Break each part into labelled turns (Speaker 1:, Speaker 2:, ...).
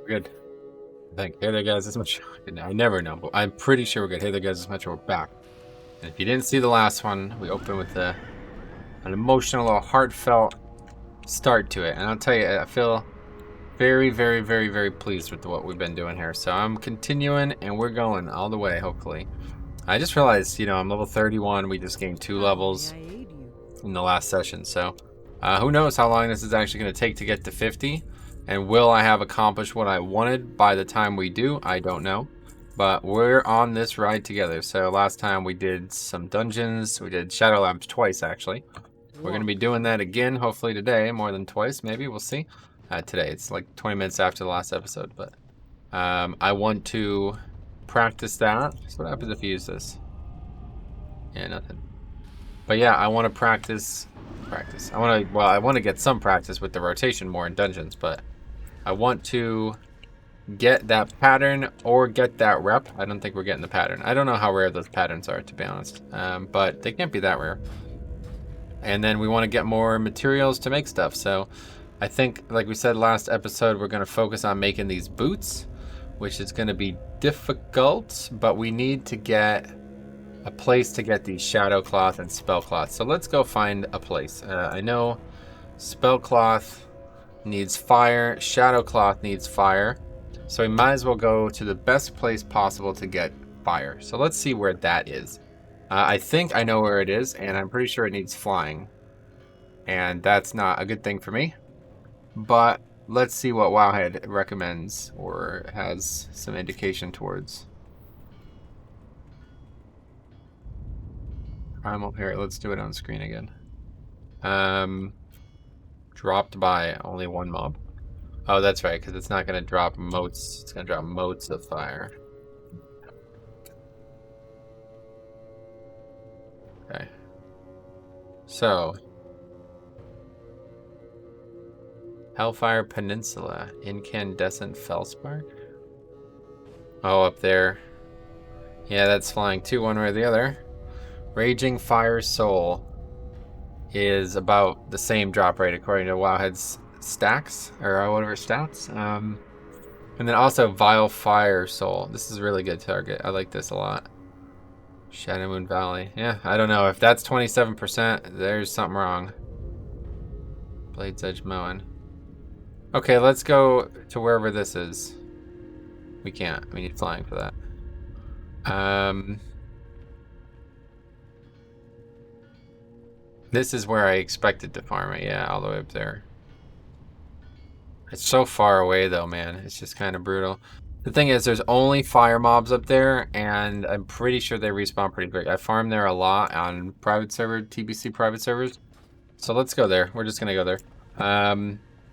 Speaker 1: We're good. I think. Hey there, guys. This much. I never know, but I'm pretty sure we're good. Hey there, guys. This much. We're back. And if you didn't see the last one, we opened with an emotional, a heartfelt start to it. And I'll tell you, I feel very, very, very, very pleased with what we've been doing here. So I'm continuing, and we're going all the way, hopefully. I just realized, I'm level 31. We just gained 2 levels in the last session. So who knows how long this is actually going to take to get to 50. And will I have accomplished what I wanted by the time we do? I don't know. But we're on this ride together. So last time we did some dungeons. We did Shadow Labs twice, actually. We're going to be doing that again, hopefully today. More than twice, maybe. We'll see. Today. It's like 20 minutes after the last episode. But I want to practice that. So what happens if you use this? Yeah, nothing. But yeah, I want to practice. I want to get some practice with the rotation more in dungeons, but I want to get that pattern or get that rep. I don't think we're getting the pattern. I don't know how rare those patterns are, to be honest, but they can't be that rare. And then we want to get more materials to make stuff. So I think, like we said last episode, we're going to focus on making these boots, which is going to be difficult, but we need to get a place to get these shadow cloth and spell cloth. So let's go find a place. I know spell cloth needs fire, shadow cloth needs fire, so we might as well go to the best place possible to get fire. So let's see where that is. I think I know where it is, and I'm pretty sure it needs flying, and that's not a good thing for me, but let's see what Wowhead recommends or has some indication towards. Primal, here, let's do it on screen again. Dropped by only one mob. Oh, that's right, because it's not going to drop motes. It's going to drop motes of fire. Okay. So. Hellfire Peninsula. Incandescent Fellspark. Oh, up there. Yeah, that's flying too, one way or the other. Raging Fire Soul is about the same drop rate according to Wowhead's stacks, or whatever stats. And then also Vile Fire Soul. This is a really good target. I like this a lot. Shadow Moon Valley. Yeah, I don't know. If that's 27%, there's something wrong. Blade's Edge Mountain. Okay, let's go to wherever this is. We can't. We need flying for that. This is where I expected to farm it. Yeah, all the way up there. It's so far away though, man. It's just kind of brutal. The thing is, there's only fire mobs up there, and I'm pretty sure they respawn pretty quick. I farmed there a lot on private server, TBC private servers. So let's go there. We're just gonna go there.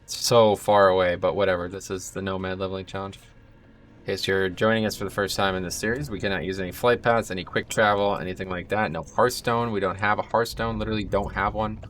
Speaker 1: It's so far away, but whatever. This is the Nomad Leveling Challenge. In case you're joining us for the first time in this series, we cannot use any flight paths, any quick travel, anything like that. No hearthstone. We don't have a hearthstone. Literally don't have one.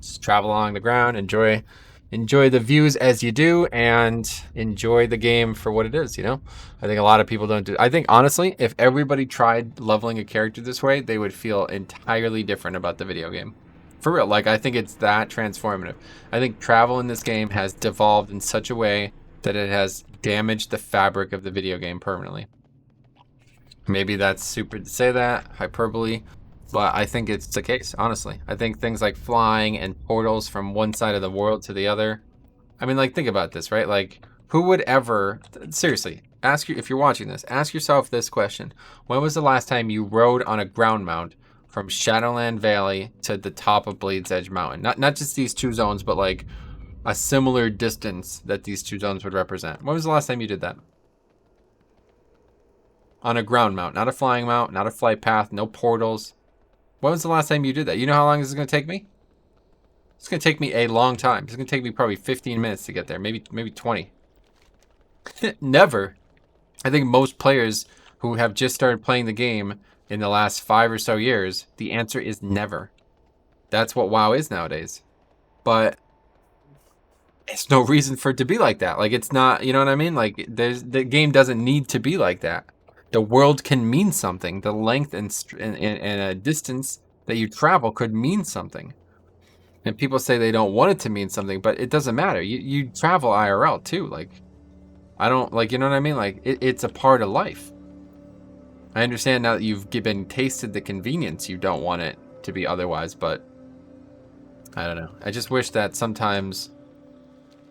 Speaker 1: Just travel along the ground, enjoy the views as you do, and enjoy the game for what it is. I think a lot of people don't do. I think honestly, if everybody tried leveling a character this way, they would feel entirely different about the video game. For real, like I think it's that transformative. I think travel in this game has devolved in such a way that it has damaged the fabric of the video game permanently. Maybe that's super to say that, hyperbole, but I think it's the case, honestly. I think things like flying and portals from one side of the world to the other. I mean, like, think about this, right? Like, who would ever, seriously, if you're watching this, ask yourself this question. When was the last time you rode on a ground mount from Shadowland Valley to the top of Blade's Edge Mountain? Not just these two zones, but like a similar distance that these two zones would represent. When was the last time you did that? On a ground mount, not a flying mount, not a flight path, no portals. When was the last time you did that? You know how long this is going to take me? It's going to take me a long time. It's going to take me probably 15 minutes to get there, maybe 20. Never. I think most players who have just started playing the game in the last 5 or so years, the answer is never. That's what WoW is nowadays. But it's no reason for it to be like that. Like, it's not, you know what I mean? Like, the game doesn't need to be like that. The world can mean something. The length and a distance that you travel could mean something. And people say they don't want it to mean something, but it doesn't matter. You travel IRL too. Like, I don't, like, you know what I mean? Like, it's a part of life. I understand now that you've been tasted the convenience, you don't want it to be otherwise, but I don't know. I just wish that sometimes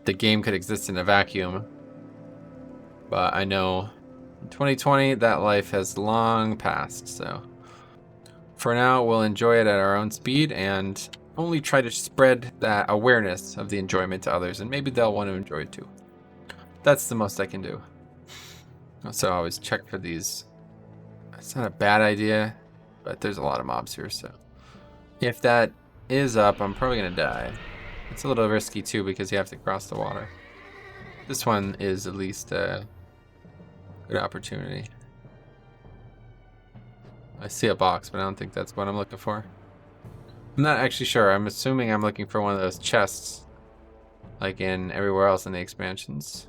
Speaker 1: the game could exist in a vacuum. But I know in 2020 that life has long passed, so for now we'll enjoy it at our own speed and only try to spread that awareness of the enjoyment to others, and maybe they'll want to enjoy it too. That's the most I can do. So I always check for these. It's not a bad idea, but there's a lot of mobs here, so if that is up, I'm probably gonna die. It's a little risky too because you have to cross the water. This one is at least a good opportunity. I see a box, but I don't think that's what I'm looking for. I'm not actually sure. I'm assuming I'm looking for one of those chests, like in everywhere else in the expansions.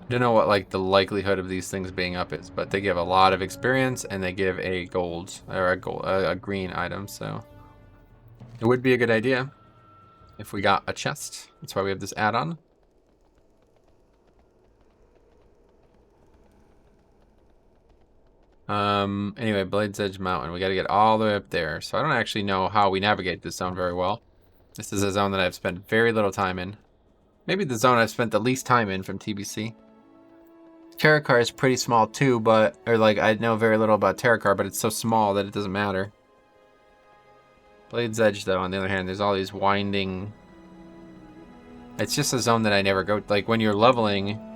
Speaker 1: I don't know what like the likelihood of these things being up is, but they give a lot of experience and they give a gold or a green item, so it would be a good idea if we got a chest. That's why we have this add-on. Anyway, Blade's Edge Mountain. We got to get all the way up there. So I don't actually know how we navigate this zone very well. This is a zone that I've spent very little time in. Maybe the zone I've spent the least time in from TBC. Terracar is pretty small too, but, or like, I know very little about Terracar, but it's so small that it doesn't matter. Blade's Edge, though, on the other hand, there's all these winding... It's just a zone that I never go... Like, when you're leveling...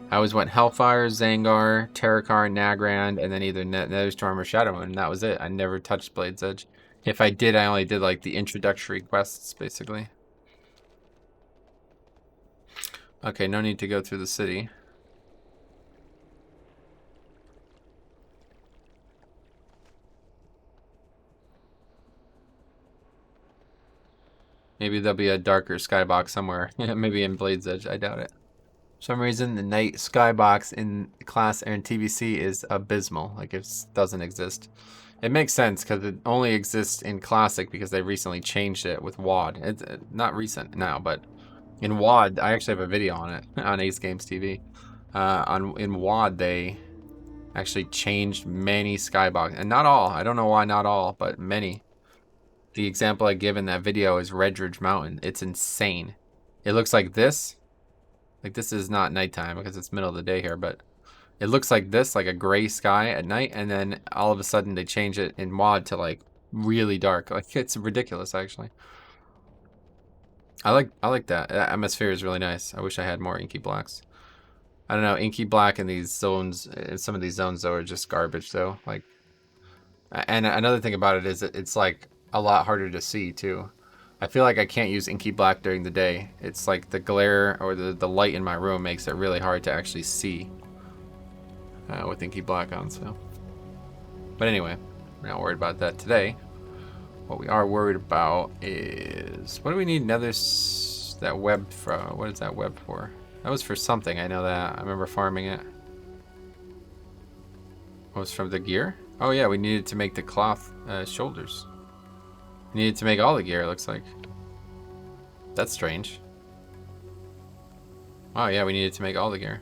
Speaker 1: I always went Hellfire, Zangar, Terracar, Nagrand, and then either Netherstorm or Shadowmoon, and that was it. I never touched Blade's Edge. If I did, I only did like the introductory quests, basically. Okay, no need to go through the city. Maybe there'll be a darker skybox somewhere. Maybe in Blade's Edge, I doubt it. For some reason, the night skybox in class or in TBC is abysmal. Like, it doesn't exist. It makes sense because it only exists in Classic because they recently changed it with WoD. It's not recent now, but in WoD, I actually have a video on it on Ace Games TV. In WoD, they actually changed many skybox, and not all. I don't know why not all, but many. The example I give in that video is Redridge Mountain. It's insane. It looks like this. Like, this is not nighttime because it's middle of the day here, but it looks like this, like a gray sky at night, and then all of a sudden they change it in WoD to like really dark. Like, it's ridiculous, actually. I like that. That atmosphere is really nice. I wish I had more inky blacks. I don't know, inky black in these zones, some of these zones though are just garbage though. Like, and another thing about it is that it's like a lot harder to see too. I feel like I can't use inky black during the day. It's like the glare or the light in my room makes it really hard to actually see with inky black on. So, but anyway, we're not worried about that today. What we are worried about is, what do we need that web for? What is that web for? That was for something, I know that. I remember farming it. What was from the gear? Oh yeah, we needed to make the cloth shoulders. We needed to make all the gear, it looks like. That's strange. Oh yeah, we needed to make all the gear.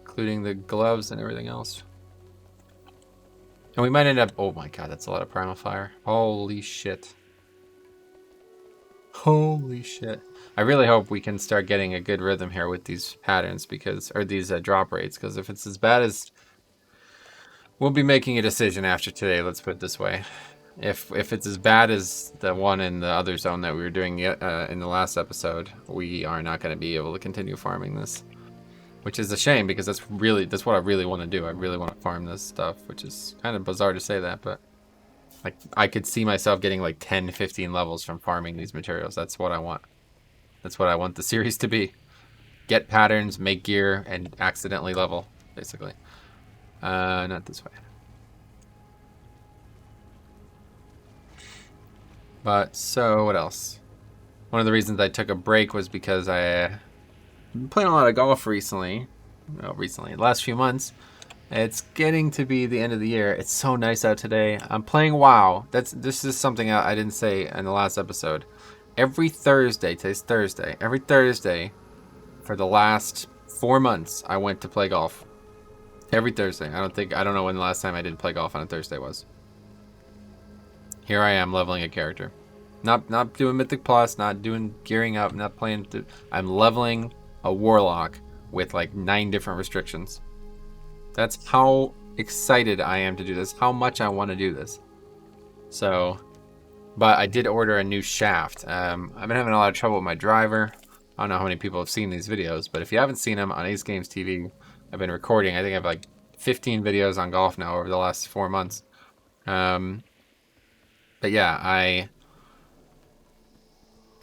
Speaker 1: Including the gloves and everything else. And we might end up... Oh my god, that's a lot of primal fire. Holy shit. Holy shit. I really hope we can start getting a good rhythm here with these patterns, because... Or these drop rates, because if it's as bad as... We'll be making a decision after today, let's put it this way. If it's as bad as the one in the other zone that we were doing in the last episode, we are not going to be able to continue farming this. Which is a shame, because that's what I really want to do. I really want to farm this stuff, which is kind of bizarre to say that, but like I could see myself getting like 10, 15 levels from farming these materials. That's what I want. That's what I want the series to be. Get patterns, make gear, and accidentally level, basically. Not this way. But, so, what else? One of the reasons I took a break was because I've been playing a lot of golf recently. Well, recently, the last few months. It's getting to be the end of the year. It's so nice out today. I'm playing WoW. This is something I didn't say in the last episode. Every Thursday, today's Thursday. Every Thursday for the last 4 months, I went to play golf. Every Thursday. I don't know when the last time I did play golf on a Thursday was. Here I am leveling a character. Not doing Mythic Plus, not doing gearing up, not playing. I'm leveling a Warlock with like 9 different restrictions. That's how excited I am to do this. How much I want to do this. So, but I did order a new shaft. I've been having a lot of trouble with my driver. I don't know how many people have seen these videos, but if you haven't seen them on Ace Games TV, I've been recording. I think I have like 15 videos on golf now over the last 4 months. But yeah,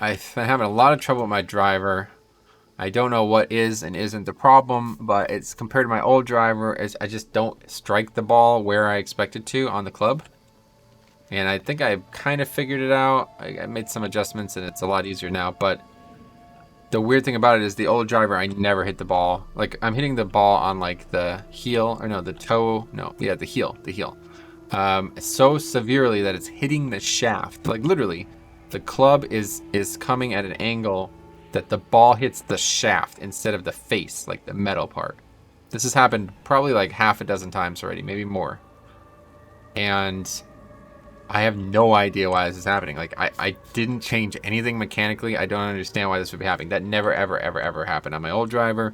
Speaker 1: I've been having a lot of trouble with my driver. I don't know what is and isn't the problem, but it's compared to my old driver, I just don't strike the ball where I expected to on the club. And I think I kind of figured it out. I made some adjustments and it's a lot easier now, but the weird thing about it is the old driver, I never hit the ball. Like, I'm hitting the ball on like the heel, or no, the toe. No, yeah, the heel. So severely that it's hitting the shaft. Like literally, the club is coming at an angle that the ball hits the shaft instead of the face, like the metal part. This has happened probably like half a dozen times already, maybe more. And I have no idea why this is happening. Like, I didn't change anything mechanically. I don't understand why this would be happening. That never, ever, ever, ever happened on my old driver.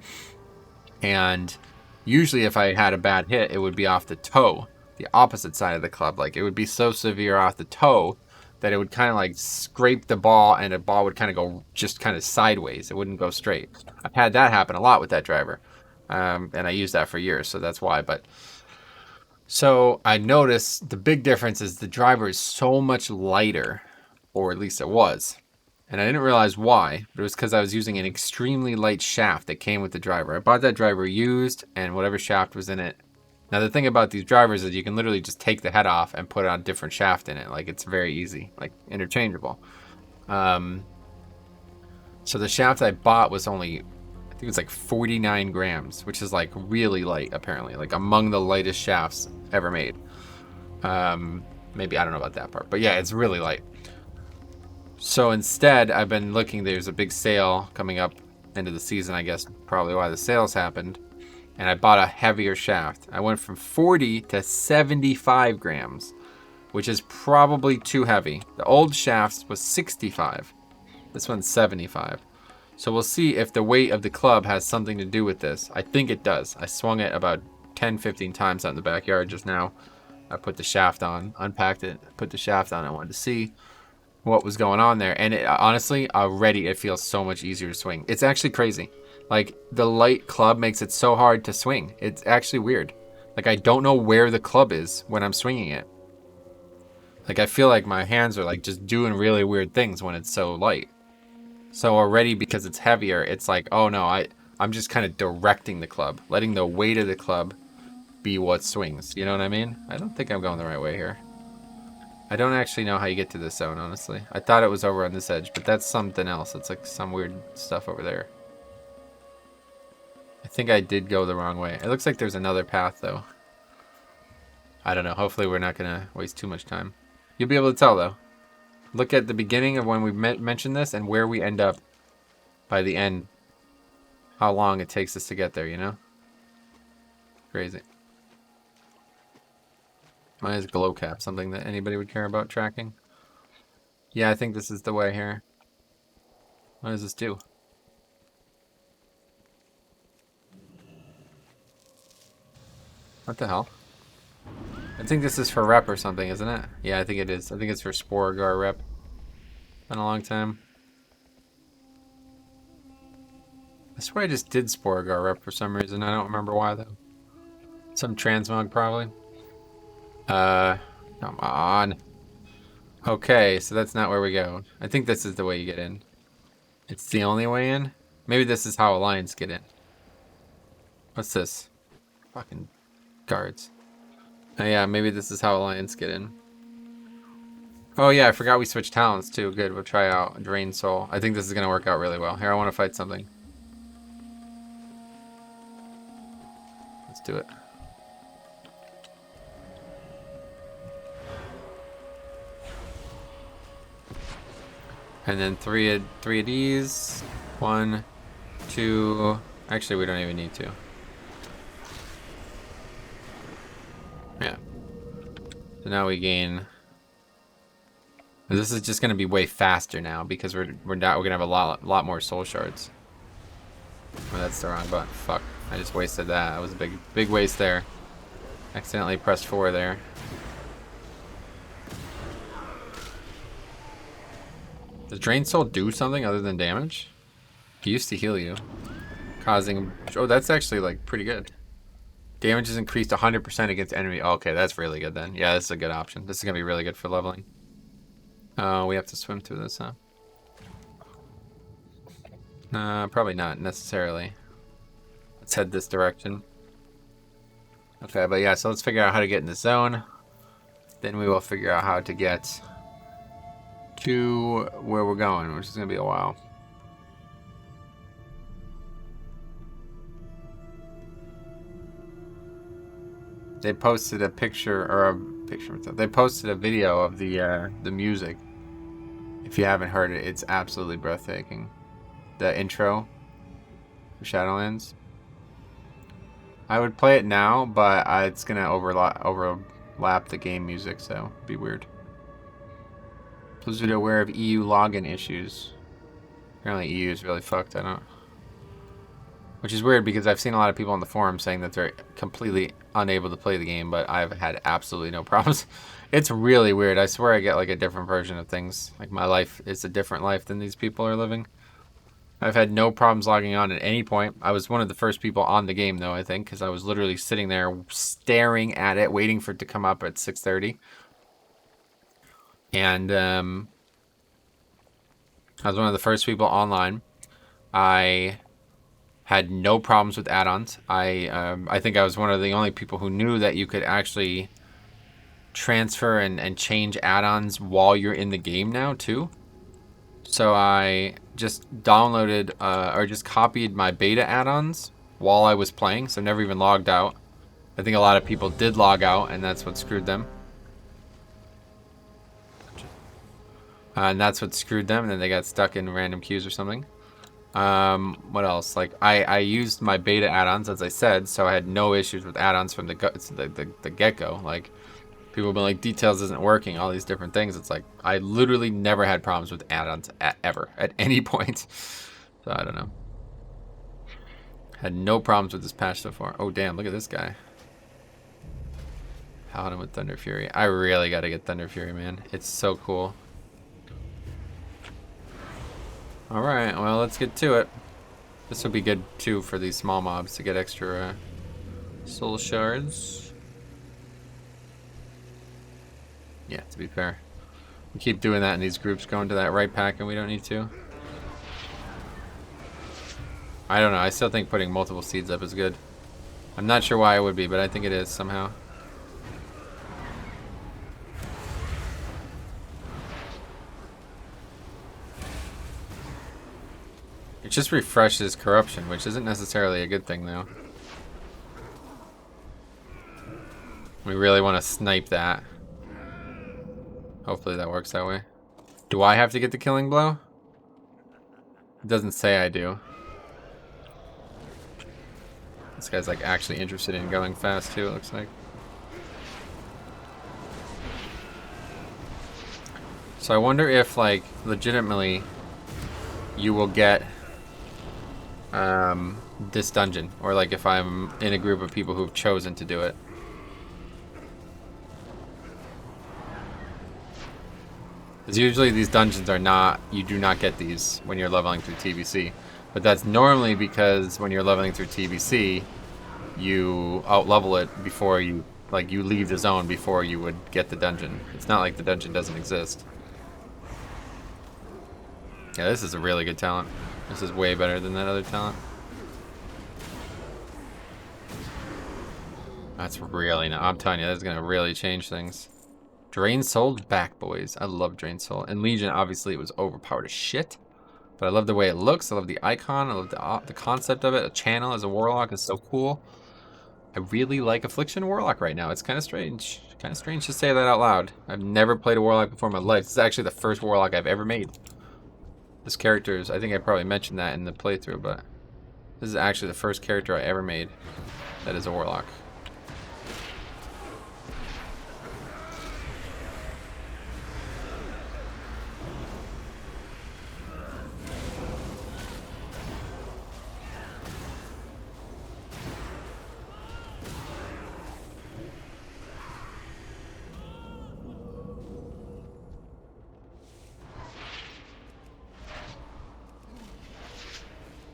Speaker 1: And usually if I had a bad hit, it would be off the toe, the opposite side of the club. Like, it would be so severe off the toe that it would kind of like scrape the ball and the ball would kind of go just kind of sideways. It wouldn't go straight. I've had that happen a lot with that driver. And I used that for years, so that's why. But so I noticed the big difference is the driver is so much lighter, or at least it was. And I didn't realize why, but it was because I was using an extremely light shaft that came with the driver. I bought that driver used and whatever shaft was in it. Now the thing about these drivers is you can literally just take the head off and put on a different shaft in it. Like, it's very easy, like interchangeable. So the shaft I bought was only, I think it was like 49 grams, which is like really light apparently, like among the lightest shafts ever made. Maybe, I don't know about that part, but yeah, it's really light. So instead, I've been looking, there's a big sale coming up into the season, I guess probably why the sales happened. And I bought a heavier shaft. I went from 40 to 75 grams, which is probably too heavy. The old shafts was 65. This one's 75. So we'll see if the weight of the club has something to do with this. I think it does. I swung it about 10, 15 times out in the backyard just now. I put the shaft on, unpacked it, put the shaft on. I wanted to see what was going on there. And it, honestly, already it feels so much easier to swing. It's actually crazy. Like, the light club makes it so hard to swing. It's actually weird. Like, I don't know where the club is when I'm swinging it. Like, I feel like my hands are like just doing really weird things when it's so light. So already, because it's heavier, it's like, oh no, I'm just kind of directing the club, letting the weight of the club be what swings. You know what I mean? I don't think I'm going the right way here. I don't actually know how you get to this zone, honestly. I thought it was over on this edge, but that's something else. It's like some weird stuff over there. I think I did go the wrong way. It looks like there's another path, though. I don't know. Hopefully we're not going to waste too much time. You'll be able to tell, though. Look at the beginning of when we mentioned this and where we end up by the end. How long it takes us to get there, you know? Crazy. Why is glow cap something that anybody would care about tracking? Yeah, I think this is the way here. What does this do? What the hell? I think this is for rep or something, isn't it? Yeah, I think it is. I think it's for Sporegar rep. Been a long time. I swear I just did Sporegar rep for some reason. I don't remember why though. Some transmog probably. Come on. Okay, so that's not where we go. I think this is the way you get in. It's the only way in? Maybe this is how Alliance get in. What's this? Fucking guards. Oh yeah, maybe this is how Alliance get in. Oh yeah, I forgot we switched talents too. Good, we'll try out Drain Soul. I think this is gonna work out really well. Here, I want to fight something. Let's do it. And then three of these. 1, 2. Actually, we don't even need to. Yeah. So now we gain. This is just gonna be way faster now because we're gonna have a lot more soul shards. Oh, that's the wrong button. Fuck. I just wasted that. That was a big waste there. Accidentally pressed 4 there. Does Drain Soul do something other than damage? He used to heal you. Causing... Oh, that's actually, like, pretty good. Damage is increased 100% against enemy... Oh, okay, that's really good then. Yeah, this is a good option. This is going to be really good for leveling. Oh, we have to swim through this, huh? Probably not necessarily. Let's head this direction. Okay, but yeah, so let's figure out how to get in the zone. Then we will figure out how to get to where we're going, which is going to be a while. They posted a picture, or a picture. They posted a video of the music. If you haven't heard it, it's absolutely breathtaking. The intro for Shadowlands. I would play it now, but it's gonna overlap the game music, so it'd be weird. Blizzard aware of EU login issues. Apparently EU is really fucked. I don't. Which is weird because I've seen a lot of people on the forum saying that they're completely unable to play the game, but I've had absolutely no problems. It's really weird. I swear I get like a different version of things. Like my life is a different life than these people are living. I've had no problems logging on at any point. I was one of the first people on the game though, I think, because I was literally sitting there staring at it, waiting for it to come up at 6:30. And I was one of the first people online. I had no problems with add-ons. I think I was one of the only people who knew that you could actually transfer and change add-ons while you're in the game now too. So I just downloaded or just copied my beta add-ons while I was playing, so never even logged out. I think a lot of people did log out, and that's what screwed them. And that's what screwed them, and then they got stuck in random queues or something. What else? Like I used my beta add-ons as I said, so I had no issues with add-ons from the get-go. Like people have been like, details isn't working, all these different things. It's like I literally never had problems with add-ons ever at any point. So I don't know. Had no problems with this patch so far. Oh damn, look at this guy. Paladin with Thunder Fury. I really gotta get Thunder Fury, man. It's so cool. Alright, well, let's get to it. This will be good, too, for these small mobs to get extra soul shards. Yeah, to be fair. We keep doing that in these groups, going to that right pack, and we don't need to. I don't know, I still think putting multiple seeds up is good. I'm not sure why it would be, but I think it is somehow. It just refreshes corruption, which isn't necessarily a good thing, though. We really want to snipe that. Hopefully that works that way. Do I have to get the killing blow? It doesn't say I do. This guy's like actually interested in going fast too, it looks like. So I wonder if like legitimately you will get this dungeon, or like if I'm in a group of people who've chosen to do it. Because usually these dungeons are not, you do not get these when you're leveling through TBC. But that's normally because when you're leveling through TBC, you out-level it before you, like you leave the zone before you would get the dungeon. It's not like the dungeon doesn't exist. Yeah, this is a really good talent. This is way better than that other talent. That's really, I'm telling you, that's gonna really change things. Drain Soul's back, boys. I love Drain Soul. And Legion, obviously, it was overpowered as shit. But I love the way it looks. I love the icon. I love the concept of it. A channel as a Warlock is so cool. I really like Affliction Warlock right now. It's kind of strange. Kind of strange to say that out loud. I've never played a Warlock before in my life. This is actually the first Warlock I've ever made. This character is, I think I probably mentioned that in the playthrough, but this is actually the first character I ever made that is a Warlock.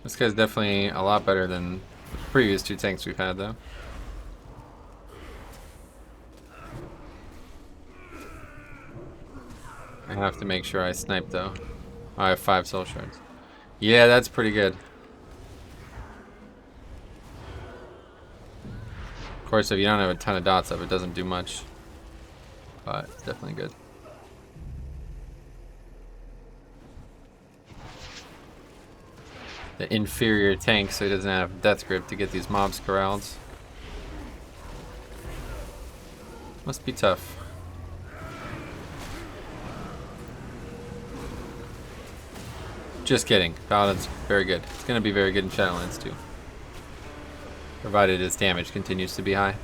Speaker 1: This guy's definitely a lot better than the previous two tanks we've had, though. I have to make sure I snipe, though. Oh, I have 5 soul shards. Yeah, that's pretty good. Of course, if you don't have a ton of dots up, it doesn't do much. But it's definitely good. The inferior tank, so he doesn't have death grip to get these mobs corralled. Must be tough. Just kidding. Paladin's very good. It's going to be very good in Shadowlands too, provided its damage continues to be high.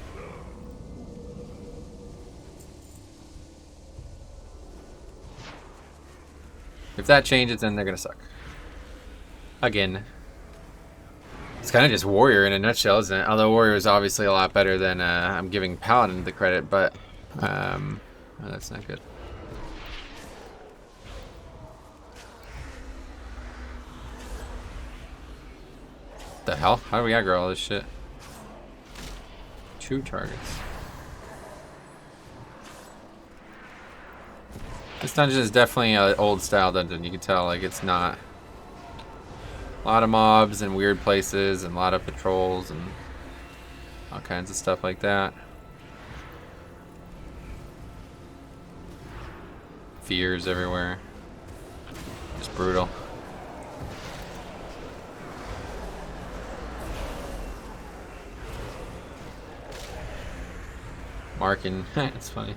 Speaker 1: If that changes, then they're going to suck. Again. It's kind of just Warrior in a nutshell, isn't it? Although Warrior is obviously a lot better than I'm giving Paladin the credit, but oh, that's not good. The hell? How do we aggro all this shit? 2 targets. This dungeon is definitely an old style dungeon. You can tell, like, it's not. A lot of mobs and weird places and a lot of patrols and all kinds of stuff like that. Fears everywhere. Just brutal. Marking. It's funny.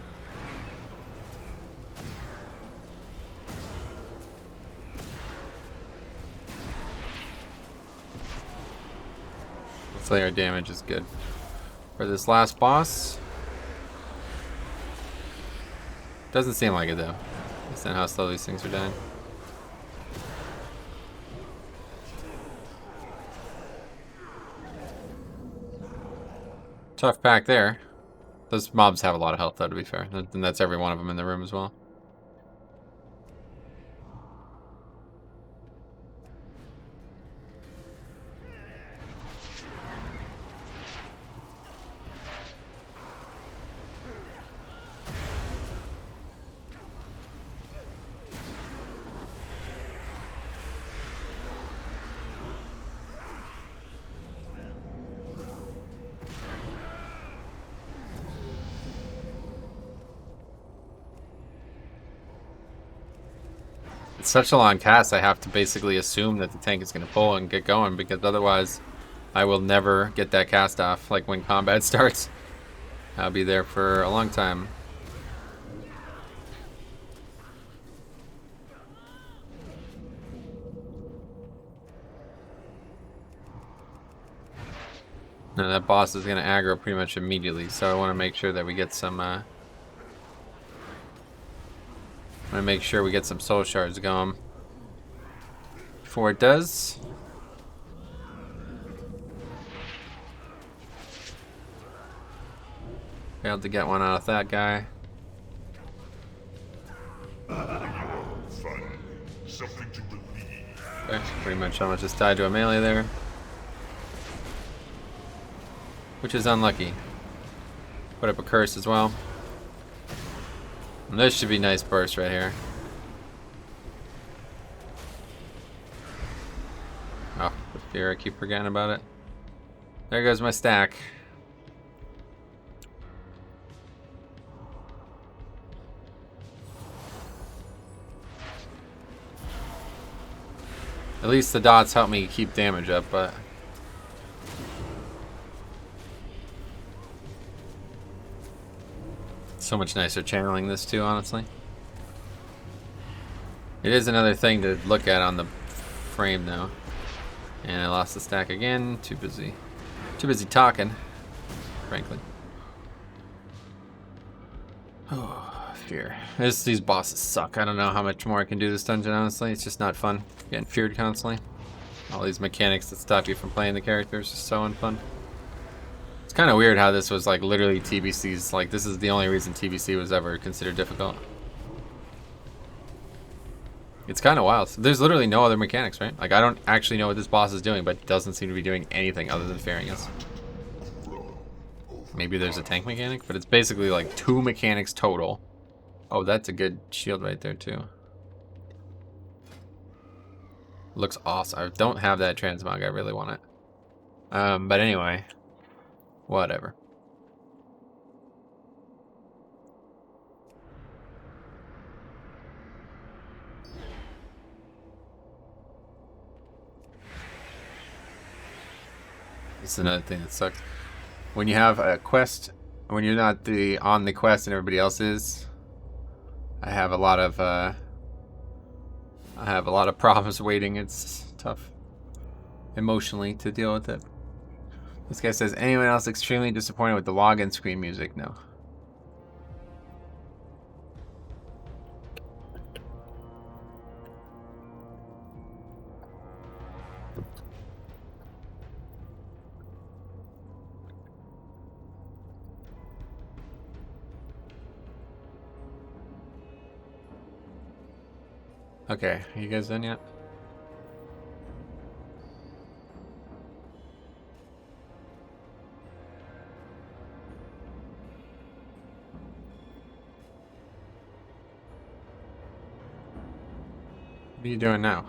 Speaker 1: Hopefully our damage is good. For this last boss. Doesn't seem like it though. Based on how slow these things are dying. Tough pack there. Those mobs have a lot of health though, to be fair. And that's every one of them in the room as well. It's such a long cast, I have to basically assume that the tank is going to pull and get going, because otherwise I will never get that cast off. Like when combat starts, I'll be there for a long time. Now that boss is going to aggro pretty much immediately, so I want to make sure that we get some I'm gonna make sure we get some soul shards going before it does. Failed to get one out of that guy. Okay, pretty much almost just died to a melee there, which is unlucky. Put up a curse as well. And this should be nice burst right here. Oh, the fear, I keep forgetting about it. There goes my stack. At least the dots help me keep damage up, but so much nicer channeling this too, honestly. It is another thing to look at on the frame though. And I lost the stack again. Too busy talking, frankly. Oh, fear. These bosses suck. I don't know how much more I can do this dungeon, honestly. It's just not fun. Getting feared constantly. All these mechanics that stop you from playing the characters is so unfun. It's kind of weird how this was like literally TBC's. Like, this is the only reason TBC was ever considered difficult. It's kind of wild. There's literally no other mechanics, right? Like, I don't actually know what this boss is doing, but doesn't seem to be doing anything other than fearing us. Maybe there's a tank mechanic, but it's basically like 2 mechanics total. Oh, that's a good shield right there too. Looks awesome. I don't have that transmog. I really want it. But anyway, whatever. This is another thing that sucks. When you have a quest, when you're not on the quest and everybody else is, I have a lot of problems waiting. It's tough emotionally to deal with it. This guy says, anyone else extremely disappointed with the login screen music? No. Okay, are you guys done yet? What are you doing now?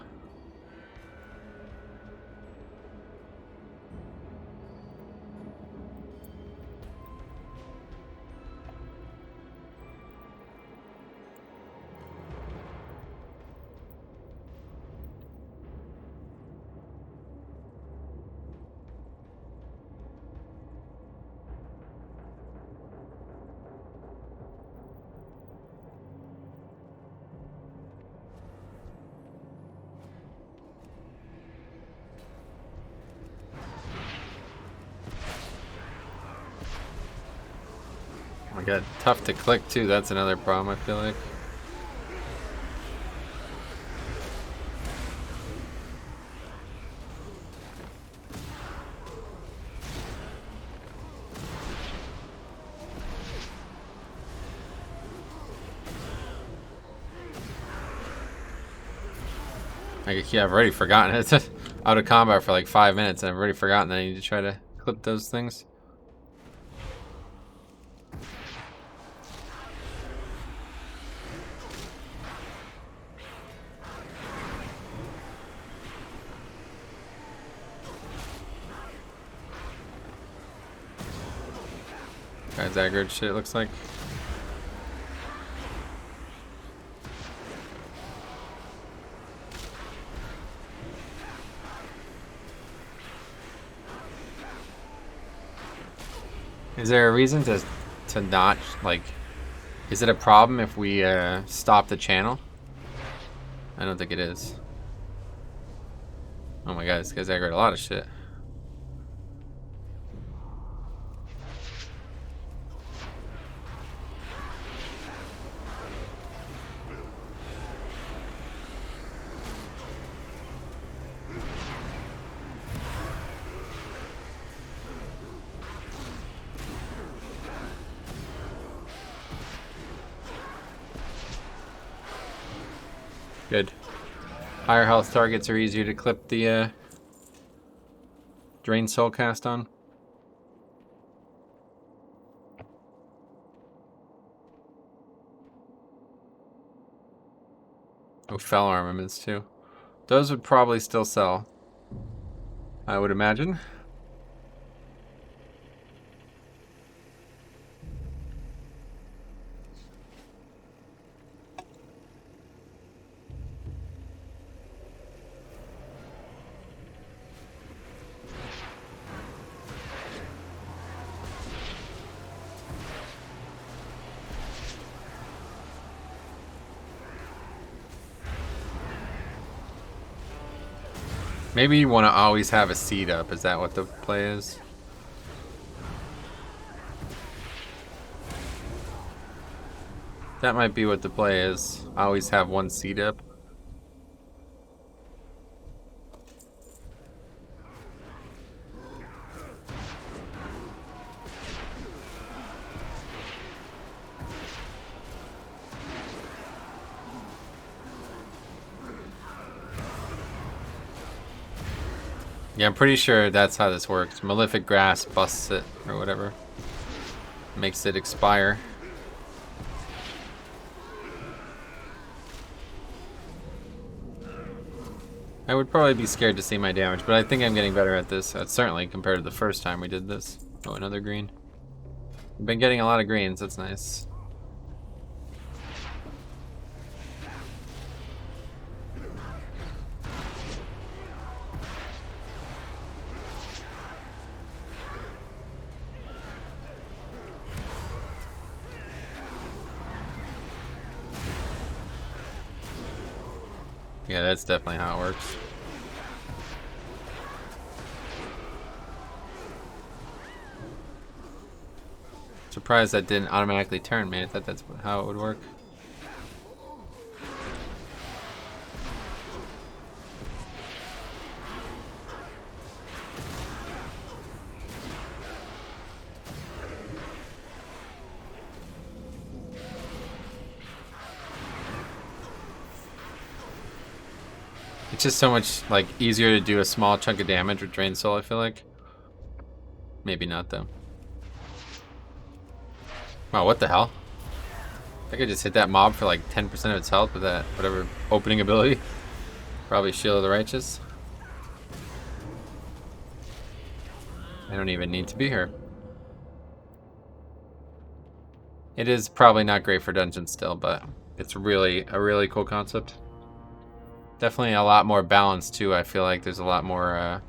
Speaker 1: Oh my god, tough to click too. That's another problem, I feel like. Yeah, I've already forgotten. It's out of combat for like 5 minutes, and I've already forgotten that I need to try to clip those things. Guy's aggroed shit, it looks like. Is there a reason to not, like, is it a problem if we stop the channel? I don't think it is. Oh my god, this guy's aggroed a lot of shit. Good. Higher health targets are easier to clip the Drain Soul cast on. Oh, fell armaments too. Those would probably still sell, I would imagine. Maybe you want to always have a seed up. Is that what the play is? That might be what the play is. Always have one seed up. Yeah, I'm pretty sure that's how this works. Malefic Grass busts it, or whatever. Makes it expire. I would probably be scared to see my damage, but I think I'm getting better at this. Certainly compared to the first time we did this. Oh, another green. I've been getting a lot of greens, that's nice. Yeah, that's definitely how it works. Surprised that didn't automatically turn me. I thought that's how it would work. It's just so much like easier to do a small chunk of damage with Drain Soul, I feel like. Maybe not though. Wow, what the hell? I think I just hit that mob for like 10% of its health with that whatever opening ability. Probably Shield of the Righteous. I don't even need to be here. It is probably not great for dungeons still, but it's really a really cool concept. Definitely a lot more balance too. I feel like there's a lot more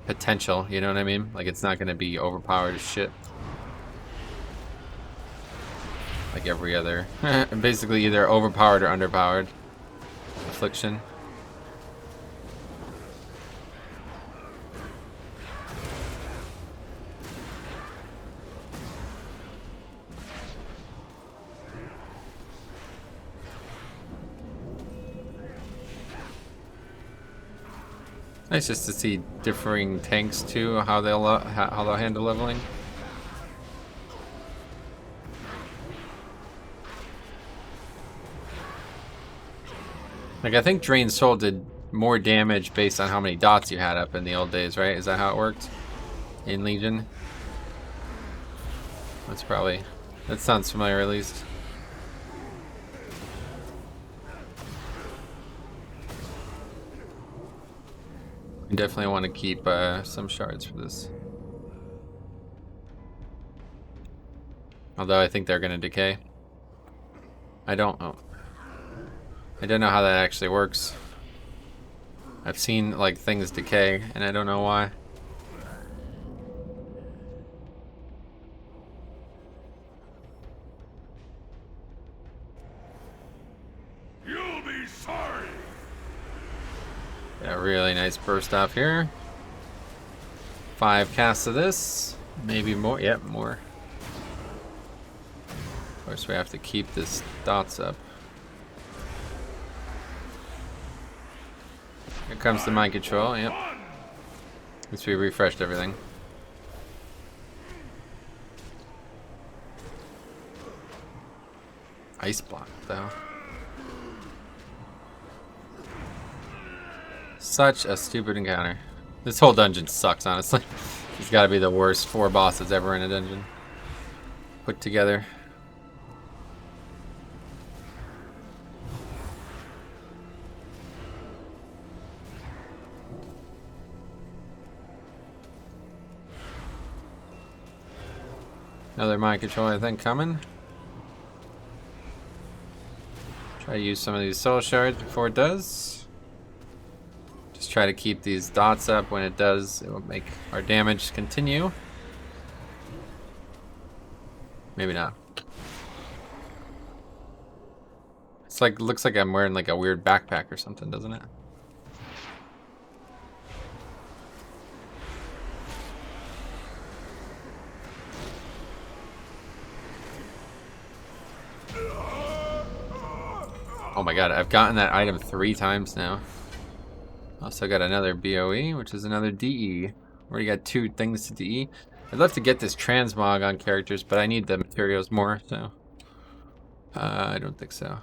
Speaker 1: potential, you know what I mean? Like it's not going to be overpowered as shit. Like every other. Basically either overpowered or underpowered. Affliction. Nice just to see differing tanks too, how they'll handle leveling. Like I think Drain Soul did more damage based on how many dots you had up in the old days, right? Is that how it worked in Legion? That sounds familiar at least. I definitely want to keep some shards for this. Although I think they're going to decay. I don't know how that actually works. I've seen like things decay and I don't know why.
Speaker 2: You'll be sorry.
Speaker 1: Yeah, really nice burst off here. 5 casts of this, maybe more. Yep, more. Of course, we have to keep this dots up. Here comes the mind control. Yep. At least we refreshed everything. Ice block, though. Such a stupid encounter. This whole dungeon sucks, honestly. It's got to be the worst 4 bosses ever in a dungeon put together. Another mind control, I think, coming. Try to use some of these soul shards before it does. Just try to keep these dots up. When it does, it will make our damage continue. Maybe not. It's like, looks like I'm wearing like a weird backpack or something, doesn't it? Oh my god, I've gotten that item 3 times now. Also got another BOE, which is another DE. Already got 2 things to DE. I'd love to get this transmog on characters, but I need the materials more, so... I don't think so.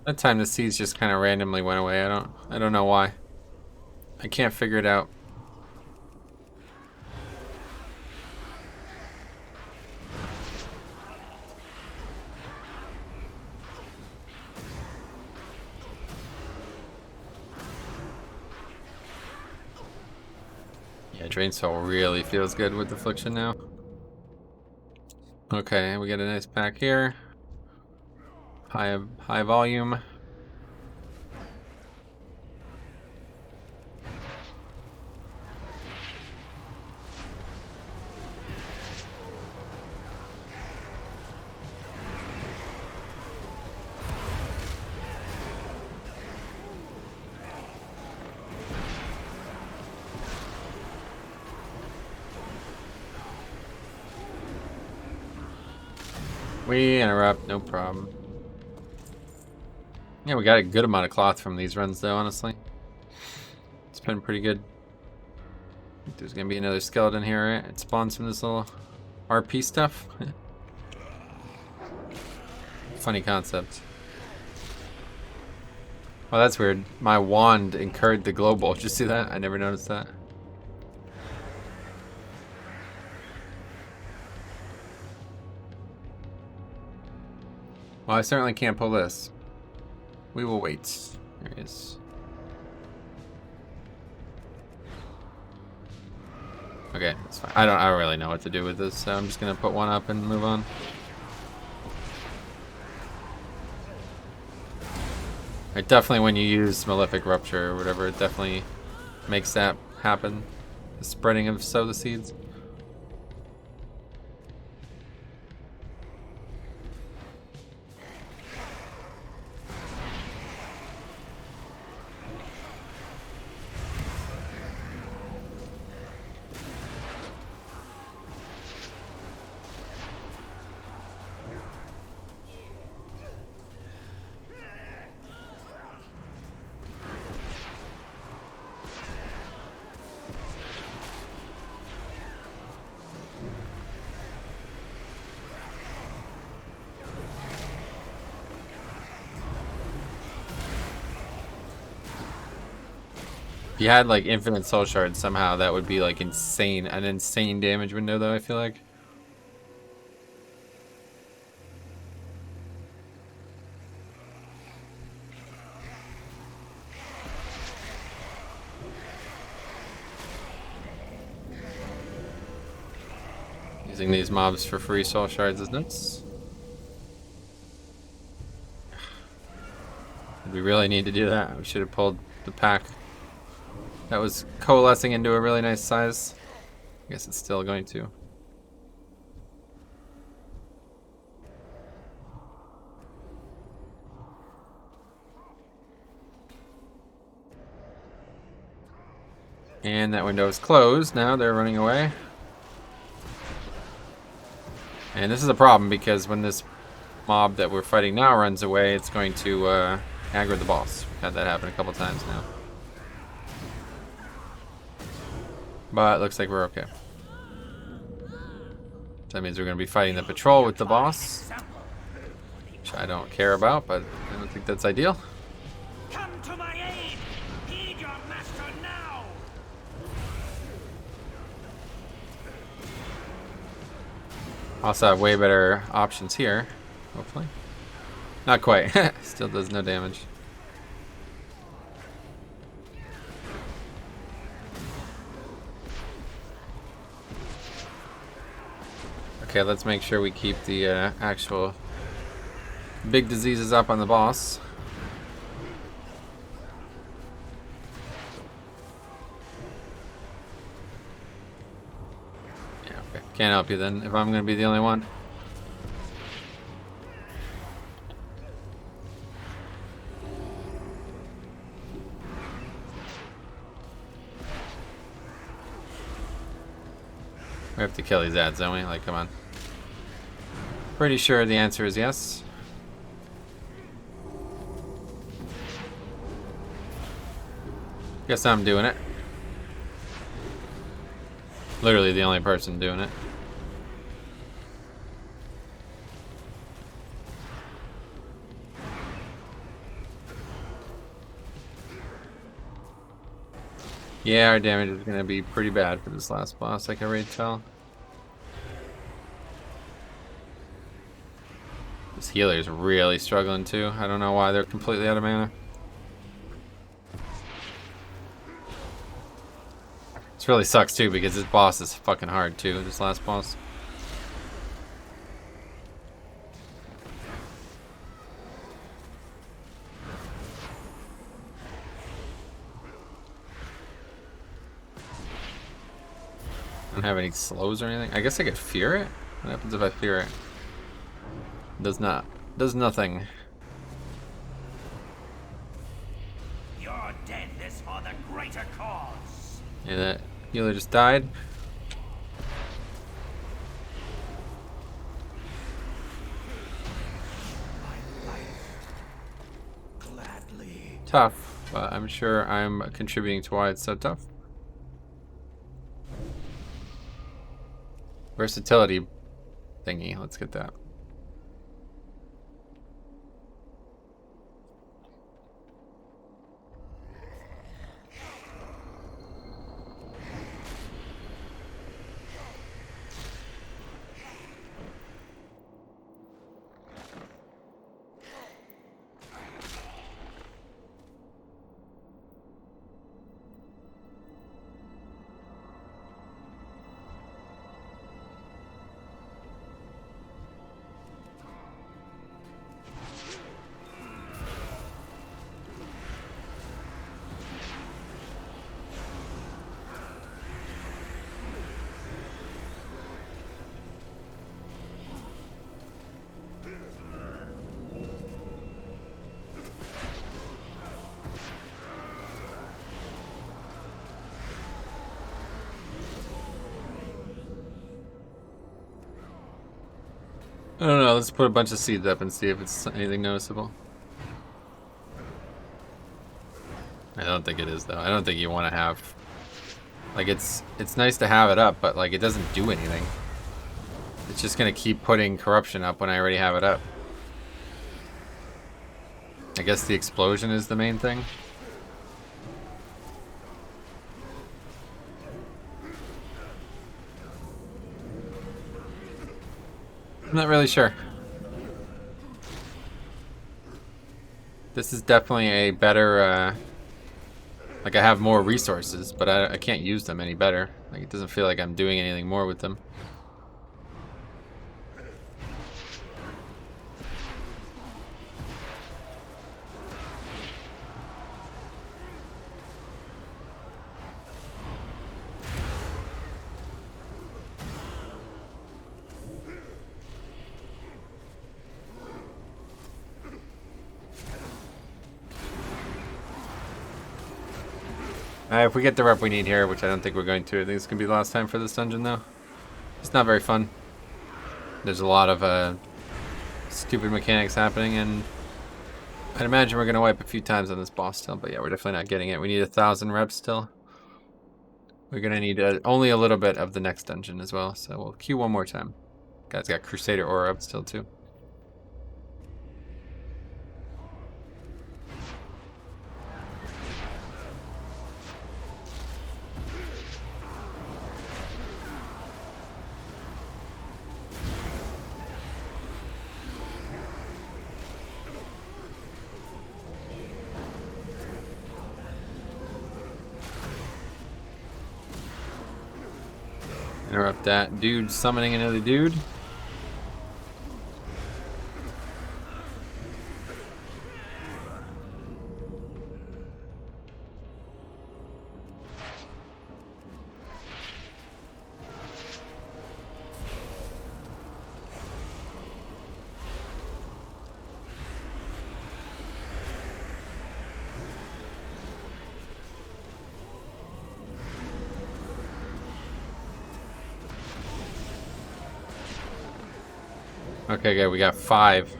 Speaker 1: That time the seeds just kind of randomly went away. I don't know why. I can't figure it out. Yeah, Drain Soul really feels good with Affliction now. Okay, we get a nice pack here. High volume. We interrupt, no problem. Yeah, we got a good amount of cloth from these runs though, honestly. It's been pretty good. I think there's gonna be another skeleton here, right? It spawns from this little RP stuff. Funny concept. Oh, that's weird. My wand incurred the global. Did you see that? I never noticed that. Well, I certainly can't pull this. We will wait. There he is. Okay, that's fine. I don't really know what to do with this, so I'm just gonna put one up and move on. It definitely, when you use Malefic Rupture or whatever, it definitely makes that happen. The spreading of sow the seeds. If you had like infinite soul shards somehow, that would be like insane. An insane damage window though, I feel like. Using these mobs for free soul shards is nuts. Did we really need to do that? We should have pulled the pack. That was coalescing into a really nice size. I guess it's still going to. And that window is closed. Now they're running away. And this is a problem because when this mob that we're fighting now runs away, it's going to aggro the boss. We've had that happen a couple times now. But it looks like we're okay. That means we're going to be fighting the patrol with the boss, which I don't care about, but I don't think that's ideal.
Speaker 2: Come to my aid! Heed your master now!
Speaker 1: Also have way better options here, hopefully. Not quite. Still does no damage. Okay, let's make sure we keep the actual big diseases up on the boss. Yeah, okay. Can't help you then, if I'm gonna be the only one. We have to kill these ads, don't we? Like, come on. Pretty sure the answer is yes. Guess I'm doing it. Literally the only person doing it. Yeah, our damage is gonna be pretty bad for this last boss, I can already tell. This healer's really struggling too. I don't know why they're completely out of mana. This really sucks too because this boss is fucking hard too, this last boss. I don't have any slows or anything. I guess I could fear it? What happens if I fear it? Does not. Does nothing.
Speaker 2: Your death is for the greater cause.
Speaker 1: Yeah, that healer just died.
Speaker 2: My life. Gladly.
Speaker 1: Tough, but I'm sure I'm contributing to why it's so tough. Versatility thingy, let's get that. I don't know, let's put a bunch of seeds up and see if it's anything noticeable. I don't think it is though. I don't think you want to have, like, it's nice to have it up, but like it doesn't do anything. It's just gonna keep putting corruption up when I already have it up. I guess the explosion is the main thing. I'm not really sure. This is definitely a better, like I have more resources, but I can't use them any better. Like it doesn't feel like I'm doing anything more with them. If we get the rep we need here, which I don't think we're going to, I think it's going to be the last time for this dungeon, though. It's not very fun. There's a lot of stupid mechanics happening, and I'd imagine we're going to wipe a few times on this boss still, but yeah, we're definitely not getting it. We need 1,000 reps still. We're going to need only a little bit of the next dungeon as well, so we'll queue one more time. Guy's got Crusader Aura up still, too. Interrupt that dude summoning another dude. Okay, good. We got 5.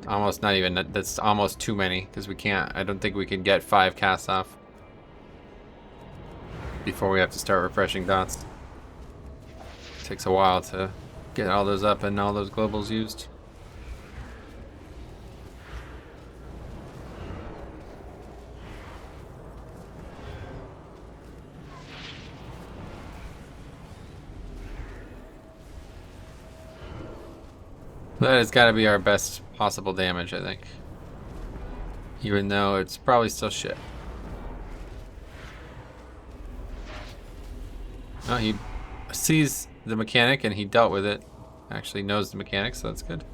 Speaker 1: Almost not even. That's almost too many because we can't. I don't think we can get 5 casts off before we have to start refreshing dots. Takes a while to get all those up and all those globals used. That has got to be our best possible damage, I think. Even though it's probably still shit. Oh, he sees the mechanic and he dealt with it. Actually knows the mechanic, so that's good.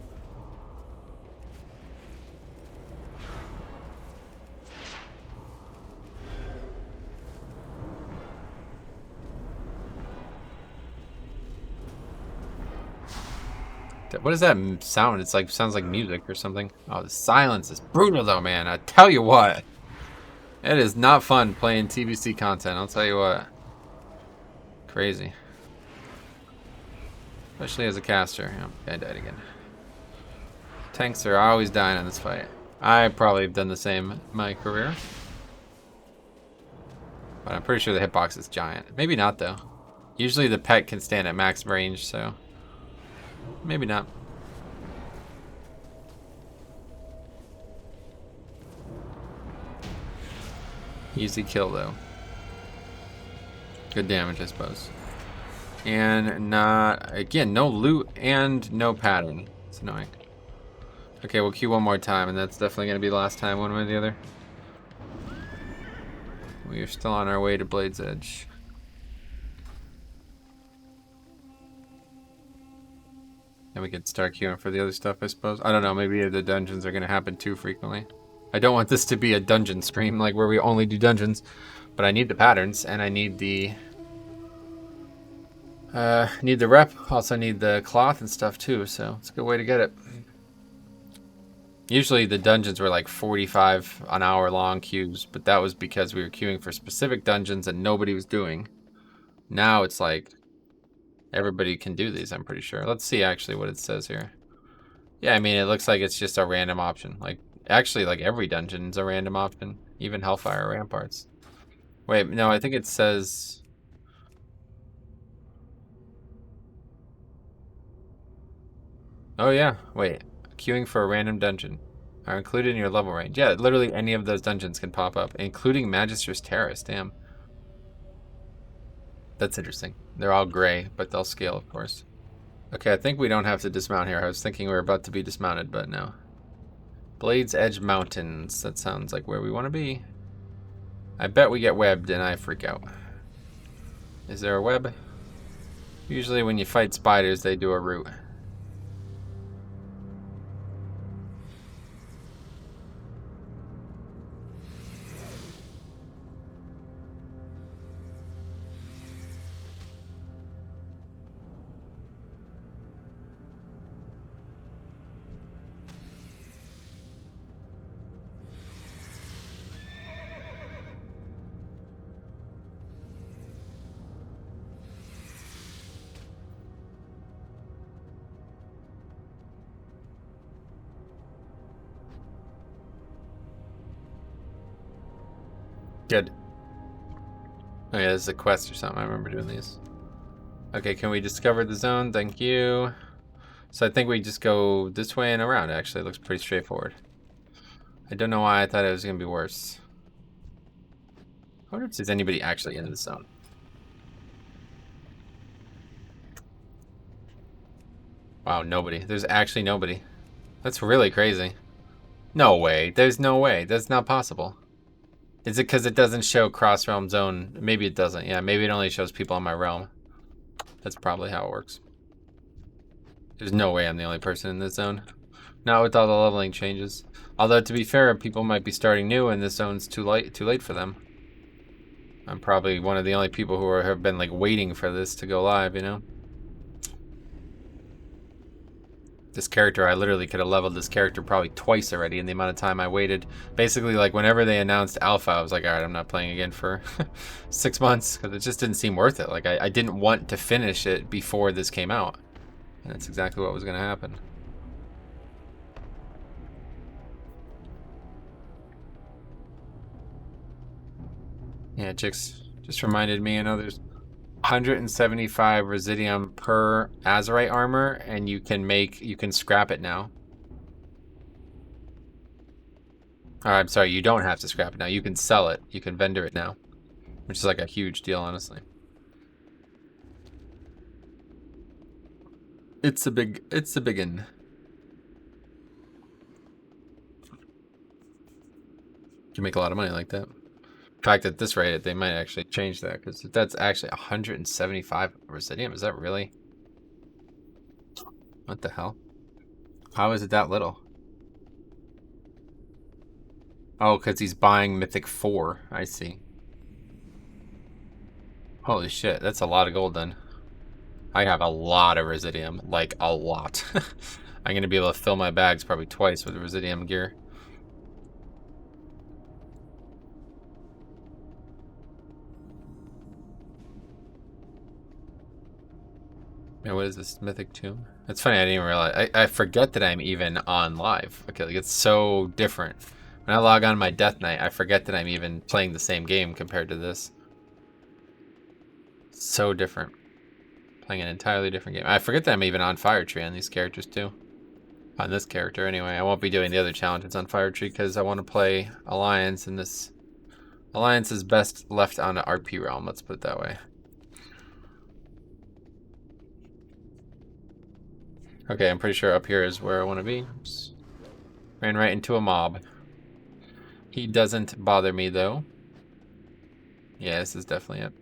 Speaker 1: What is that sound? It's like sounds like music or something. Oh, the silence is brutal though, man. I tell you what. It is not fun playing TBC content, I'll tell you what. Crazy. Especially as a caster. Oh, I died again. Tanks are always dying in this fight. I probably have done the same in my career. But I'm pretty sure the hitbox is giant. Maybe not though. Usually the pet can stand at max range, so maybe not. Easy kill though. Good damage, I suppose. And not, again, no loot and no pattern. It's annoying. Okay, we'll queue one more time, and that's definitely going to be the last time, one way or the other. We are still on our way to Blade's Edge. And we could start queuing for the other stuff, I suppose. I don't know, maybe the dungeons are going to happen too frequently. I don't want this to be a dungeon stream, like where we only do dungeons. But I need the patterns, and I need the... need the rep, also need the cloth and stuff too, so it's a good way to get it. Usually the dungeons were like 45 an hour long queues, but that was because we were queuing for specific dungeons that nobody was doing. Now it's like everybody can do these, I'm pretty sure. Let's see actually what it says here. Yeah, I mean, it looks like it's just a random option. Like, actually, like every dungeon's a random option, even Hellfire Ramparts. Wait, no, I think it says... Oh yeah, wait. Queuing for a random dungeon are included in your level range. Yeah, literally any of those dungeons can pop up, including Magister's Terrace. Damn. That's interesting. They're all gray, but they'll scale, of course. Okay, I think we don't have to dismount here. I was thinking we were about to be dismounted, but no. Blade's Edge Mountains. That sounds like where we want to be. I bet we get webbed and I freak out. Is there a web? Usually when you fight spiders, they do a root. Good. Oh yeah, this is a quest or something. I remember doing these. Okay, can we discover the zone? Thank you. So I think we just go this way and around, actually. It looks pretty straightforward. I don't know why I thought it was going to be worse. I wonder if there's anybody actually in the zone. Wow, nobody. There's actually nobody. That's really crazy. No way. There's no way. That's not possible. Is it because it doesn't show cross-realm zone? Maybe it doesn't. Yeah, maybe it only shows people in my realm. That's probably how it works. There's no way I'm the only person in this zone. Not with all the leveling changes. Although, to be fair, people might be starting new and this zone's too late for them. I'm probably one of the only people who have been like waiting for this to go live, you know? This character, I literally could have leveled this character probably twice already in the amount of time I waited. Basically, like, whenever they announced alpha, I was like, alright, I'm not playing again for 6 months, because it just didn't seem worth it. Like, I didn't want to finish it before this came out. And that's exactly what was going to happen. Yeah, Jix just reminded me, I know there's 175 residium per Azurite armor, and you can scrap it now. I'm sorry, you don't have to scrap it now. You can sell it. You can vendor it now, which is like a huge deal, honestly. It's a biggin. You can make a lot of money like that. In fact, at this rate, they might actually change that, because that's actually 175 residium. Is that really? What the hell? How is it that little? Oh, because he's buying Mythic 4. I see. Holy shit, that's a lot of gold then. I have a lot of residium, like a lot. I'm going to be able to fill my bags probably twice with residium gear. Yeah, what is this Mythic Tomb? It's funny, I didn't even realize. I forget that I'm even on live. Okay, like it's so different. When I log on my Death Knight, I forget that I'm even playing the same game compared to this. So different. Playing an entirely different game. I forget that I'm even on Fire Tree on these characters too. On this character anyway. I won't be doing the other challenges on Fire Tree because I want to play Alliance, and this Alliance is best left on an RP realm, let's put it that way. Okay, I'm pretty sure up here is where I want to be. Oops. Ran right into a mob. He doesn't bother me though. Yeah, this is definitely it.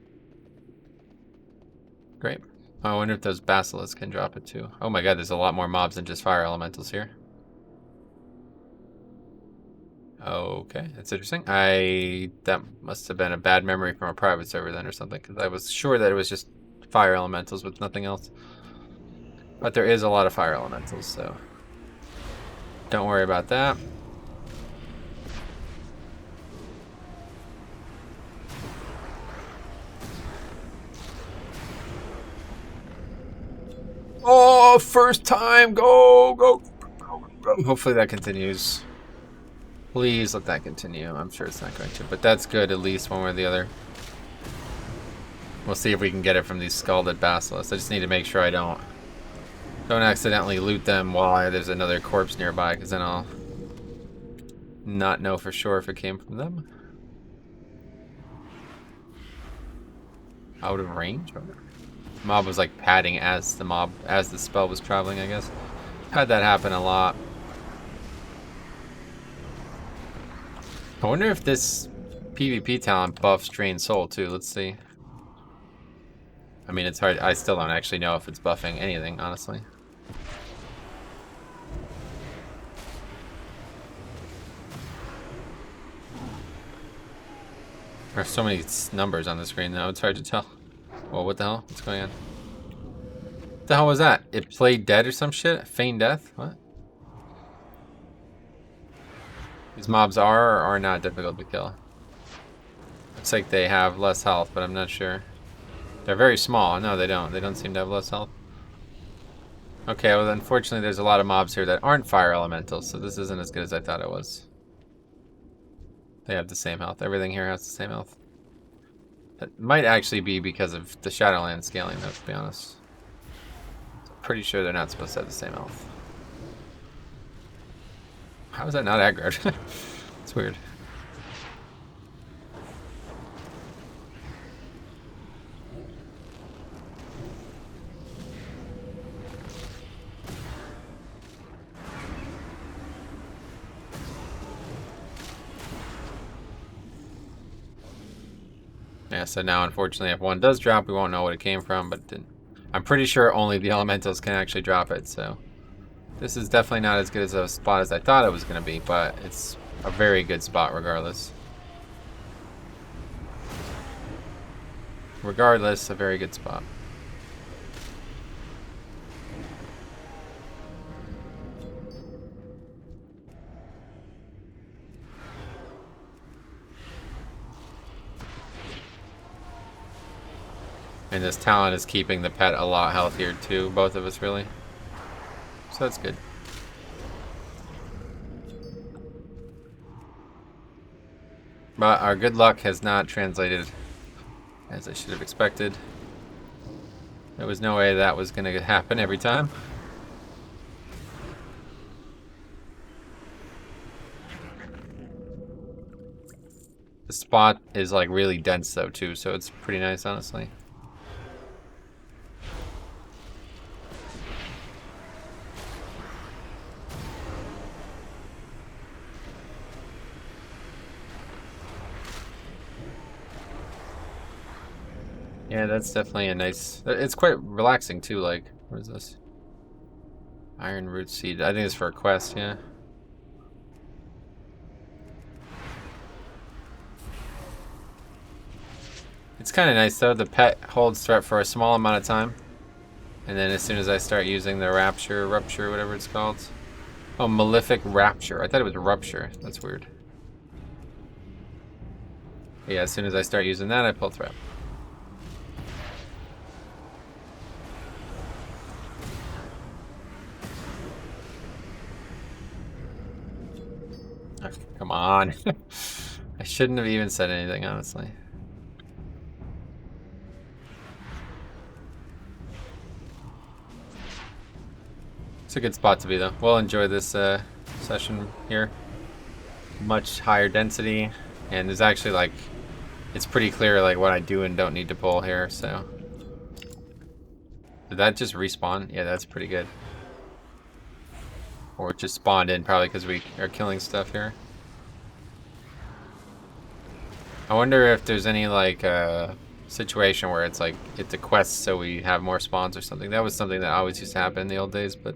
Speaker 1: Great. I wonder if those basilisks can drop it too. Oh my god, there's a lot more mobs than just fire elementals here. Okay, that's interesting. That must have been a bad memory from a private server then or something, because I was sure that it was just fire elementals with nothing else. But there is a lot of fire elementals, so don't worry about that. Oh, first time! Go, go, go, go. Hopefully that continues. Please let that continue. I'm sure it's not going to, but that's good at least one way or the other. We'll see if we can get it from these scalded basilisks. I just need to make sure I don't accidentally loot them while there's another corpse nearby, because then I'll not know for sure if it came from them. Out of range? Mob was like padding as the spell was traveling, I guess. Had that happen a lot. I wonder if this PvP talent buffs Drain Soul too. Let's see. I mean, it's hard. I still don't actually know if it's buffing anything, honestly. There's so many numbers on the screen now, it's hard to tell. Well, what the hell? What's going on? What the hell was that? It played dead or some shit? Feigned death? What? These mobs are or are not difficult to kill. Looks like they have less health, but I'm not sure. They're very small. No, they don't. They don't seem to have less health. Okay, well, unfortunately, there's a lot of mobs here that aren't fire elementals, so this isn't as good as I thought it was. They have the same health. Everything here has the same health. That might actually be because of the Shadowland scaling, though, to be honest. I'm pretty sure they're not supposed to have the same health. How is that not aggroed? It's weird. Yeah, so now unfortunately if one does drop, we won't know what it came from, but I'm pretty sure only the elementals can actually drop it, so this is definitely not as good as a spot as I thought it was going to be, but it's a very good spot regardless. Regardless, a very good spot. And this talent is keeping the pet a lot healthier too, both of us really. So that's good. But our good luck has not translated as I should have expected. There was no way that was going to happen every time. The spot is like really dense though too, so it's pretty nice, honestly. Yeah, that's definitely a nice... It's quite relaxing too, like... What is this? Iron root seed. I think it's for a quest, yeah. It's kind of nice though. The pet holds threat for a small amount of time. And then as soon as I start using the rupture, whatever it's called. Oh, malefic rapture. I thought it was rupture. That's weird. Yeah, as soon as I start using that, I pull threat. Okay, come on. I shouldn't have even said anything, honestly. It's a good spot to be, though. We'll enjoy this session here. Much higher density, and there's actually, like, it's pretty clear, like, what I do and don't need to pull here, so. Did that just respawn? Yeah, that's pretty good. Or it just spawned in, probably because we are killing stuff here. I wonder if there's any, like, situation where it's, like, it's a quest so we have more spawns or something. That was something that always used to happen in the old days, but...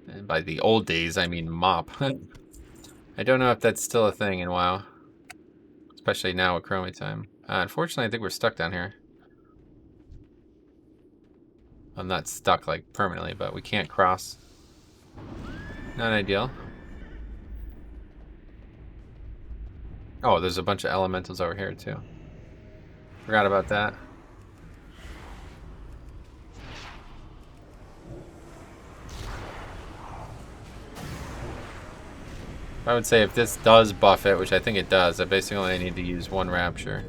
Speaker 1: And by the old days, I mean mop. I don't know if that's still a thing in WoW. Especially now with Chromie time. Unfortunately, I think we're stuck down here. I'm not stuck, like, permanently, but we can't cross. Not ideal. Oh, there's a bunch of elementals over here, too. Forgot about that. I would say if this does buff it, which I think it does, I basically only need to use one Rapture.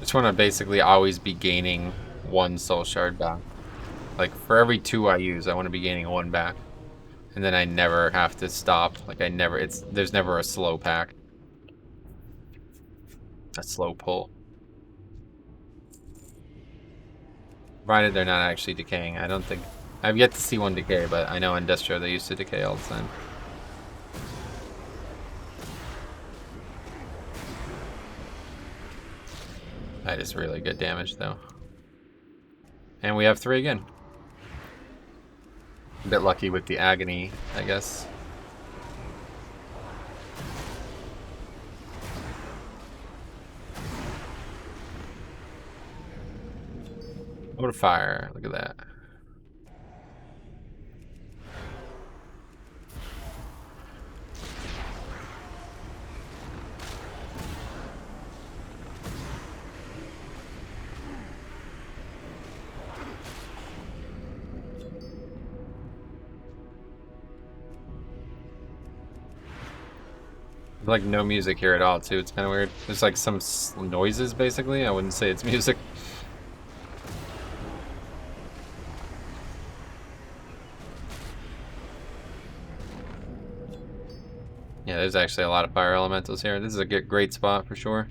Speaker 1: Just want to basically always be gaining one soul shard back. Like, for every 2 I use, I want to be gaining 1 back. And then I never have to stop. Like, there's never a slow pack. A slow pull. Provided they're not actually decaying. I don't think... I've yet to see one decay, but I know in Destro they used to decay all the time. That is really good damage, though. And we have 3 again. A bit lucky with the agony, I guess. What a fire. Look at that. Like no music here at all, too. It's kind of weird. There's like some noises, basically. I wouldn't say it's music. Yeah, there's actually a lot of fire elementals here. This is a great spot for sure.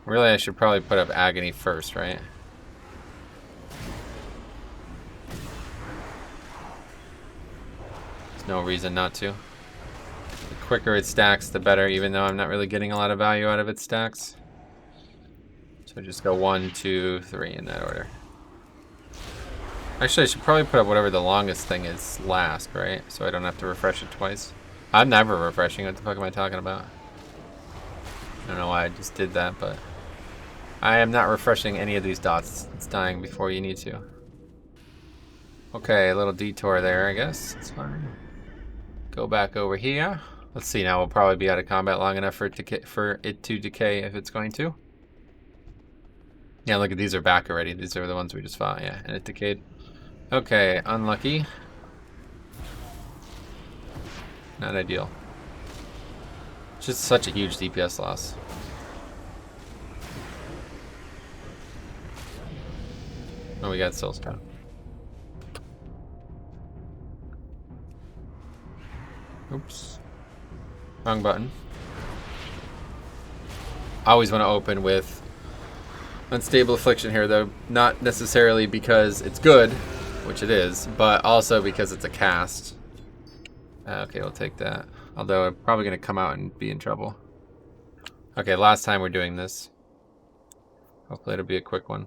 Speaker 1: Really, I should probably put up Agony first, right? There's no reason not to. The quicker it stacks, the better, even though I'm not really getting a lot of value out of its stacks. So just go 1, 2, 3 in that order. Actually, I should probably put up whatever the longest thing is last, right? So I don't have to refresh it twice. I'm never refreshing. What the fuck am I talking about? I don't know why I just did that, but... I am not refreshing any of these dots. It's dying before you need to. Okay, a little detour there, I guess. It's fine. Go back over here. Let's see now. We'll probably be out of combat long enough for it to decay if it's going to. Yeah, look at these are back already. These are the ones we just fought. Yeah, and it decayed. Okay, unlucky. Not ideal. Just such a huge DPS loss. Oh, we got Soul Scout. Oops. Wrong button. I always want to open with Unstable Affliction here, though. Not necessarily because it's good, which it is, but also because it's a cast. Okay, we'll take that. Although I'm probably going to come out and be in trouble. Okay, last time we're doing this. Hopefully it'll be a quick one.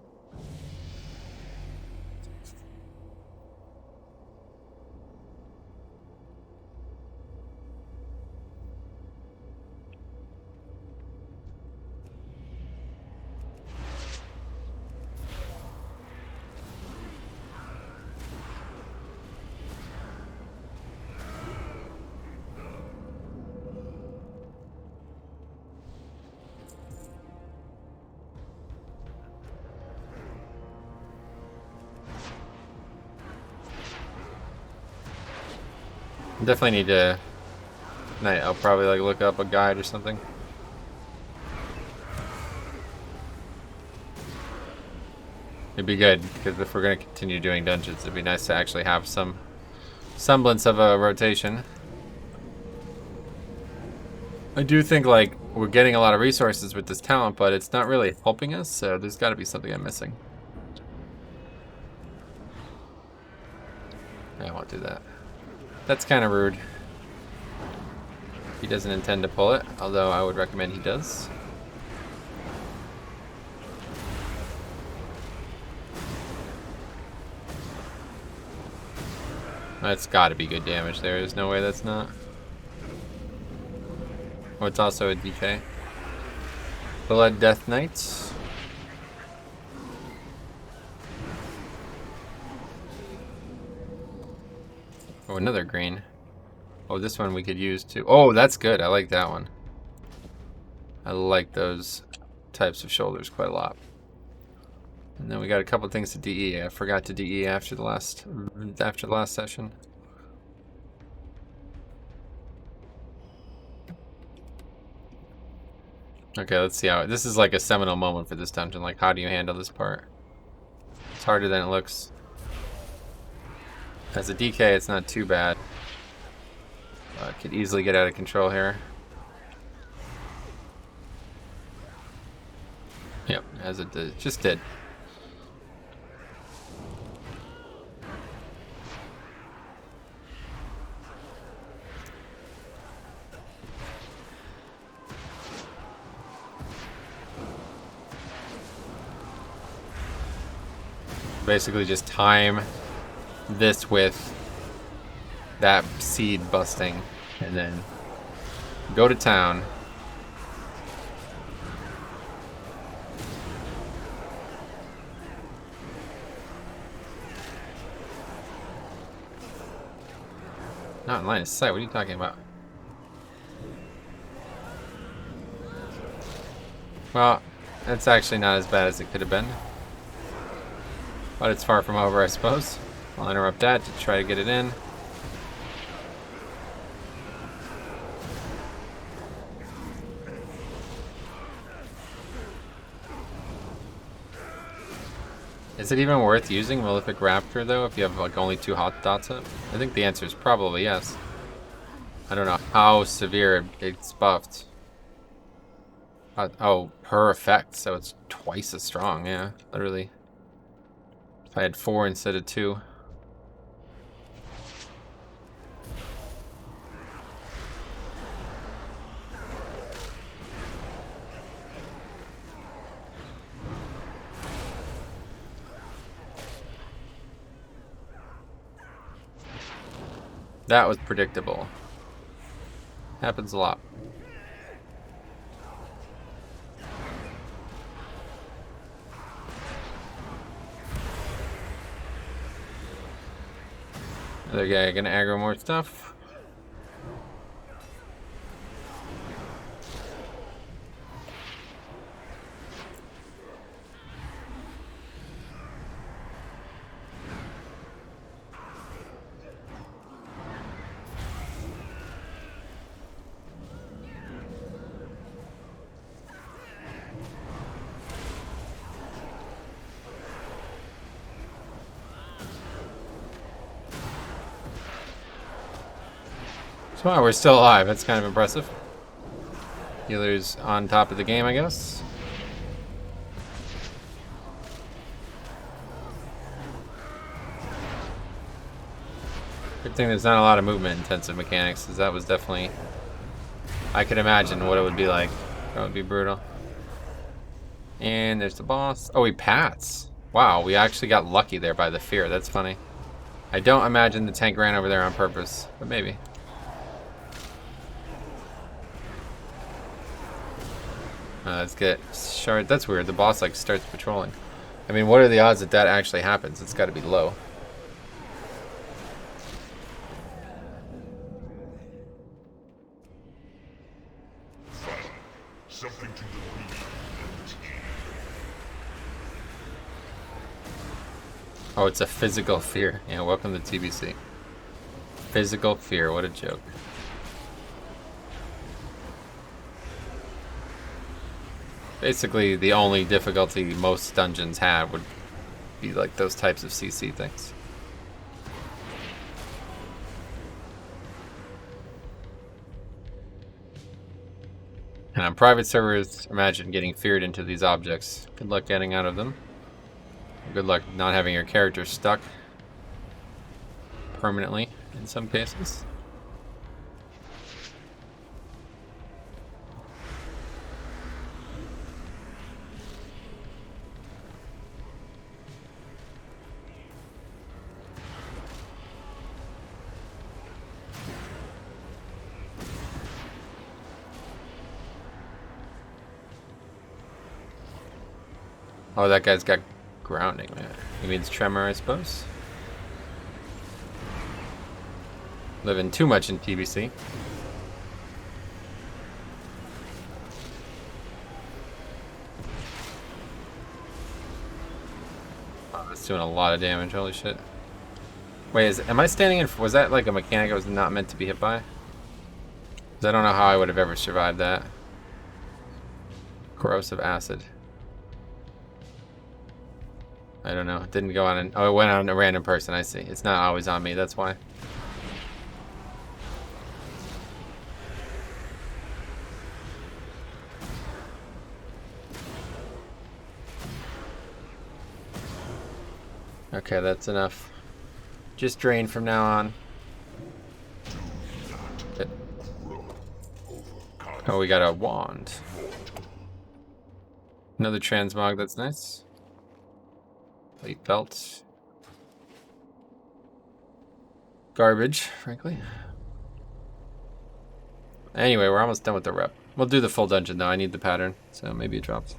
Speaker 1: Definitely need to. I'll probably like look up a guide or something. It'd be good because if we're gonna continue doing dungeons, it'd be nice to actually have some semblance of a rotation. I do think like we're getting a lot of resources with this talent, but it's not really helping us. So there's got to be something I'm missing. I won't do that. That's kind of rude. He doesn't intend to pull it, although I would recommend he does. That's got to be good damage there. There's no way that's not. Oh, it's also a DK. Blood Death Knights. Oh, another green. Oh, this one we could use too. Oh, that's good. I like that one. I like those types of shoulders quite a lot. And then we got a couple things to DE. I forgot to DE after the last session. Okay, let's see how this is like a seminal moment for this dungeon. Like, how do you handle this part? It's harder than it looks. As a DK, it's not too bad. Could easily get out of control here. Yep, as it did, just did. Basically just time this with that seed busting and then go to town. Not in line of sight, what are you talking about? Well, that's actually not as bad as it could have been. But it's far from over, I suppose. I'll interrupt that to try to get it in. Is it even worth using Malefic Raptor though if you have like only 2 hot dots up? I think the answer is probably yes. I don't know how severe it's buffed. Oh, per effect, so it's twice as strong, yeah, literally. If I had 4 instead of 2. That was predictable. Happens a lot. Other guy gonna aggro more stuff. Wow, we're still alive. That's kind of impressive. Healer's on top of the game, I guess. Good thing there's not a lot of movement intensive mechanics, because that was definitely... I could imagine what it would be like. That would be brutal. And there's the boss. Oh, he pats. Wow, we actually got lucky there by the fear. That's funny. I don't imagine the tank ran over there on purpose, but maybe. Let's get shard. That's weird. The boss like starts patrolling. I mean, what are the odds that that actually happens? It's got to be low.
Speaker 3: Something to
Speaker 1: Oh, it's a physical fear. Yeah, welcome to TBC. Physical fear. What a joke. Basically, the only difficulty most dungeons have would be like those types of CC things. And on private servers, imagine getting feared into these objects. Good luck getting out of them. Good luck not having your character stuck permanently in some cases. Oh, that guy's got grounding, man. He means tremor, I suppose. Living too much in TBC. Oh, that's doing a lot of damage, holy shit. Wait, am I standing in... Was that like a mechanic I was not meant to be hit by? Because I don't know how I would have ever survived that. Corrosive acid. I don't know. It didn't go on... Oh, it went on a random person, I see. It's not always on me, that's why. Okay, that's enough. Just drain from now on. Oh, we got a wand. Another transmog, that's nice. Plate belt. Garbage, frankly. Anyway, we're almost done with the rep. We'll do the full dungeon though. I need the pattern, so maybe it drops.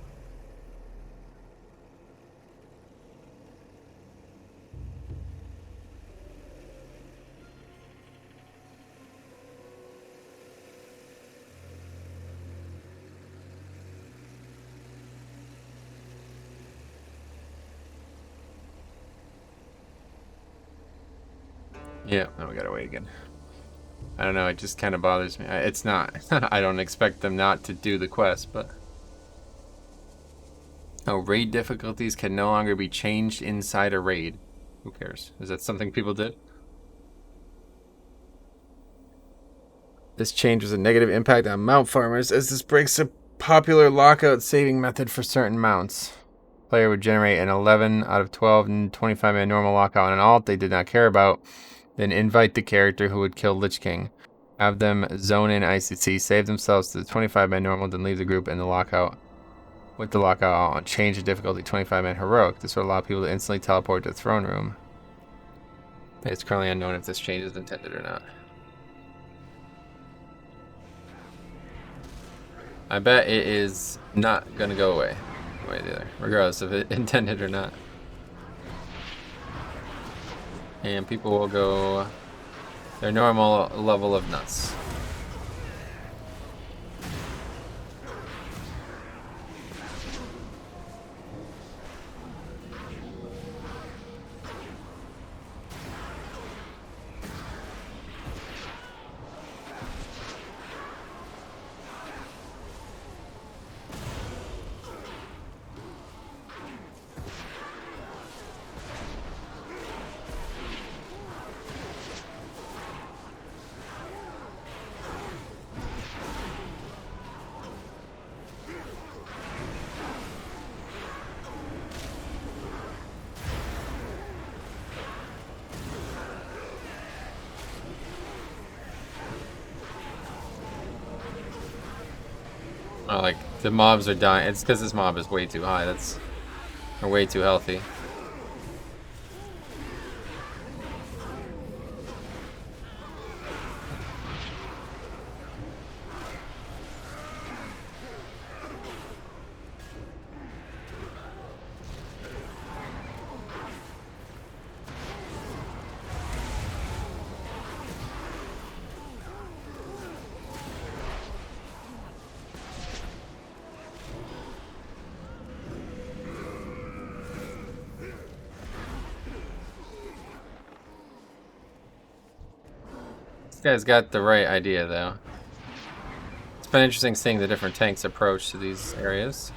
Speaker 1: Yeah, now we gotta wait again. I don't know, it just kind of bothers me. It's not. I don't expect them not to do the quest, but... Oh, raid difficulties can no longer be changed inside a raid. Who cares? Is that something people did? This change was a negative impact on mount farmers, as this breaks a popular lockout saving method for certain mounts. Player would generate an 11 out of 12 and 25-man normal lockout on an alt they did not care about. Then invite the character who would kill Lich King. Have them zone in ICC, save themselves to the 25-man normal, then leave the group in the lockout. With the lockout on, change the difficulty 25-man heroic. This would allow people to instantly teleport to the throne room. It's currently unknown if this change is intended or not. I bet it is not gonna go away. Either, regardless of it intended or not. And people will go their normal level of nuts. Oh, like, the mobs are dying. It's because this mob is way too high. That's... Or way too healthy. This guy's got the right idea, though. It's been interesting seeing the different tanks' approach to these areas.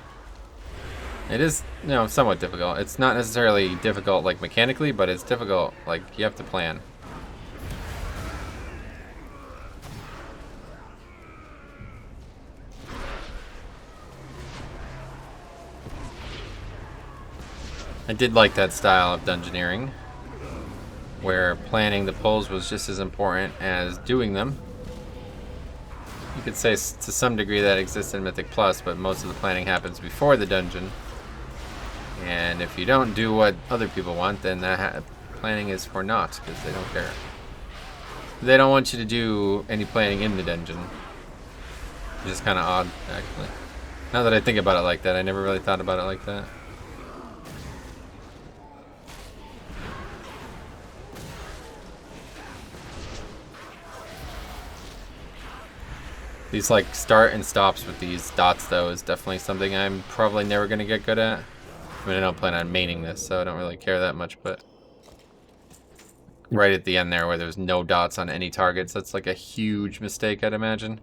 Speaker 1: It is, you know, somewhat difficult. It's not necessarily difficult, like, mechanically, but it's difficult, like, you have to plan. I did like that style of dungeoneering, where planning the pulls was just as important as doing them. You could say to some degree that exists in Mythic Plus, but most of the planning happens before the dungeon. And if you don't do what other people want, then that planning is for naught, because they don't care. They don't want you to do any planning in the dungeon. Which is kind of odd, actually. Now that I think about it like that, I never really thought about it like that. These like start and stops with these dots though is definitely something I'm probably never going to get good at. I mean, I don't plan on maining this, so I don't really care that much, but right at the end there where there's no dots on any targets, that's like a huge mistake, I'd imagine.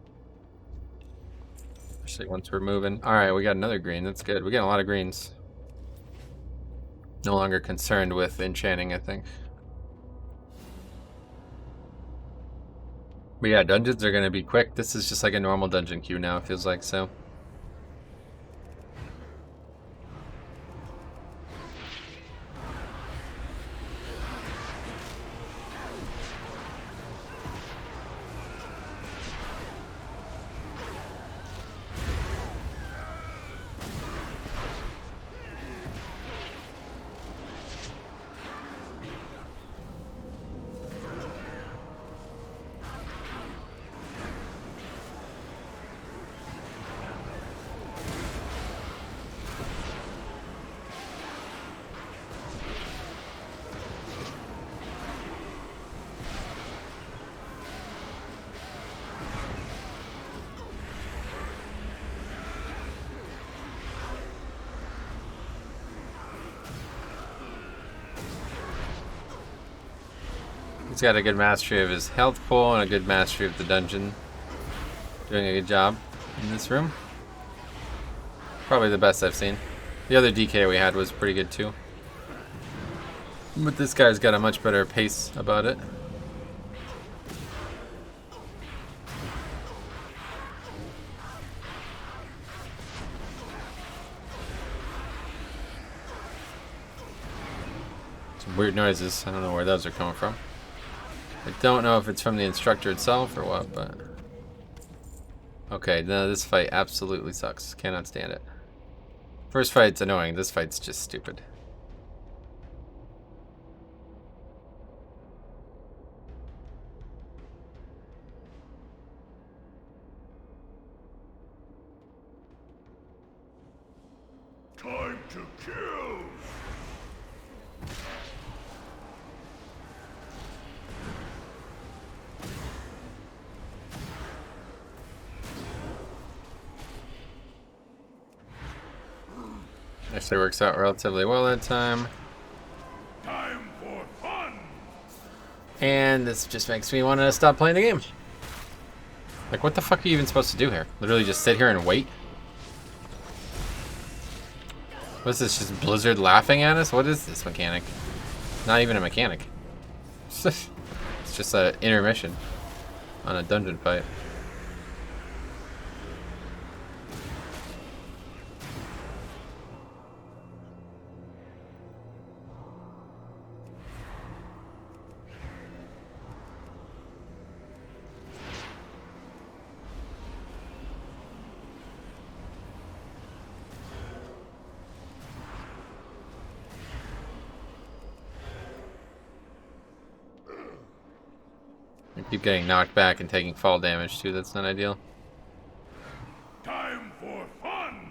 Speaker 1: Especially once we're moving. Alright, we got another green. That's good. We got a lot of greens. No longer concerned with enchanting, I think. But yeah, dungeons are going to be quick. This is just like a normal dungeon queue now, it feels like, so. He's got a good mastery of his health pool and a good mastery of the dungeon. Doing a good job in this room. Probably the best I've seen. The other DK we had was pretty good too. But this guy's got a much better pace about it. Some weird noises. I don't know where those are coming from. I don't know if it's from the instructor itself or what, but... Okay, no, this fight absolutely sucks. Cannot stand it. First fight's annoying. This fight's just stupid.
Speaker 2: Time to kill!
Speaker 1: Actually works out relatively well that time.
Speaker 2: Time for fun!
Speaker 1: And this just makes me want to stop playing the game. Like, what the fuck are you even supposed to do here? Literally just sit here and wait? What's this, just Blizzard laughing at us? What is this mechanic? Not even a mechanic. It's just an intermission on a dungeon fight. I keep getting knocked back and taking fall damage too. That's not ideal.
Speaker 2: Time for fun.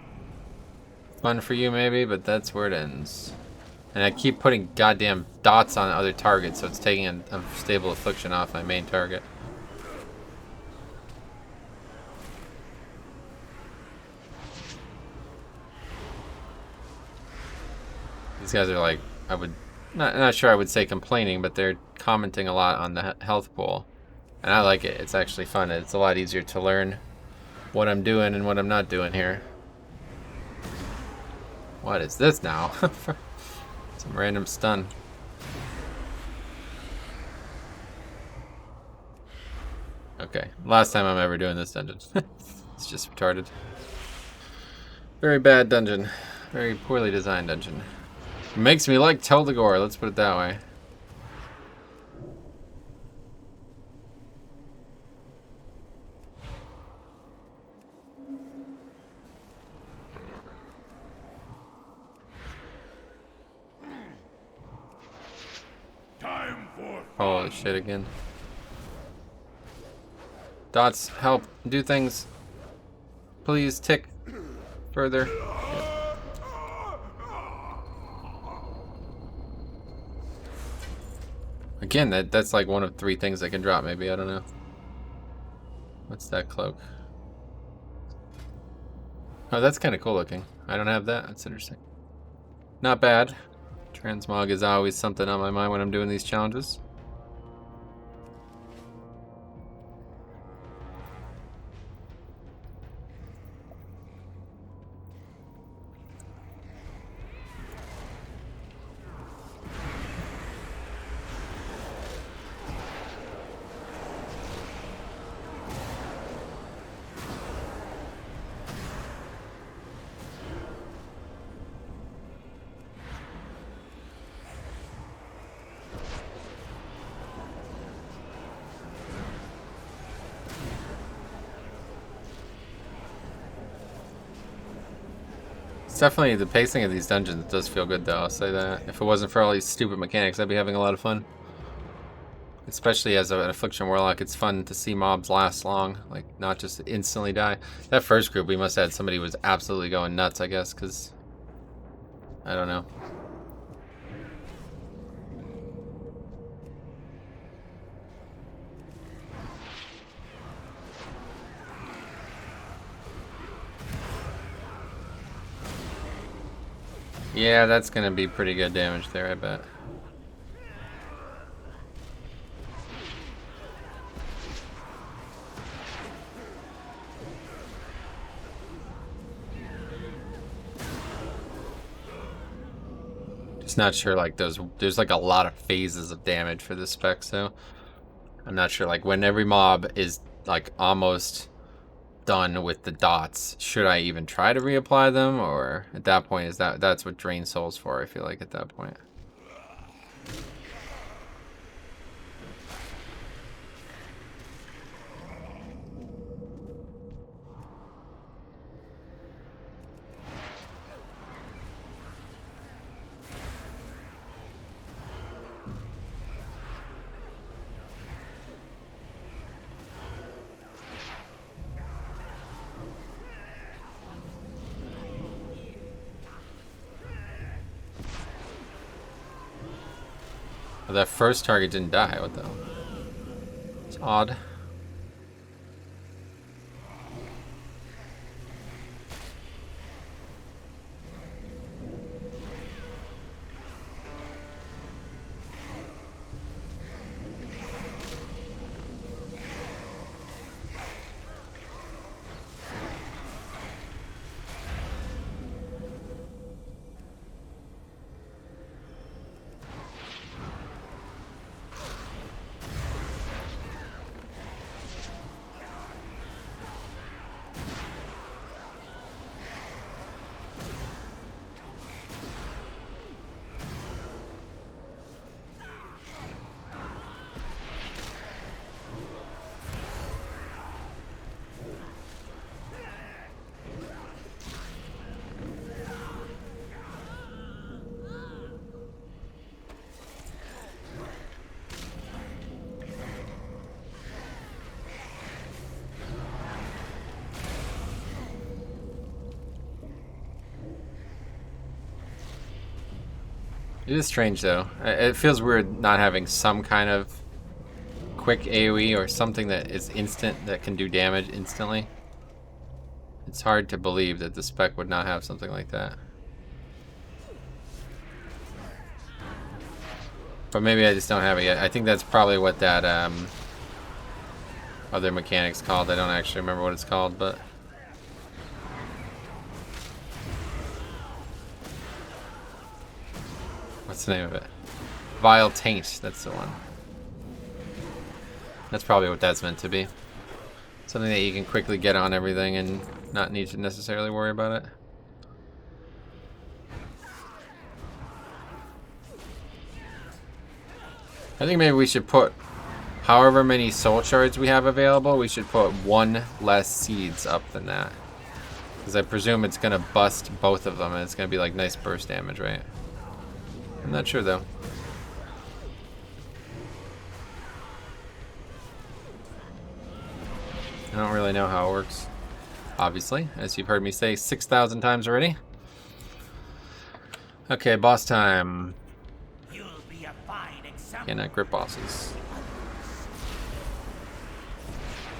Speaker 1: Fun for you maybe, but that's where it ends. And I keep putting goddamn dots on other targets, so it's taking a stable affliction off my main target. These guys are like, I would, not sure I would say complaining, but they're commenting a lot on the health pool. And I like it. It's actually fun. It's a lot easier to learn what I'm doing and what I'm not doing here. What is this now? Some random stun. Okay, last time I'm ever doing this dungeon. It's just retarded. Very bad dungeon. Very poorly designed dungeon. Makes me like Teldegor, let's put it that way.
Speaker 2: Time for
Speaker 1: Holy shit again. Dots, help, do things. Please tick further. Again, that's like one of 3 things that can drop, maybe, I don't know. What's that cloak? Oh, that's kind of cool looking. I don't have that, that's interesting. Not bad. Transmog is always something on my mind when I'm doing these challenges. It's definitely, the pacing of these dungeons does feel good though, I'll say that. If it wasn't for all these stupid mechanics, I'd be having a lot of fun. Especially as an Affliction Warlock, it's fun to see mobs last long, like not just instantly die. That first group, we must have had somebody who was absolutely going nuts, I guess, because I don't know. Yeah, that's gonna be pretty good damage there, I bet. Just not sure, like, there's like a lot of phases of damage for this spec, so I'm not sure, like, when every mob is like almost done with the dots, should I even try to reapply them, or at that point that's what drain souls for, I feel like, at that point. Oh, that first target didn't die, what the hell? It's odd. It is strange though. It feels weird not having some kind of quick AoE or something that is instant that can do damage instantly. It's hard to believe that the spec would not have something like that. But maybe I just don't have it yet. I think that's probably what that other mechanic's called. I don't actually remember what it's called, but what's the name of it? Vile Taint, that's the one. That's probably what that's meant to be. Something that you can quickly get on everything and not need to necessarily worry about it. I think maybe we should put, however many soul shards we have available, we should put one less seeds up than that. Because I presume it's going to bust both of them and it's going to be like nice burst damage, right? I'm not sure though. I don't really know how it works. Obviously, as you've heard me say 6,000 times already. Okay, boss time.
Speaker 2: You'll be a fine example.
Speaker 1: Cannot grip bosses.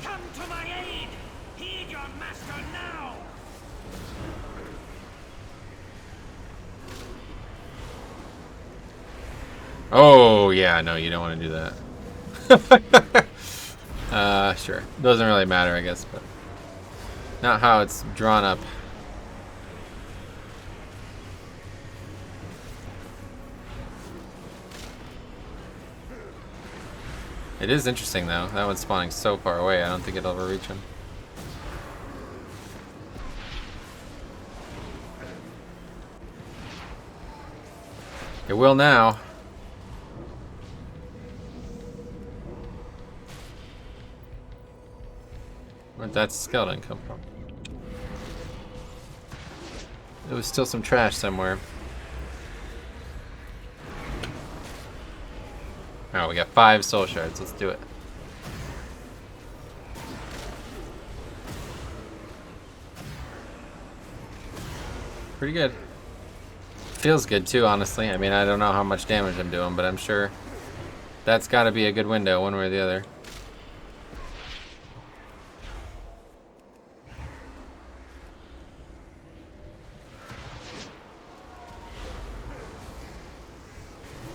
Speaker 2: Come to my aid! Heed your master now!
Speaker 1: Oh, yeah, no, you don't want to do that. Sure. Doesn't really matter, I guess, but not how it's drawn up. It is interesting, though. That one's spawning so far away, I don't think it'll ever reach him. It will now. Where'd that skeleton come from? There was still some trash somewhere. Alright, we got 5 soul shards. Let's do it. Pretty good. Feels good too, honestly. I mean, I don't know how much damage I'm doing, but I'm sure that's got to be a good window one way or the other.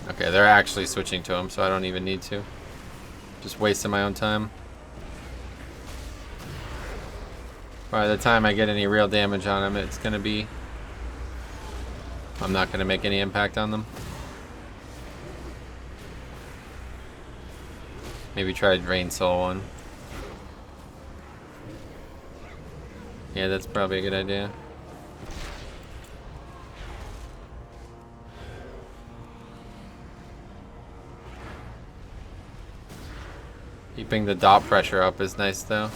Speaker 1: Okay, they're actually switching to him, so I don't even need to. Just wasting my own time. By the time I get any real damage on him, it's gonna be... I'm not gonna make any impact on them. Maybe try Drain Soul one. Yeah, that's probably a good idea. Keeping the dot pressure up is nice though.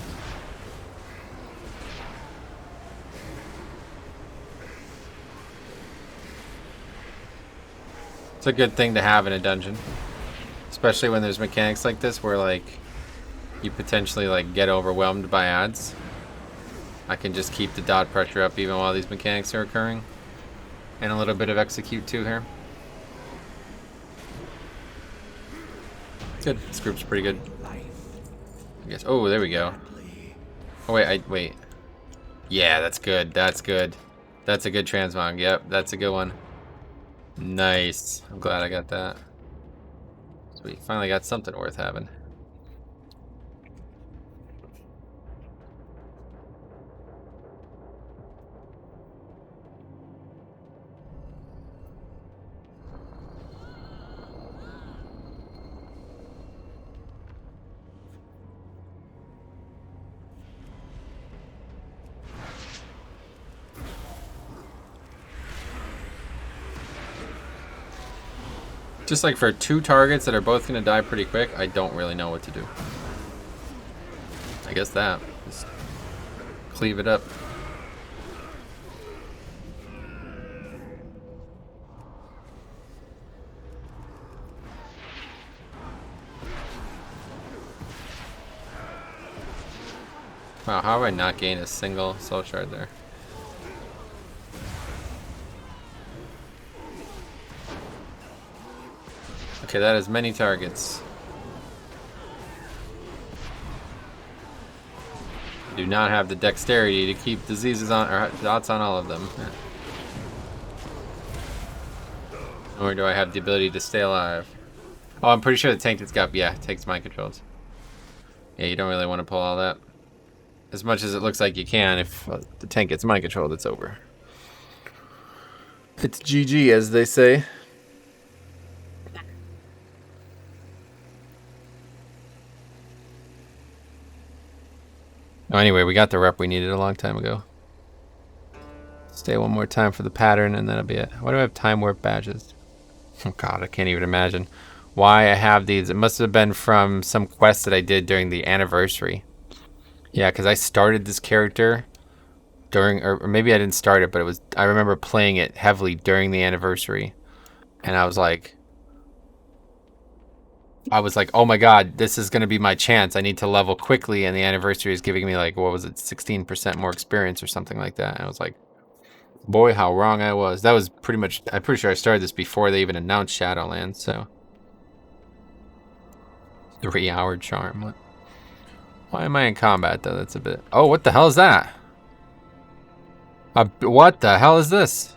Speaker 1: It's a good thing to have in a dungeon. Especially when there's mechanics like this where like you potentially like get overwhelmed by ads. I can just keep the dot pressure up even while these mechanics are occurring. And a little bit of execute too here. Good. This group's pretty good. I guess. Oh, there we go. Oh wait, wait. Yeah, that's good. That's good. That's a good transmog. Yep, that's a good one. Nice. I'm glad I got that. Sweet. Finally got something worth having. Just like for 2 targets that are both going to die pretty quick, I don't really know what to do. I guess that. Just cleave it up. Wow, how have I not gained a single soul shard there? Okay, that is many targets. Do not have the dexterity to keep diseases on or dots on all of them. Nor do I have the ability to stay alive. Oh, I'm pretty sure the tank has got, yeah, takes mind controls. Yeah, you don't really want to pull all that. As much as it looks like you can, if the tank gets mind controlled, it's over. It's GG, as they say. Oh, anyway, we got the rep we needed a long time ago. Stay one more time for the pattern, and that'll be it. Why do I have time warp badges? Oh god, I can't even imagine why I have these. It must have been from some quest that I did during the anniversary. Yeah, because I started this character during, or maybe I didn't start it, but it was, I remember playing it heavily during the anniversary. And I was like, oh my god, this is going to be my chance. I need to level quickly, and the anniversary is giving me like, what was it, 16% more experience or something like that. And I was like, boy, how wrong I was. That was pretty much, I'm pretty sure I started this before they even announced Shadowlands, so. 3-hour charm. What? Why am I in combat, though? That's a bit... Oh, what the hell is that? What the hell is this?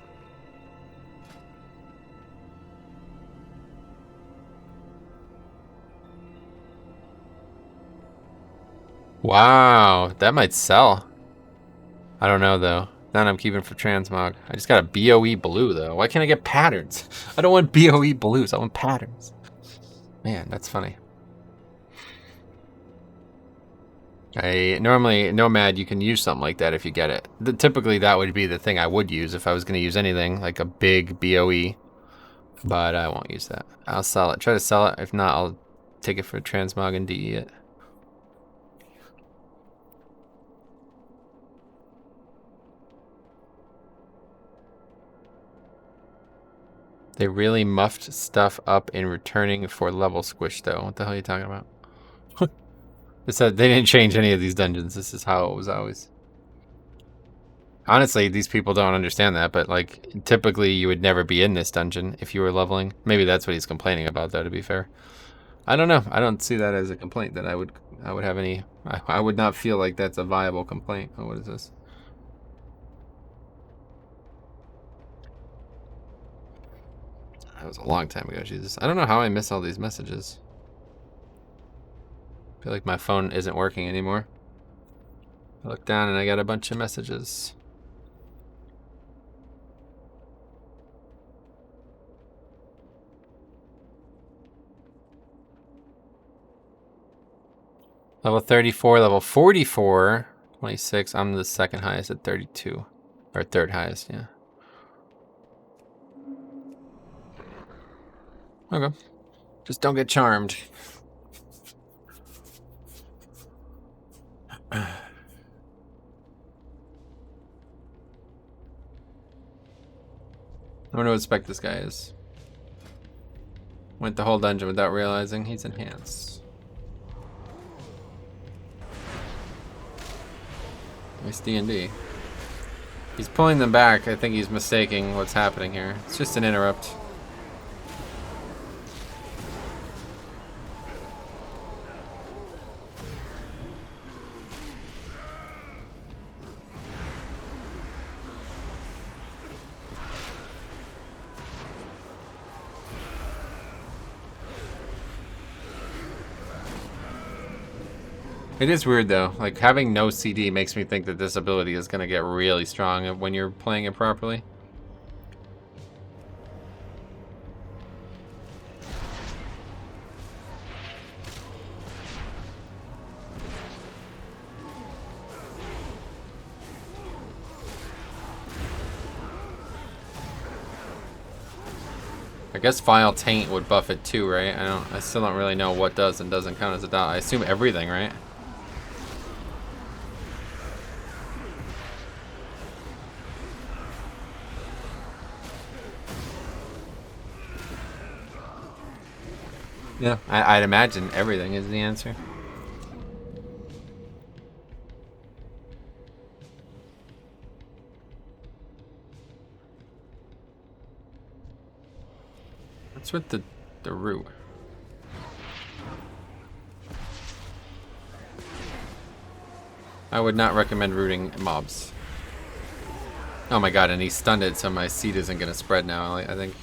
Speaker 1: Wow, that might sell. I don't know, though. None I'm keeping for transmog. I just got a BOE blue, though. Why can't I get patterns? I don't want BOE blues. I want patterns. Man, that's funny. Normally, Nomad, you can use something like that if you get it. Typically, that would be the thing I would use if I was going to use anything, like a big BOE. But I won't use that. I'll sell it. Try to sell it. If not, I'll take it for transmog and DE it. They really muffed stuff up in returning for level squish, though. What the hell are you talking about? It said they didn't change any of these dungeons. This is how it was always. Honestly, these people don't understand that, but like typically you would never be in this dungeon if you were leveling. Maybe that's what he's complaining about, though, to be fair. I don't know. I don't see that as a complaint that I would have any. I would not feel like that's a viable complaint. Oh, what is this? That was a long time ago, Jesus. I don't know how I miss all these messages. I feel like my phone isn't working anymore. I look down and I got a bunch of messages. Level 34, level 44, 26. I'm the second highest at 32. Or third highest, yeah. Okay. Just don't get charmed. I wonder what spec this guy is. Went the whole dungeon without realizing he's enhanced. Nice D&D. He's pulling them back. I think he's mistaking what's happening here. It's just an interrupt. It is weird though, like having no CD makes me think that this ability is going to get really strong when you're playing it properly. I guess Vile Taint would buff it too, right? I still don't really know what does and doesn't count as a dot. I assume everything, right? Yeah, I'd imagine everything is the answer. What's with the The root. I would not recommend rooting mobs. Oh my god, and he stunned it, so my seed isn't going to spread now. I think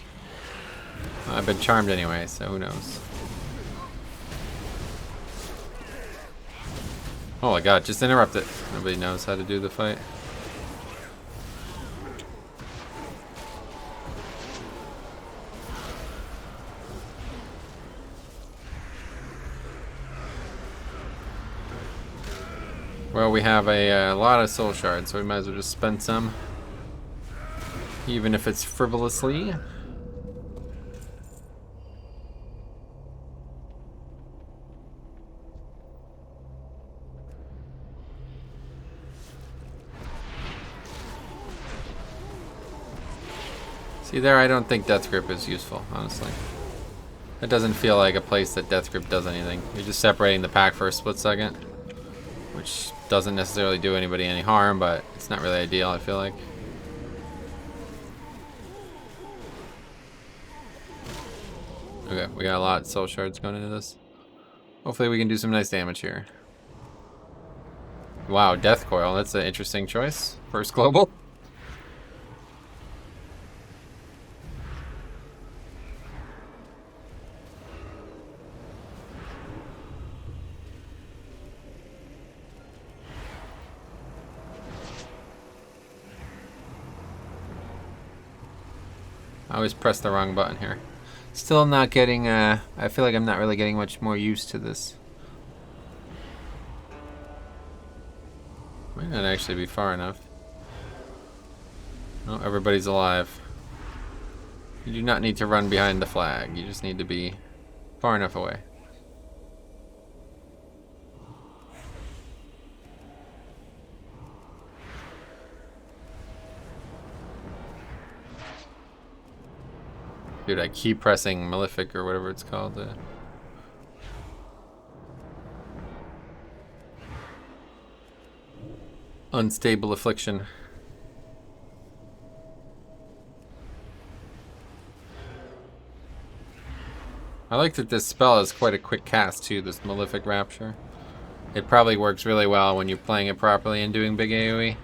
Speaker 1: I've been charmed anyway, so who knows. Oh my god, just interrupt it. Nobody knows how to do the fight. Well, we have a lot of soul shards, so we might as well just spend some. Even if it's frivolously. See there, I don't think Death Grip is useful, honestly. It doesn't feel like a place that Death Grip does anything. You're just separating the pack for a split second, which doesn't necessarily do anybody any harm, but it's not really ideal, I feel like. Okay, we got a lot of soul shards going into this. Hopefully we can do some nice damage here. Wow, Death Coil, that's an interesting choice. First global. I always press the wrong button here. Still not getting, I feel like I'm not really getting much more used to this. Might not actually be far enough. Oh, everybody's alive. You do not need to run behind the flag. You just need to be far enough away. Dude, I keep pressing Malefic or whatever it's called. Unstable Affliction. I like that this spell is quite a quick cast too, this Malefic Rapture. It probably works really well when you're playing it properly and doing big AoE.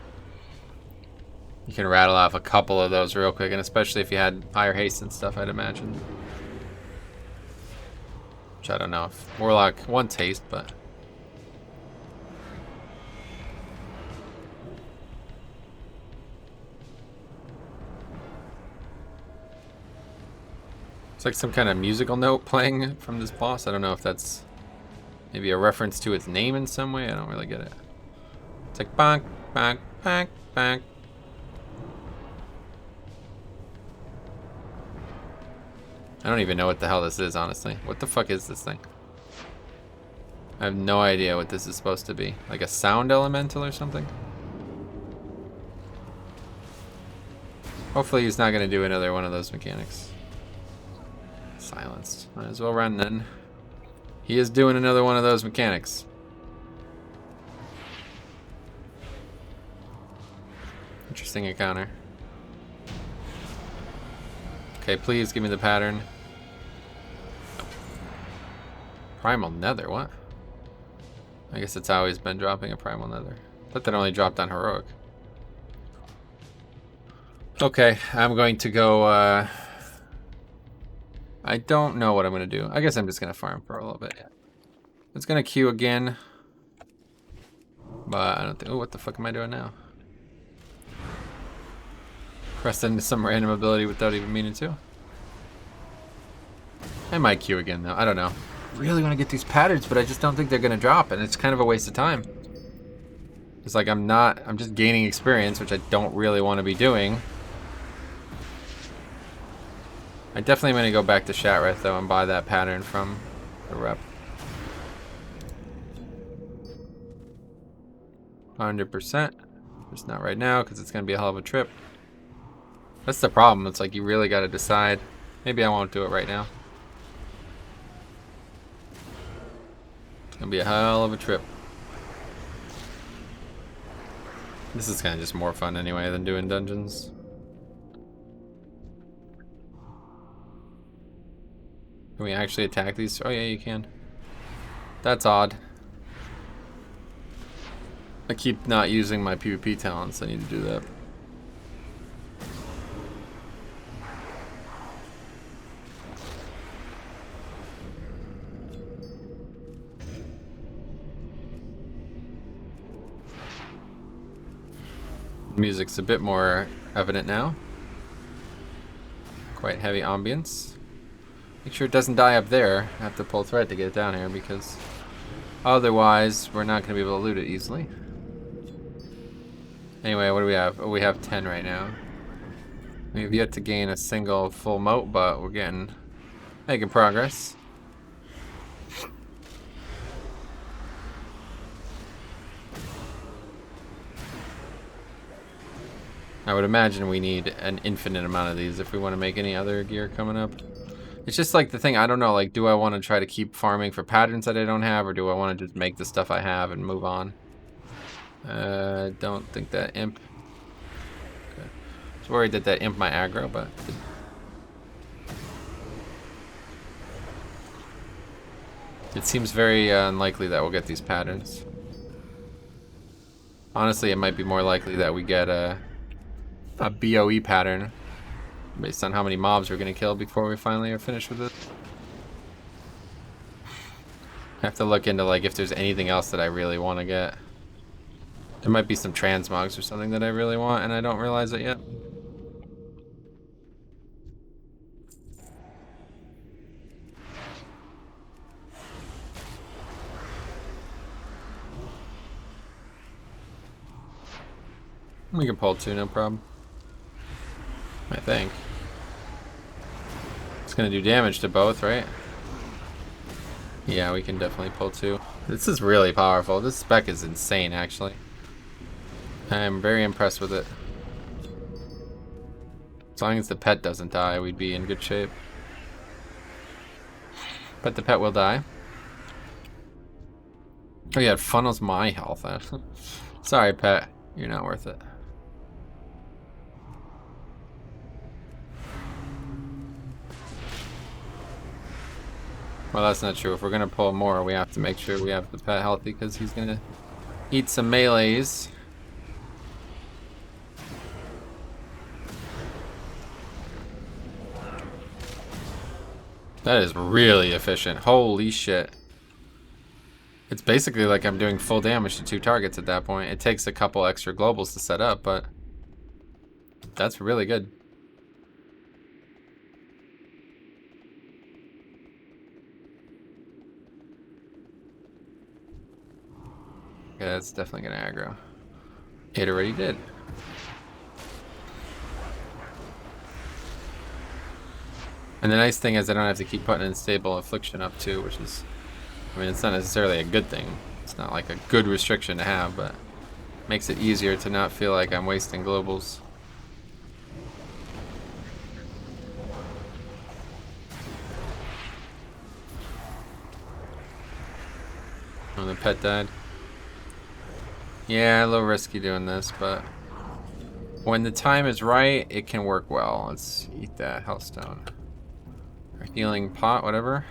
Speaker 1: You can rattle off a couple of those real quick, and especially if you had higher haste and stuff, I'd imagine. Which I don't know if Warlock wants haste, but... It's like some kind of musical note playing from this boss. I don't know if that's maybe a reference to its name in some way. I don't really get it. It's like bonk, bonk, bonk, bonk. I don't even know what the hell this is, honestly. What the fuck is this thing? I have no idea what this is supposed to be. Like a sound elemental or something? Hopefully he's not going to do another one of those mechanics. Silenced. Might as well run then. He is doing another one of those mechanics. Interesting encounter. Okay, please give me the pattern. Primal Nether, what? I guess it's always been dropping a Primal Nether. But that only dropped on Heroic. Okay, I'm going to go, I don't know what I'm going to do. I guess I'm just going to farm for a little bit. It's going to queue again. But I don't think... Oh, what the fuck am I doing now? Pressed into some random ability without even meaning to. I might queue again, though. I don't know. I really want to get these patterns, but I just don't think they're going to drop, and it's kind of a waste of time. It's like I'm just gaining experience, which I don't really want to be doing. I definitely am going to go back to Shatreth, though, and buy that pattern from the rep. 100%. Just not right now, because it's going to be a hell of a trip. That's the problem. It's like you really got to decide. Maybe I won't do it right now. It's going to be a hell of a trip. This is kind of just more fun anyway than doing dungeons. Can we actually attack these? Oh yeah, you can. That's odd. I keep not using my PvP talents. I need to do that. Music's a bit more evident now. Quite heavy ambience. Make sure it doesn't die up there. I have to pull thread to get it down here because otherwise we're not going to be able to loot it easily. Anyway, what do we have? Oh, we have 10 right now. We've yet to gain a single full moat, but we're making progress. I would imagine we need an infinite amount of these if we want to make any other gear coming up. It's just like the thing, I don't know, like, do I want to try to keep farming for patterns that I don't have, or do I want to just make the stuff I have and move on? Don't think that imp... Okay. I was worried that imp might aggro, but... It seems very unlikely that we'll get these patterns. Honestly, it might be more likely that we get a BOE pattern based on how many mobs we're going to kill before we finally are finished with it. I have to look into like if there's anything else that I really want to get. There might be some transmogs or something that I really want and I don't realize it yet. We can pull 2, no problem. I think. It's gonna do damage to both, right? Yeah, we can definitely pull 2. This is really powerful. This spec is insane, actually. I'm very impressed with it. As long as the pet doesn't die, we'd be in good shape. But the pet will die. Oh yeah, it funnels my health out. Sorry, pet. You're not worth it. Well, that's not true. If we're gonna pull more, we have to make sure we have the pet healthy because he's gonna eat some melees. That is really efficient. Holy shit. It's basically like I'm doing full damage to 2 targets at that point. It takes a couple extra globals to set up, but that's really good. Yeah, that's definitely gonna aggro. It already did. And the nice thing is I don't have to keep putting in stable affliction up too, which is, I mean, it's not necessarily a good thing. It's not like a good restriction to have, but makes it easier to not feel like I'm wasting globals. Oh, the pet died. Yeah, a little risky doing this, but when the time is right, it can work well. Let's eat that hearthstone. Or healing pot, whatever.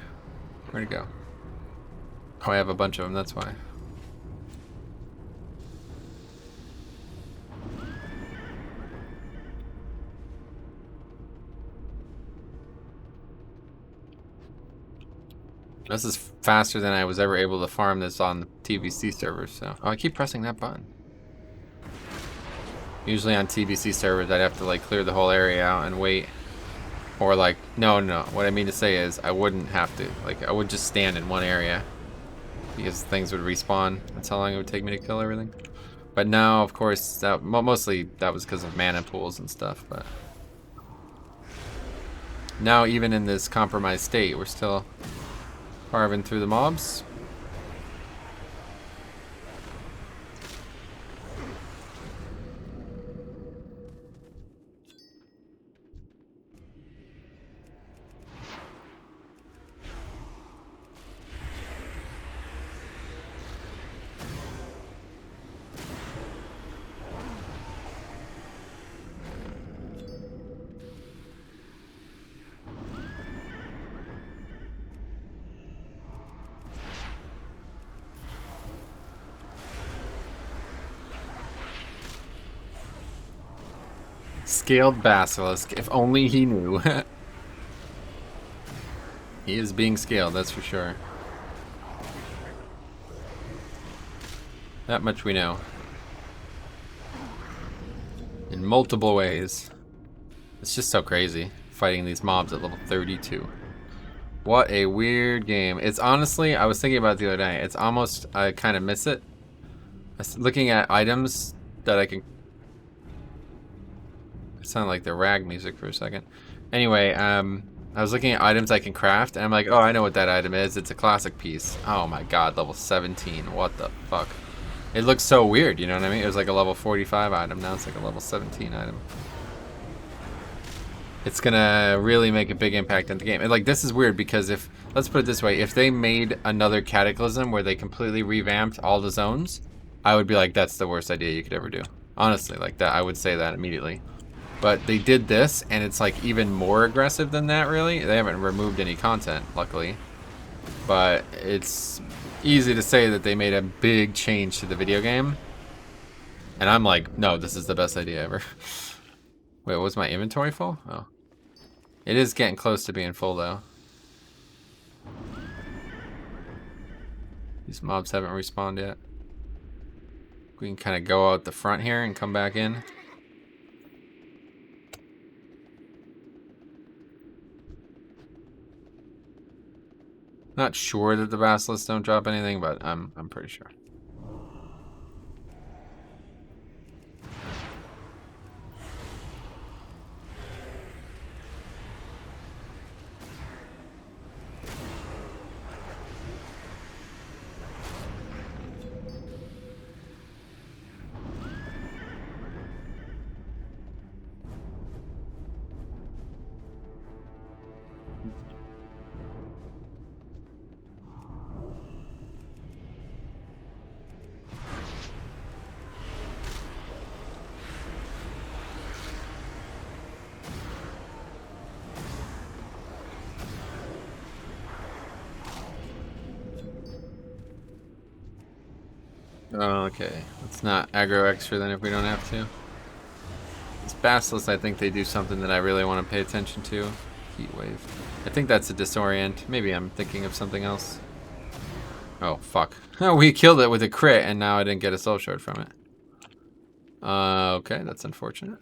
Speaker 1: Where'd it go? Oh, I have a bunch of them, that's why. This is faster than I was ever able to farm this on the TBC servers, so... Oh, I keep pressing that button. Usually on TBC servers, I'd have to, like, clear the whole area out and wait. Or, like, no. What I mean to say is, I wouldn't have to. Like, I would just stand in one area. Because things would respawn. That's how long it would take me to kill everything. But now, of course, mostly that was because of mana pools and stuff, but... Now, even in this compromised state, we're still... carving through the mobs. Scaled basilisk. If only he knew. He is being scaled, that's for sure. That much we know. In multiple ways. It's just so crazy, fighting these mobs at level 32. What a weird game. It's honestly, I was thinking about it the other day, it's almost, I kind of miss it. I was looking at items that I can... It sounded like the rag music for a second. Anyway, I was looking at items I can craft, and I'm like, oh, I know what that item is. It's a classic piece. Oh my god, level 17. What the fuck? It looks so weird, you know what I mean? It was like a level 45 item. Now it's like a level 17 item. It's gonna really make a big impact on the game. And like, this is weird because if, let's put it this way, if they made another Cataclysm where they completely revamped all the zones, I would be like, that's the worst idea you could ever do. Honestly, like that, I would say that immediately. But they did this, and it's like even more aggressive than that, really. They haven't removed any content, luckily. But it's easy to say that they made a big change to the video game. And I'm like, no, this is the best idea ever. Wait, was my inventory full? Oh. It is getting close to being full, though. These mobs haven't respawned yet. We can kind of go out the front here and come back in. Not sure that the basilisks don't drop anything, but I'm pretty sure. Okay, let's not aggro extra then if we don't have to. These basilisks, I think they do something that I really want to pay attention to. Heat wave. I think that's a disorient. Maybe I'm thinking of something else. Oh, fuck. Oh, we killed it with a crit, and now I didn't get a soul shard from it. Okay, that's unfortunate.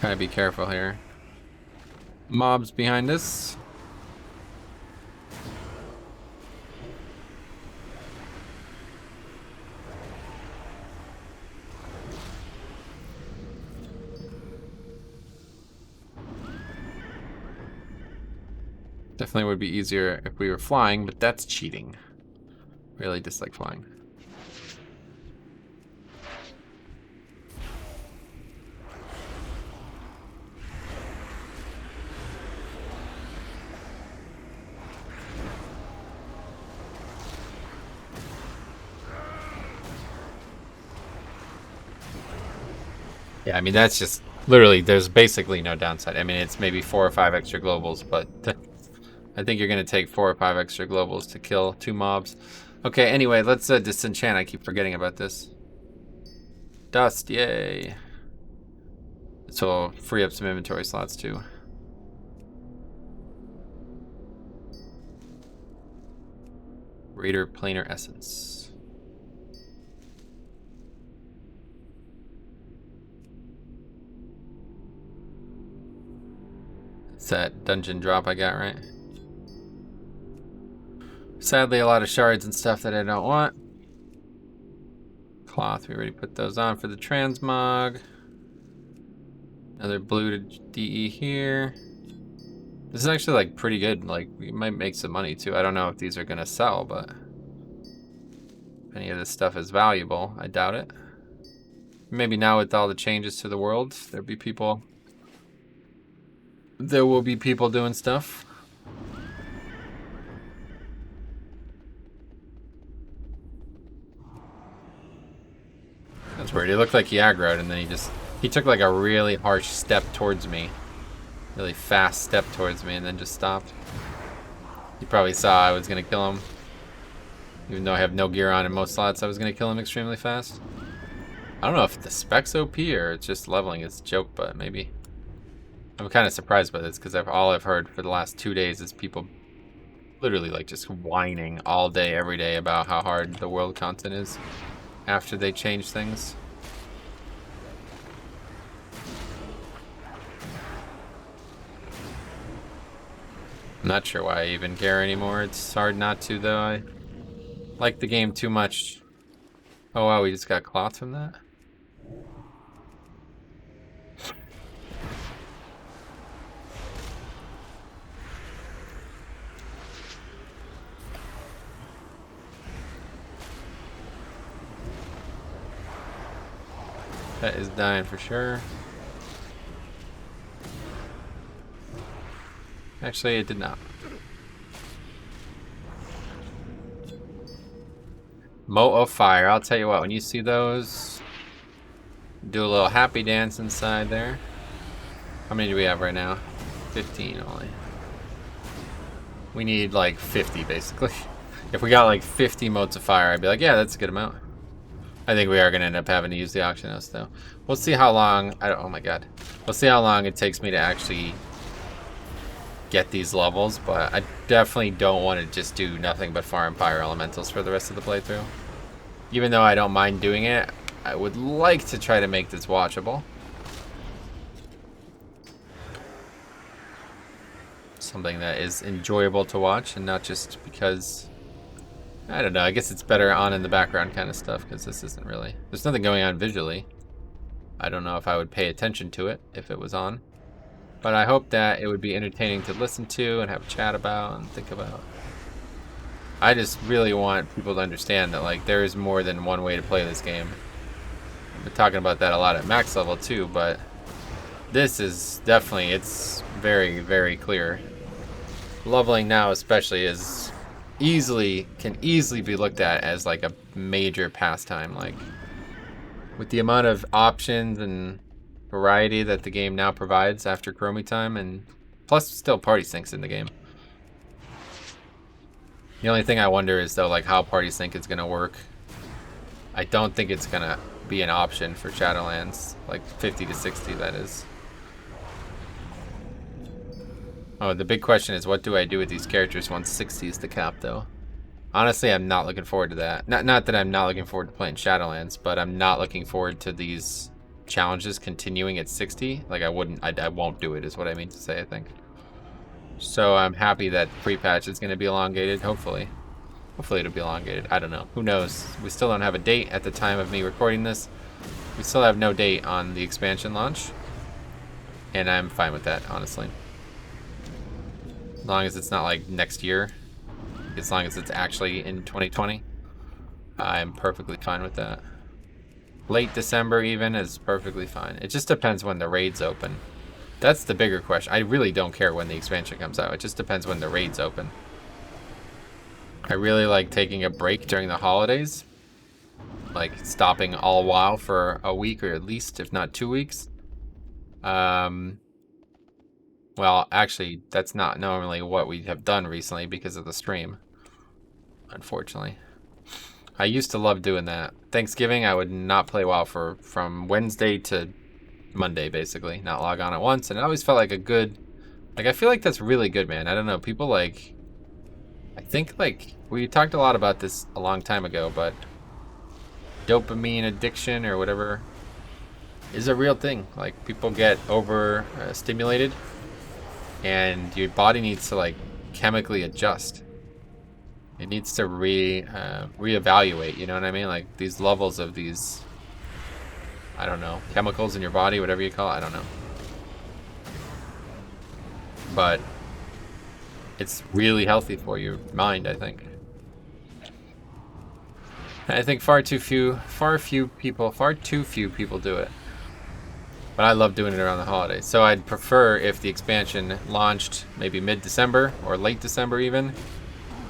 Speaker 1: Gotta be careful here. Mobs behind us. Definitely would be easier if we were flying, but that's cheating. Really dislike flying. Yeah, I mean, that's just literally, there's basically no downside. I mean, it's maybe 4 or 5 extra globals, but I think you're going to take 4 or 5 extra globals to kill 2 mobs. Okay, anyway, let's disenchant. I keep forgetting about this. Dust, yay. So we'll free up some inventory slots too. Raider Planar Essence. It's that dungeon drop I got, right? Sadly, a lot of shards and stuff that I don't want. Cloth, we already put those on for the transmog. Another blue to DE here. This is actually like pretty good. Like, we might make some money too. I don't know if these are gonna sell, but if any of this stuff is valuable, I doubt it. Maybe now with all the changes to the world, there will be people doing stuff. That's weird. It looked like he aggroed and then he took like a really harsh step towards me. Really fast step towards me and then just stopped. He probably saw I was gonna kill him. Even though I have no gear on in most slots, I was going to kill him extremely fast. I don't know if the spec's OP or it's just leveling is a joke, but maybe. I'm kind of surprised by this because all I've heard for the last 2 days is people literally like just whining all day, every day about how hard the world content is after they change things. I'm not sure why I even care anymore. It's hard not to, though. I like the game too much. Oh wow, we just got cloth from that? That is dying for sure. Actually, it did not. Moat of Fire. I'll tell you what, when you see those, do a little happy dance inside there. How many do we have right now? 15 only. We need like 50 basically. If we got like 50 moats of fire, I'd be like, yeah, that's a good amount. I think we are going to end up having to use the auction house though. We'll see how long, oh my god. We'll see how long it takes me to actually get these levels, but I definitely don't want to just do nothing but farm fire elementals for the rest of the playthrough. Even though I don't mind doing it, I would like to try to make this watchable. Something that is enjoyable to watch and not just because, I don't know, I guess it's better on in the background kind of stuff because this isn't really, there's nothing going on visually. I don't know if I would pay attention to it if it was on, but I hope that it would be entertaining to listen to and have a chat about and think about. I just really want people to understand that like there is more than one way to play this game. I've been talking about that a lot at max level too, but this is definitely, it's very, very clear. Leveling now especially is can easily be looked at as like a major pastime. Like with the amount of options and variety that the game now provides after Chromie time, and plus still party syncs in the game. The only thing I wonder is though like how party sync is gonna work. I don't think it's gonna be an option for Shadowlands, like 50 to 60 that is. Oh, the big question is what do I do with these characters once 60 is the cap, though? Honestly, I'm not looking forward to that. Not that I'm not looking forward to playing Shadowlands, but I'm not looking forward to these challenges continuing at 60. Like, I won't do it, is what I mean to say, I think. So I'm happy that pre-patch is going to be elongated, hopefully. Hopefully it'll be elongated. I don't know. Who knows? We still don't have a date at the time of me recording this. We still have no date on the expansion launch. And I'm fine with that, honestly. As long as it's not like next year, as long as it's actually in 2020, I'm perfectly fine with that. Late December even is perfectly fine. It just depends when the raids open. That's the bigger question. I really don't care when the expansion comes out. It just depends when the raids open. I really like taking a break during the holidays. Like stopping all WoW for a week or at least, if not 2 weeks. Well, actually, that's not normally what we have done recently because of the stream, unfortunately. I used to love doing that. Thanksgiving, I would not play WoW from Wednesday to Monday, basically. Not log on at once, and it always felt like a good... Like, I feel like that's really good, man. I don't know, people like... I think, like, we talked a lot about this a long time ago, but dopamine addiction or whatever is a real thing. Like, people get over-stimulated. And your body needs to like chemically adjust. It needs to reevaluate, you know what I mean? Like these levels of these, I don't know, chemicals in your body, whatever you call it, I don't know. But it's really healthy for your mind, I think. I think far too few people do it. But I love doing it around the holidays. So I'd prefer if the expansion launched maybe mid-December or late December even,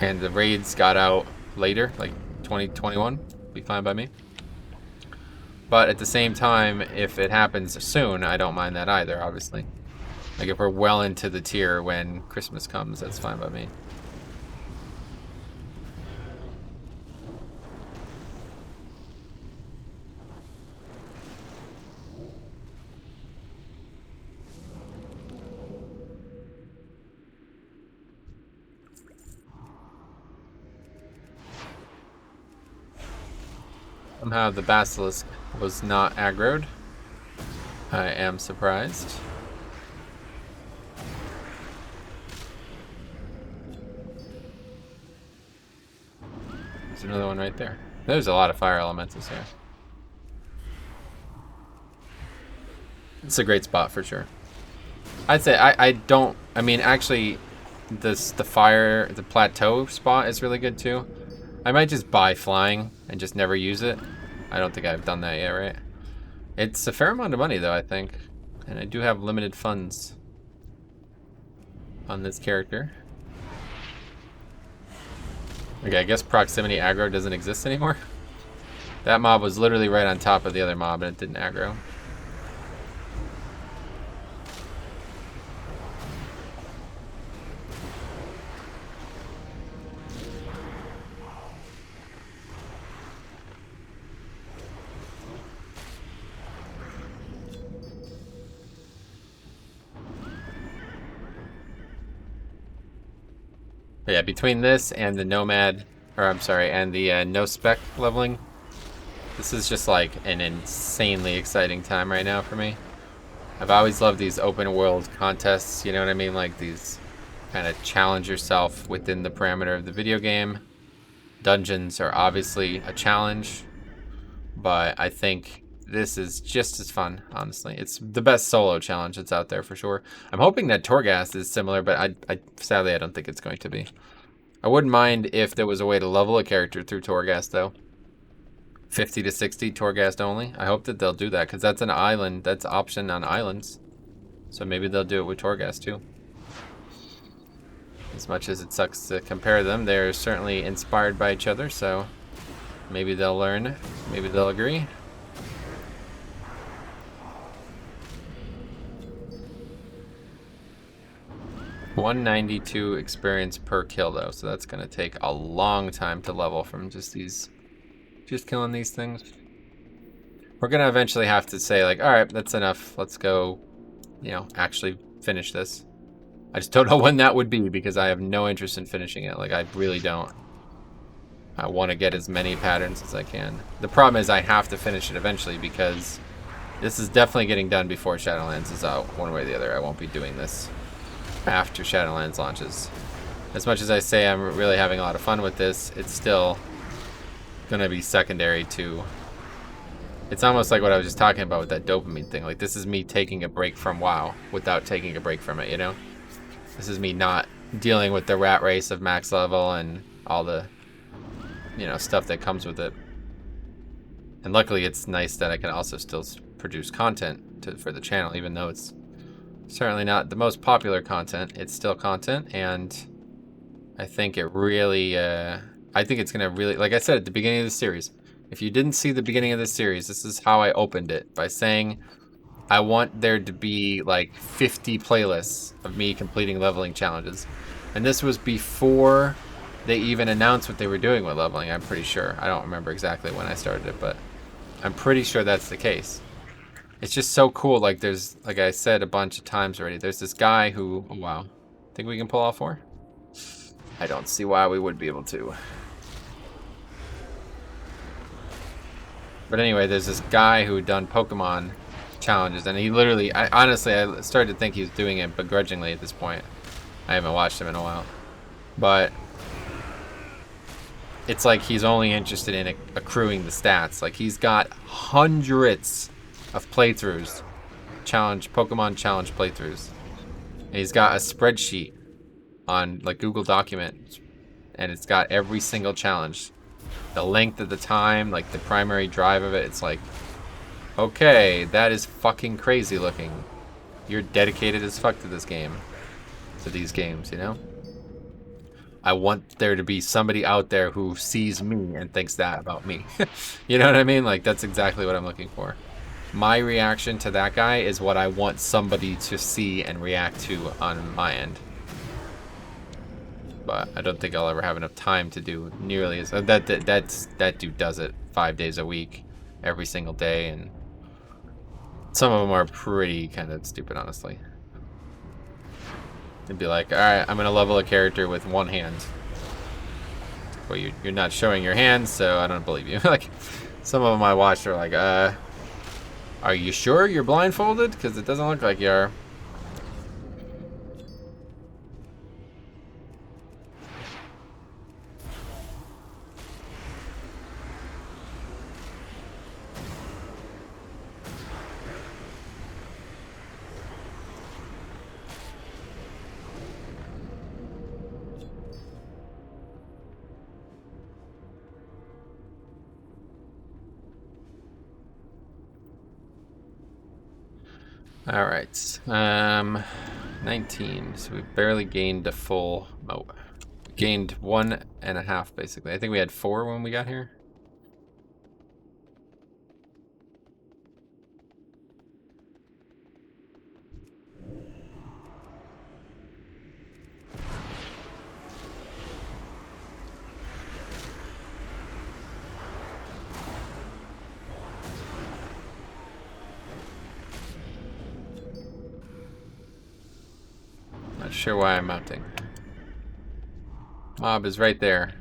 Speaker 1: and the raids got out later, like 2021, be fine by me. But at the same time, if it happens soon, I don't mind that either, obviously. Like if we're well into the tier when Christmas comes, that's fine by me. Somehow the basilisk was not aggroed. I am surprised. There's another one right there. There's a lot of fire elementals here. It's a great spot for sure. I'd say I mean actually the plateau spot is really good too. I might just buy flying and just never use it. I don't think I've done that yet, right? It's a fair amount of money though, I think. And I do have limited funds on this character. Okay, I guess proximity aggro doesn't exist anymore. That mob was literally right on top of the other mob and it didn't aggro. But yeah, between this and the Nomad, or I'm sorry, and the no spec leveling, this is just like an insanely exciting time right now for me. I've always loved these open world contests, you know what I mean? Like these kind of challenge yourself within the parameter of the video game. Dungeons are obviously a challenge, but I think this is just as fun, honestly. It's the best solo challenge that's out there for sure. I'm hoping that Torghast is similar, but sadly I don't think it's going to be. I wouldn't mind if there was a way to level a character through Torghast though. 50 to 60 Torghast only. I hope that they'll do that because that's an island. That's option on islands. So maybe they'll do it with Torghast too. As much as it sucks to compare them, they're certainly inspired by each other, so maybe they'll learn. Maybe they'll agree. $192 experience per kill though, so that's gonna take a long time to level from just killing these things. We're gonna eventually have to say like, all right, that's enough. Let's go, you know, actually finish this. I just don't know when that would be because I have no interest in finishing it. Like I really don't. I want to get as many patterns as I can. The problem is I have to finish it eventually because this is definitely getting done before Shadowlands is out, one way or the other. I won't be doing this after Shadowlands launches. As much as I say I'm really having a lot of fun with this, it's still gonna be secondary to... It's almost like what I was just talking about with that dopamine thing. Like this is me taking a break from WoW without taking a break from it, you know? This is me not dealing with the rat race of max level and all the, you know, stuff that comes with it. And luckily it's nice that I can also still produce content for the channel, even though it's certainly not the most popular content. It's still content, and I think it really, I think it's gonna really, like I said at the beginning of the series, if you didn't see the beginning of this series, this is how I opened it, by saying I want there to be like 50 playlists of me completing leveling challenges. And this was before they even announced what they were doing with leveling, I'm pretty sure. I don't remember exactly when I started it, but I'm pretty sure that's the case. It's just so cool. Like there's, like I said a bunch of times already, there's this guy who, oh wow. Think we can pull off 4? I don't see why we would be able to. But anyway, there's this guy who had done Pokemon challenges, and he literally, honestly, I started to think he was doing it begrudgingly at this point. I haven't watched him in a while. But it's like he's only interested in accruing the stats. Like he's got hundreds of playthroughs, Pokemon challenge playthroughs. And he's got a spreadsheet on like Google Document, and it's got every single challenge. The length of the time, like the primary drive of it, it's like, okay, that is fucking crazy looking. You're dedicated as fuck to this game. To these games, you know? I want there to be somebody out there who sees me and thinks that about me. You know what I mean? Like, that's exactly what I'm looking for. My reaction to that guy is what I want somebody to see and react to on my end. But I don't think I'll ever have enough time to do nearly as... That dude does it 5 days a week, every single day, and some of them are pretty kind of stupid, honestly. It'd be like, alright, I'm going to level a character with one hand. Well, you're not showing your hands, so I don't believe you. Like, Some of them I watched are like, are you sure you're blindfolded? Because it doesn't look like you are. All right, 19. So we barely gained a full. Oh, gained 1.5 basically. I think we had 4 when we got here. Not sure why I'm mounting. Mob is right there.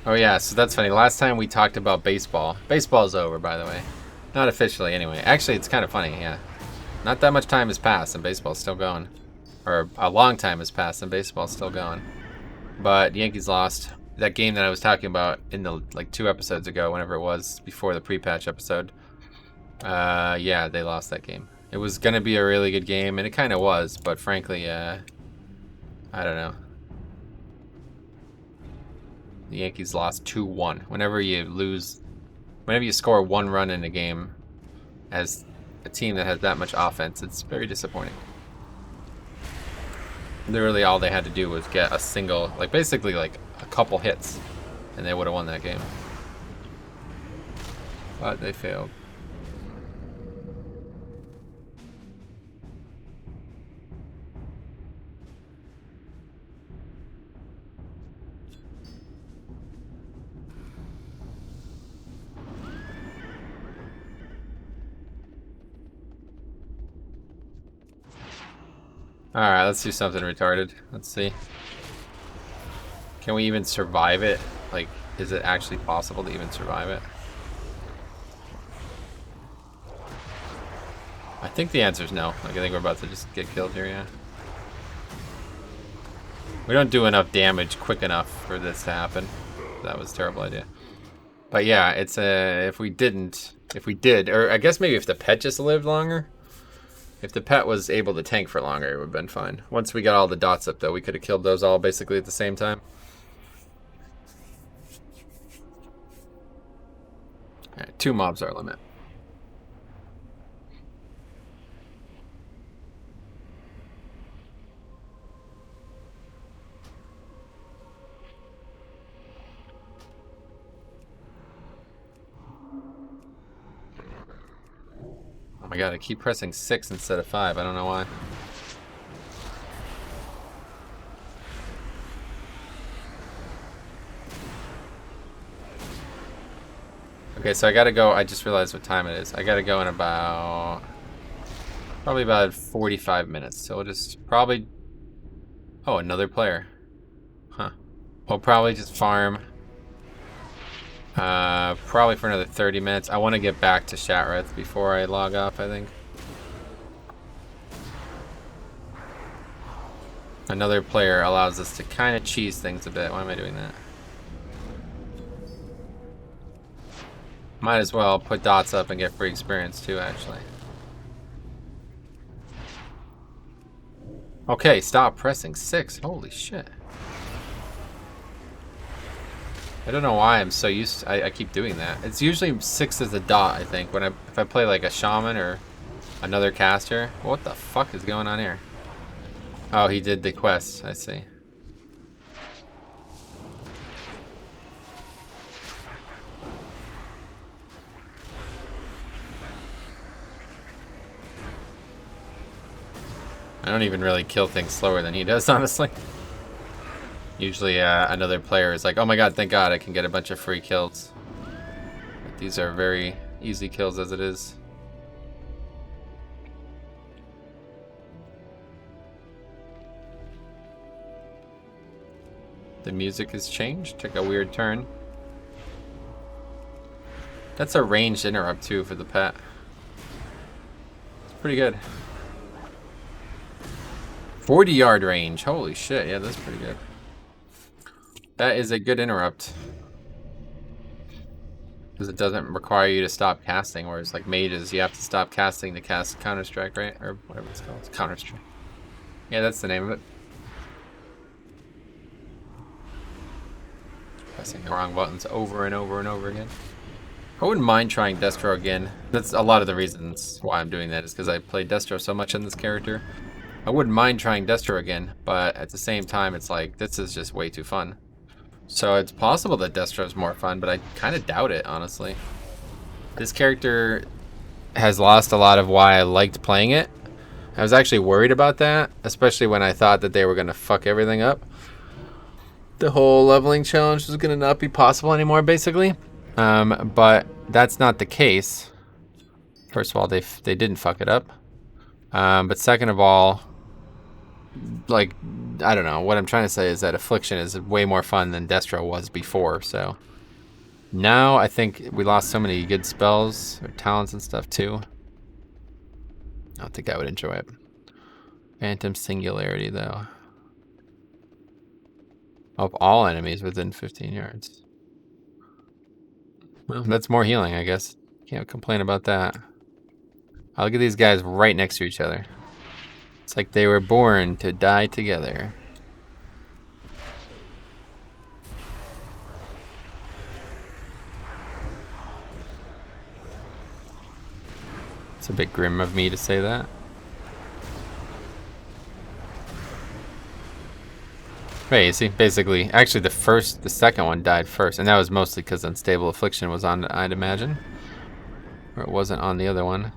Speaker 1: Oh yeah, so that's funny. Last time we talked about baseball. Baseball's over, by the way. Not officially, anyway. Actually, it's kind of funny, yeah. Not that much time has passed and baseball's still going. Or a long time has passed and baseball's still going. But Yankees lost. That game that I was talking about in the, like, 2 episodes ago, whenever it was, before the pre-patch episode. Yeah, they lost that game. It was going to be a really good game, and it kind of was, but frankly, I don't know. The Yankees lost 2-1. Whenever you score 1 run in a game as a team that has that much offense, it's very disappointing. Literally all they had to do was get a single, like basically like a couple hits, and they would have won that game. But they failed. Alright, let's do something retarded. Let's see. Can we even survive it? Like, is it actually possible to even survive it? I think the answer is no. Like, I think we're about to just get killed here, yeah. We don't do enough damage quick enough for this to happen. That was a terrible idea. But yeah, it's if we did, or I guess maybe if the pet just lived longer. If the pet was able to tank for longer, it would have been fine. Once we got all the dots up, though, we could have killed those all basically at the same time. Alright, 2 mobs are our limit. Oh my god, I keep pressing 6 instead of 5. I don't know why. Okay, so I gotta go. I just realized what time it is. I gotta go in probably about 45 minutes. So we'll just probably... Oh, another player. Huh. We'll probably just farm. Probably for another 30 minutes. I want to get back to Shatreth before I log off, I think. Another player allows us to kind of cheese things a bit. Why am I doing that? Might as well put dots up and get free experience too, actually. Okay, stop pressing 6. Holy shit. I don't know why I'm so used to, I keep doing that. It's usually 6 as a dot, I think, if I play like a shaman or another caster. What the fuck is going on here? Oh, he did the quest, I see. I don't even really kill things slower than he does, honestly. Usually another player is like, oh my god, thank god I can get a bunch of free kills. But these are very easy kills as it is. The music has changed. Took a weird turn. That's a ranged interrupt too for the pet. It's pretty good. 40-yard range. Holy shit. Yeah, that's pretty good. That is a good interrupt. Because it doesn't require you to stop casting, whereas like mages, you have to stop casting to cast Counter-Strike, right? Or whatever it's called. It's Counter-Strike. Yeah, that's the name of it. Pressing the wrong buttons over and over and over again. I wouldn't mind trying Destro again. That's a lot of the reasons why I'm doing that is because I played Destro so much in this character. I wouldn't mind trying Destro again, but at the same time, it's like, this is just way too fun. So it's possible that Destro's more fun, but I kind of doubt it, honestly. This character has lost a lot of why I liked playing it. I was actually worried about that, especially when I thought that they were going to fuck everything up. The whole leveling challenge was going to not be possible anymore, basically. But that's not the case. First of all, they didn't fuck it up. But second of all, like, I don't know. What I'm trying to say is that Affliction is way more fun than Destro was before. So now I think we lost so many good spells or talents and stuff too. I don't think I would enjoy it. Phantom Singularity, though. Of all enemies within 15 yards. Well, that's more healing, I guess. Can't complain about that. Oh, look at these guys right next to each other. It's like they were born to die together. It's a bit grim of me to say that. Right, you see, basically, actually the second one died first, and that was mostly because Unstable Affliction was on, I'd imagine. Or it wasn't on the other one.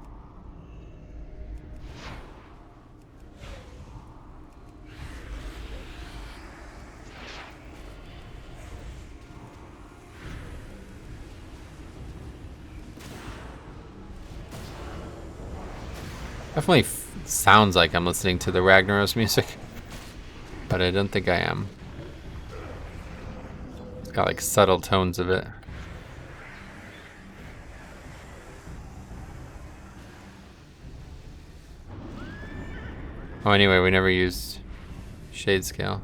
Speaker 1: Definitely sounds like I'm listening to the Ragnaros music, but I don't think I am. It's got like subtle tones of it. Oh, anyway, we never used Shade Scale.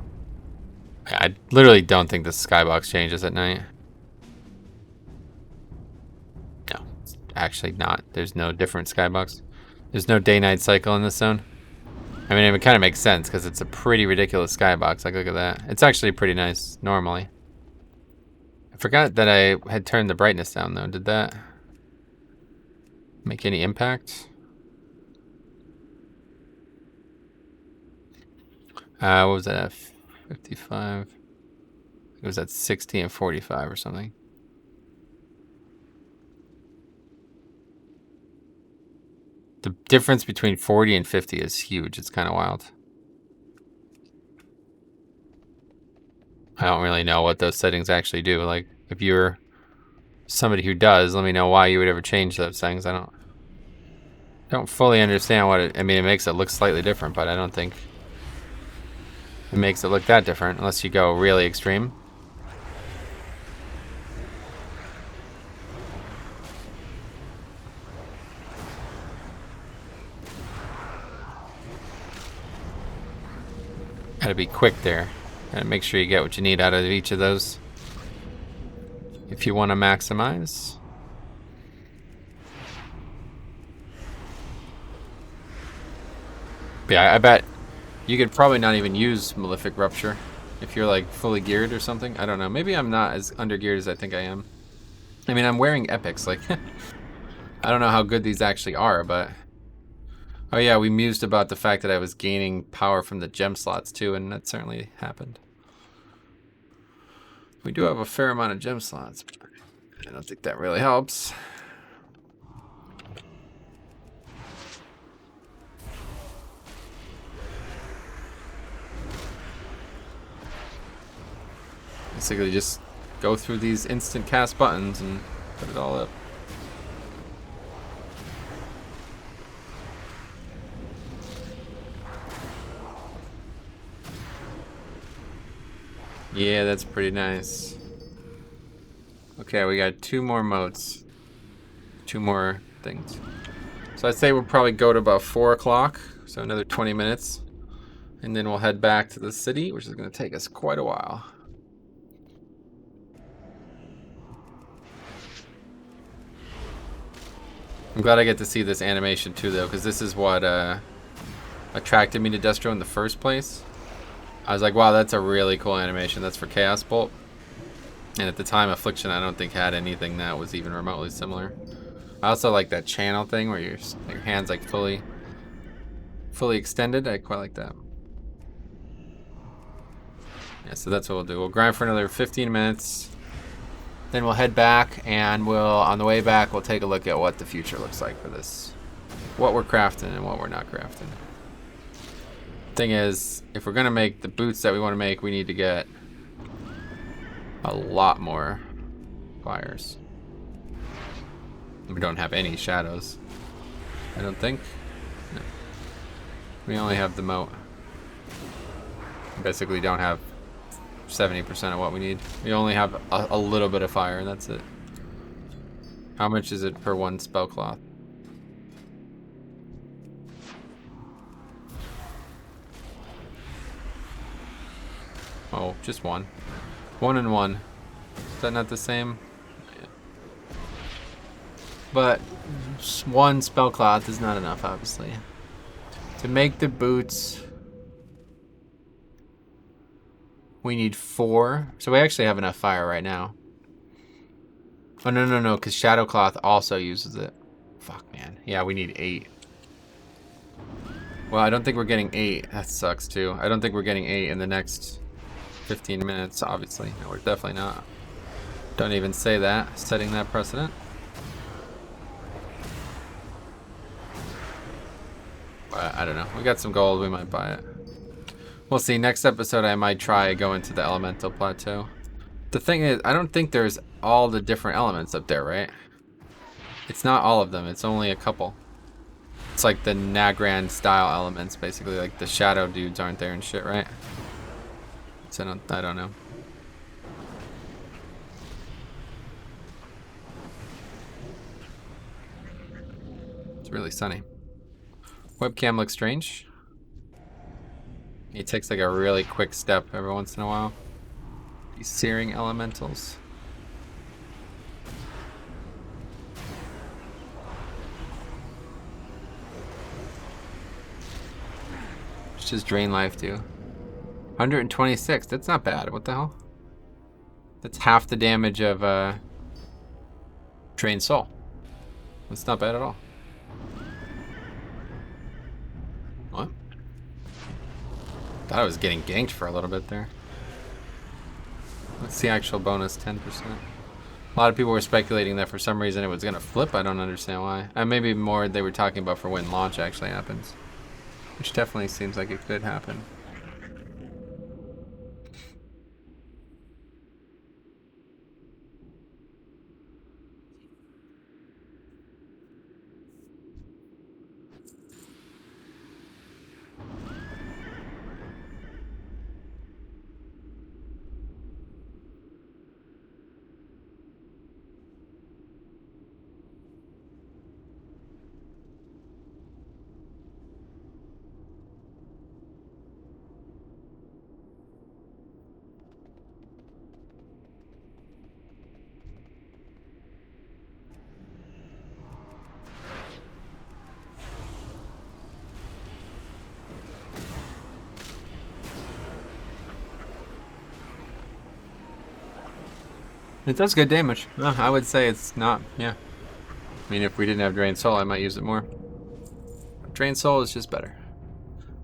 Speaker 1: I literally don't think the skybox changes at night. No, it's actually not. There's no different skybox. There's no day-night cycle in this zone. I mean, it kind of makes sense because it's a pretty ridiculous skybox. Like, look at that. It's actually pretty nice normally. I forgot that I had turned the brightness down, though. Did that make any impact? What was that at 55? It was at 60 and 45 or something. The difference between 40 and 50 is huge. It's kind of wild. I don't really know what those settings actually do. Like, if you're somebody who does, let me know why you would ever change those things. I don't fully understand what it... I mean, it makes it look slightly different, but I don't think it makes it look that different unless you go really extreme. Gotta be quick there. Gotta make sure you get what you need out of each of those if you want to maximize. But yeah, I bet you could probably not even use Malefic Rupture if you're like fully geared or something. I don't know. Maybe I'm not as under geared as I think I am. I mean, I'm wearing epics. Like, I don't know how good these actually are, but... Oh yeah, we mused about the fact that I was gaining power from the gem slots too, and that certainly happened. We do have a fair amount of gem slots, but I don't think that really helps. Basically just go through these instant cast buttons and put it all up. Yeah, that's pretty nice. Okay, we got 2 more moats. 2 more things. So I'd say we'll probably go to about 4 o'clock. So another 20 minutes. And then we'll head back to the city, which is going to take us quite a while. I'm glad I get to see this animation too, though, because this is what attracted me to Destro in the first place. I was like, wow, that's a really cool animation. That's for Chaos Bolt. And at the time, Affliction, I don't think had anything that was even remotely similar. I also like that channel thing where your hand's like fully extended. I quite like that. Yeah, so that's what we'll do. We'll grind for another 15 minutes. Then we'll head back, and on the way back, we'll take a look at what the future looks like for this. What we're crafting and what we're not crafting. Thing is, if we're gonna make the boots that we want to make, we need to get a lot more fires. We don't have any shadows, I don't think. No. We only have the moat. We basically don't have 70% of what we need. We only have a little bit of fire, and that's it. How much is it per 1 spell cloth? Oh, just 1. 1 and 1. Is that not the same? Yeah. But 1 spell cloth is not enough, obviously. To make the boots, we need 4. So we actually have enough fire right now. Oh, no, because Shadow Cloth also uses it. Fuck, man. Yeah, we need 8. Well, I don't think we're getting 8. That sucks, too. I don't think we're getting 8 in the next 15 minutes, obviously. No, we're definitely not. Don't even say that. Setting that precedent. But I don't know. We got some gold. We might buy it. We'll see. Next episode, I might try going to the Elemental Plateau. The thing is, I don't think there's all the different elements up there, right? It's not all of them. It's only a couple. It's like the Nagran style elements, basically. Like the shadow dudes aren't there and shit, right? So I don't know. It's really sunny. Webcam looks strange. He takes like a really quick step every once in a while. These searing elementals. It's just drain life too. 126, that's not bad. What the hell? That's half the damage of Drain Soul. That's not bad at all. What? Thought I was getting ganked for a little bit there. What's the actual bonus? 10%. A lot of people were speculating that for some reason it was gonna flip. I don't understand why. Maybe more they were talking about for when launch actually happens. Which definitely seems like it could happen. It does good damage. I would say it's not, yeah. I mean, if we didn't have Drain Soul, I might use it more. Drain Soul is just better.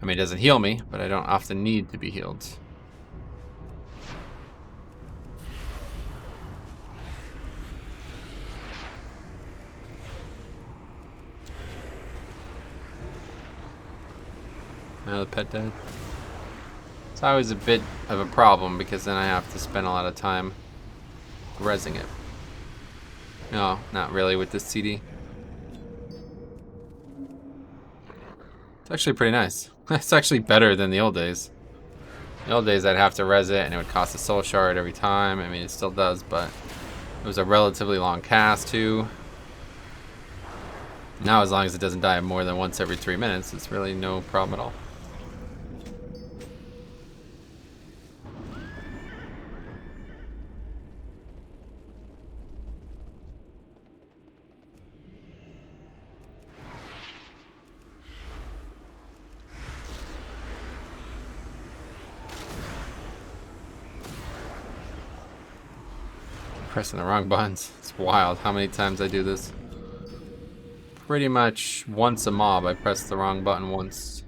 Speaker 1: I mean, it doesn't heal me, but I don't often need to be healed. Now the pet died. It's always a bit of a problem because then I have to spend a lot of time rezzing it. No, not really with this CD. It's actually pretty nice. It's actually better than the old days. In the old days, I'd have to res it, and it would cost a soul shard every time. I mean, it still does, but it was a relatively long cast, too. Now, as long as it doesn't die more than once every 3 minutes, it's really no problem at all. Pressing the wrong buttons. It's wild how many times I do this. Pretty much once a mob, I press the wrong button once.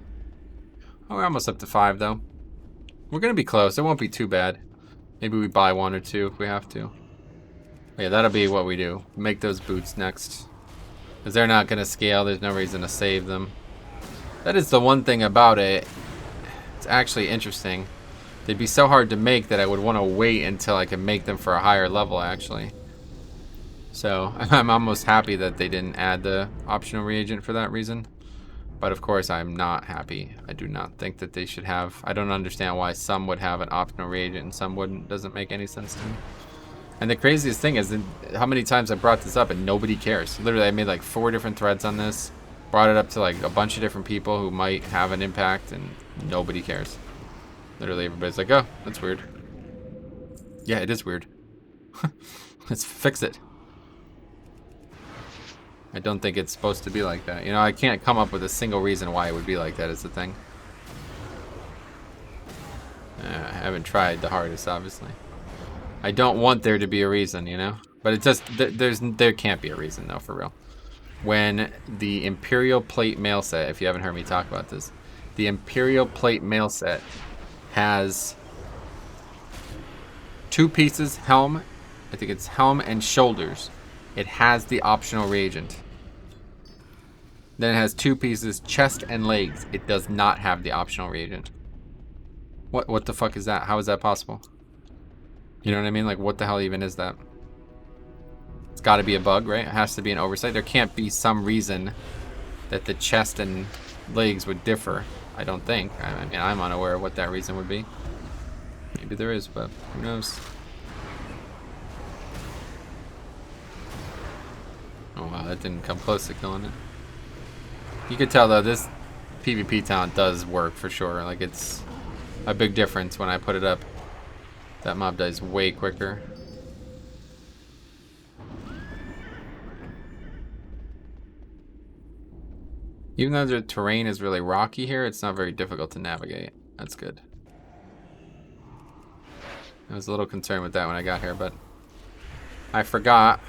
Speaker 1: Oh, we're almost up to 5, though. We're going to be close. It won't be too bad. Maybe we buy 1 or 2 if we have to. But yeah, that'll be what we do. Make those boots next. Because they're not going to scale. There's no reason to save them. That is the one thing about it. It's actually interesting. They'd be so hard to make that I would want to wait until I can make them for a higher level, actually. So, I'm almost happy that they didn't add the optional reagent for that reason. But of course, I'm not happy. I do not think that they should have... I don't understand why some would have an optional reagent and some wouldn't. Doesn't make any sense to me. And the craziest thing is how many times I brought this up and nobody cares. Literally, I made like 4 different threads on this. Brought it up to like a bunch of different people who might have an impact and nobody cares. Literally, everybody's like, oh, that's weird. Yeah, it is weird. Let's fix it. I don't think it's supposed to be like that. You know, I can't come up with a single reason why it would be like that is the thing. I haven't tried the hardest, obviously. I don't want there to be a reason, you know? But it just, there can't be a reason, though, for real. When the Imperial Plate mail set, if you haven't heard me talk about this, the Imperial Plate mail set has 2 pieces, helm, I think it's helm and shoulders. It has the optional reagent. Then it has 2 pieces, chest and legs. It does not have the optional reagent. What the fuck is that? How is that possible? You know what I mean? Like, what the hell even is that? It's got to be a bug, right? It has to be an oversight. There can't be some reason that the chest and legs would differ. I don't think. I mean, I'm unaware of what that reason would be. Maybe there is, but who knows? Oh wow, that didn't come close to killing it. You could tell though, this PvP talent does work for sure. Like, it's a big difference when I put it up. That mob dies way quicker. Even though the terrain is really rocky here, it's not very difficult to navigate. That's good. I was a little concerned with that when I got here, but I forgot.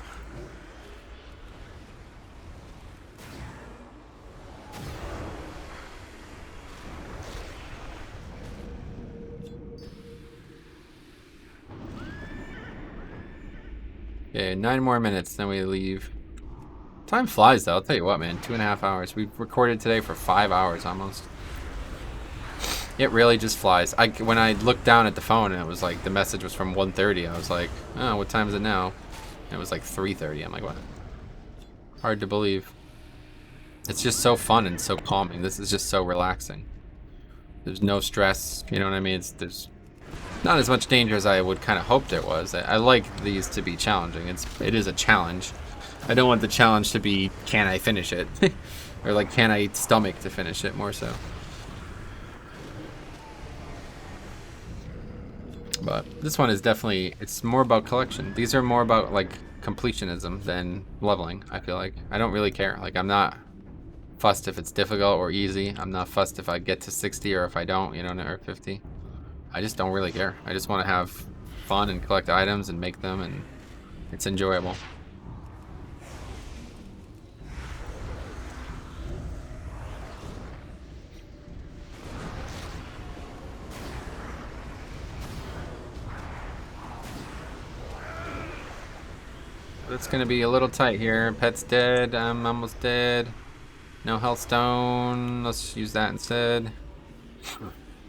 Speaker 1: Okay, 9 more minutes, then we leave. Time flies, though. I'll tell you what, man. 2.5 hours. We've recorded today for 5 hours almost. It really just flies. When I looked down at the phone and it was like the message was from 1:30, I was like, oh, what time is it now? And it was like 3:30. I'm like, what? Hard to believe. It's just so fun and so calming. This is just so relaxing. There's no stress. You know what I mean? There's not as much danger as I would kind of hope there was. I like these to be challenging. It is a challenge. I don't want the challenge to be, can I finish it? Or like, can I stomach to finish it, more so. But this one is definitely, it's more about collection. These are more about like completionism than leveling, I feel like. I don't really care. Like, I'm not fussed if it's difficult or easy. I'm not fussed if I get to 60 or if I don't, you know, or 50. I just don't really care. I just want to have fun and collect items and make them, and it's enjoyable. It's gonna be a little tight here. Pet's dead. I'm almost dead. No hearthstone. Let's use that instead.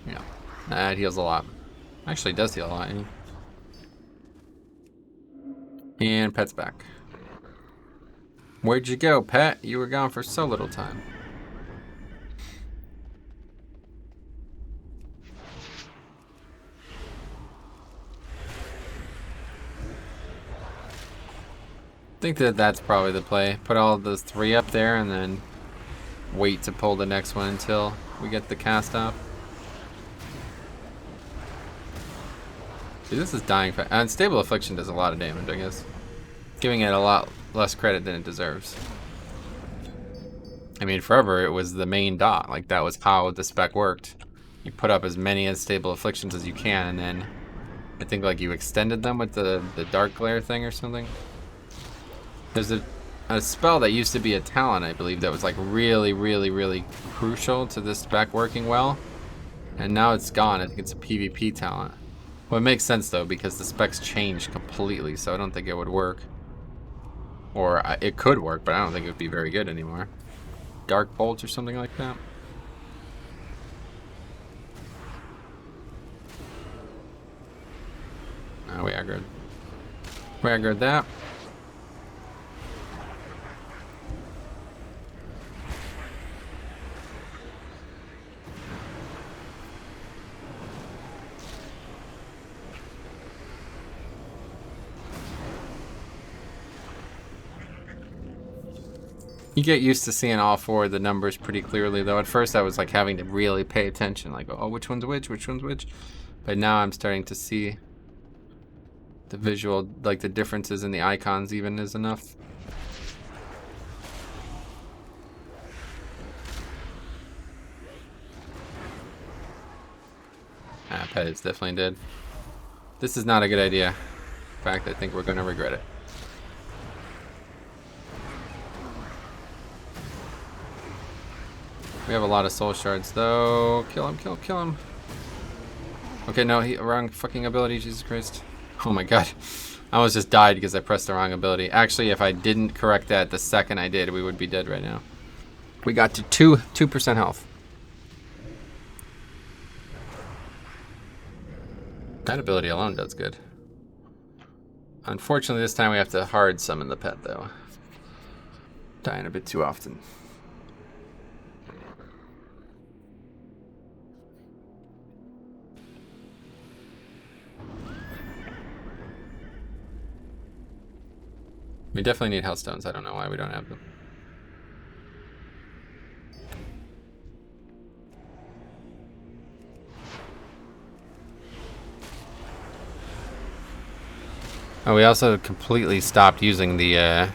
Speaker 1: Yeah, that heals a lot. Actually, does heal a lot. And Pet's back. Where'd you go, Pet? You were gone for so little time. think that that's probably the play. Put all those 3 up there and then wait to pull the next one until we get the cast off. See, this is dying fast. Unstable Affliction does a lot of damage, I guess. Giving it a lot less credit than it deserves. I mean, forever it was the main dot. Like, that was how the spec worked. You put up as many Unstable Afflictions as you can, and then I think, like, you extended them with the Dark Glare thing or something. There's a spell that used to be a talent, I believe, that was, like, really, really, really crucial to this spec working well. And now it's gone. I think it's a PvP talent. Well, it makes sense, though, because the specs changed completely, so I don't think it would work. Or it could work, but I don't think it would be very good anymore. Dark Bolt or something like that. Oh, we aggroed. We aggroed that. You get used to seeing all 4 of the numbers pretty clearly, though. At first, I was like having to really pay attention, like, oh, which one's which one's which. But now I'm starting to see the visual, like the differences in the icons even is enough. Ah, pet is definitely dead. This is not a good idea. In fact, I think we're going to regret it. We have a lot of soul shards, though. Kill him, kill him, kill him. Okay, no, wrong fucking ability, Jesus Christ. Oh my god. I almost just died because I pressed the wrong ability. Actually, if I didn't correct that the second I did, we would be dead right now. We got to 2% health. That ability alone does good. Unfortunately, this time we have to hard summon the pet, though. Dying a bit too often. We definitely need hearthstones. I don't know why we don't have them. Oh, we also completely stopped using the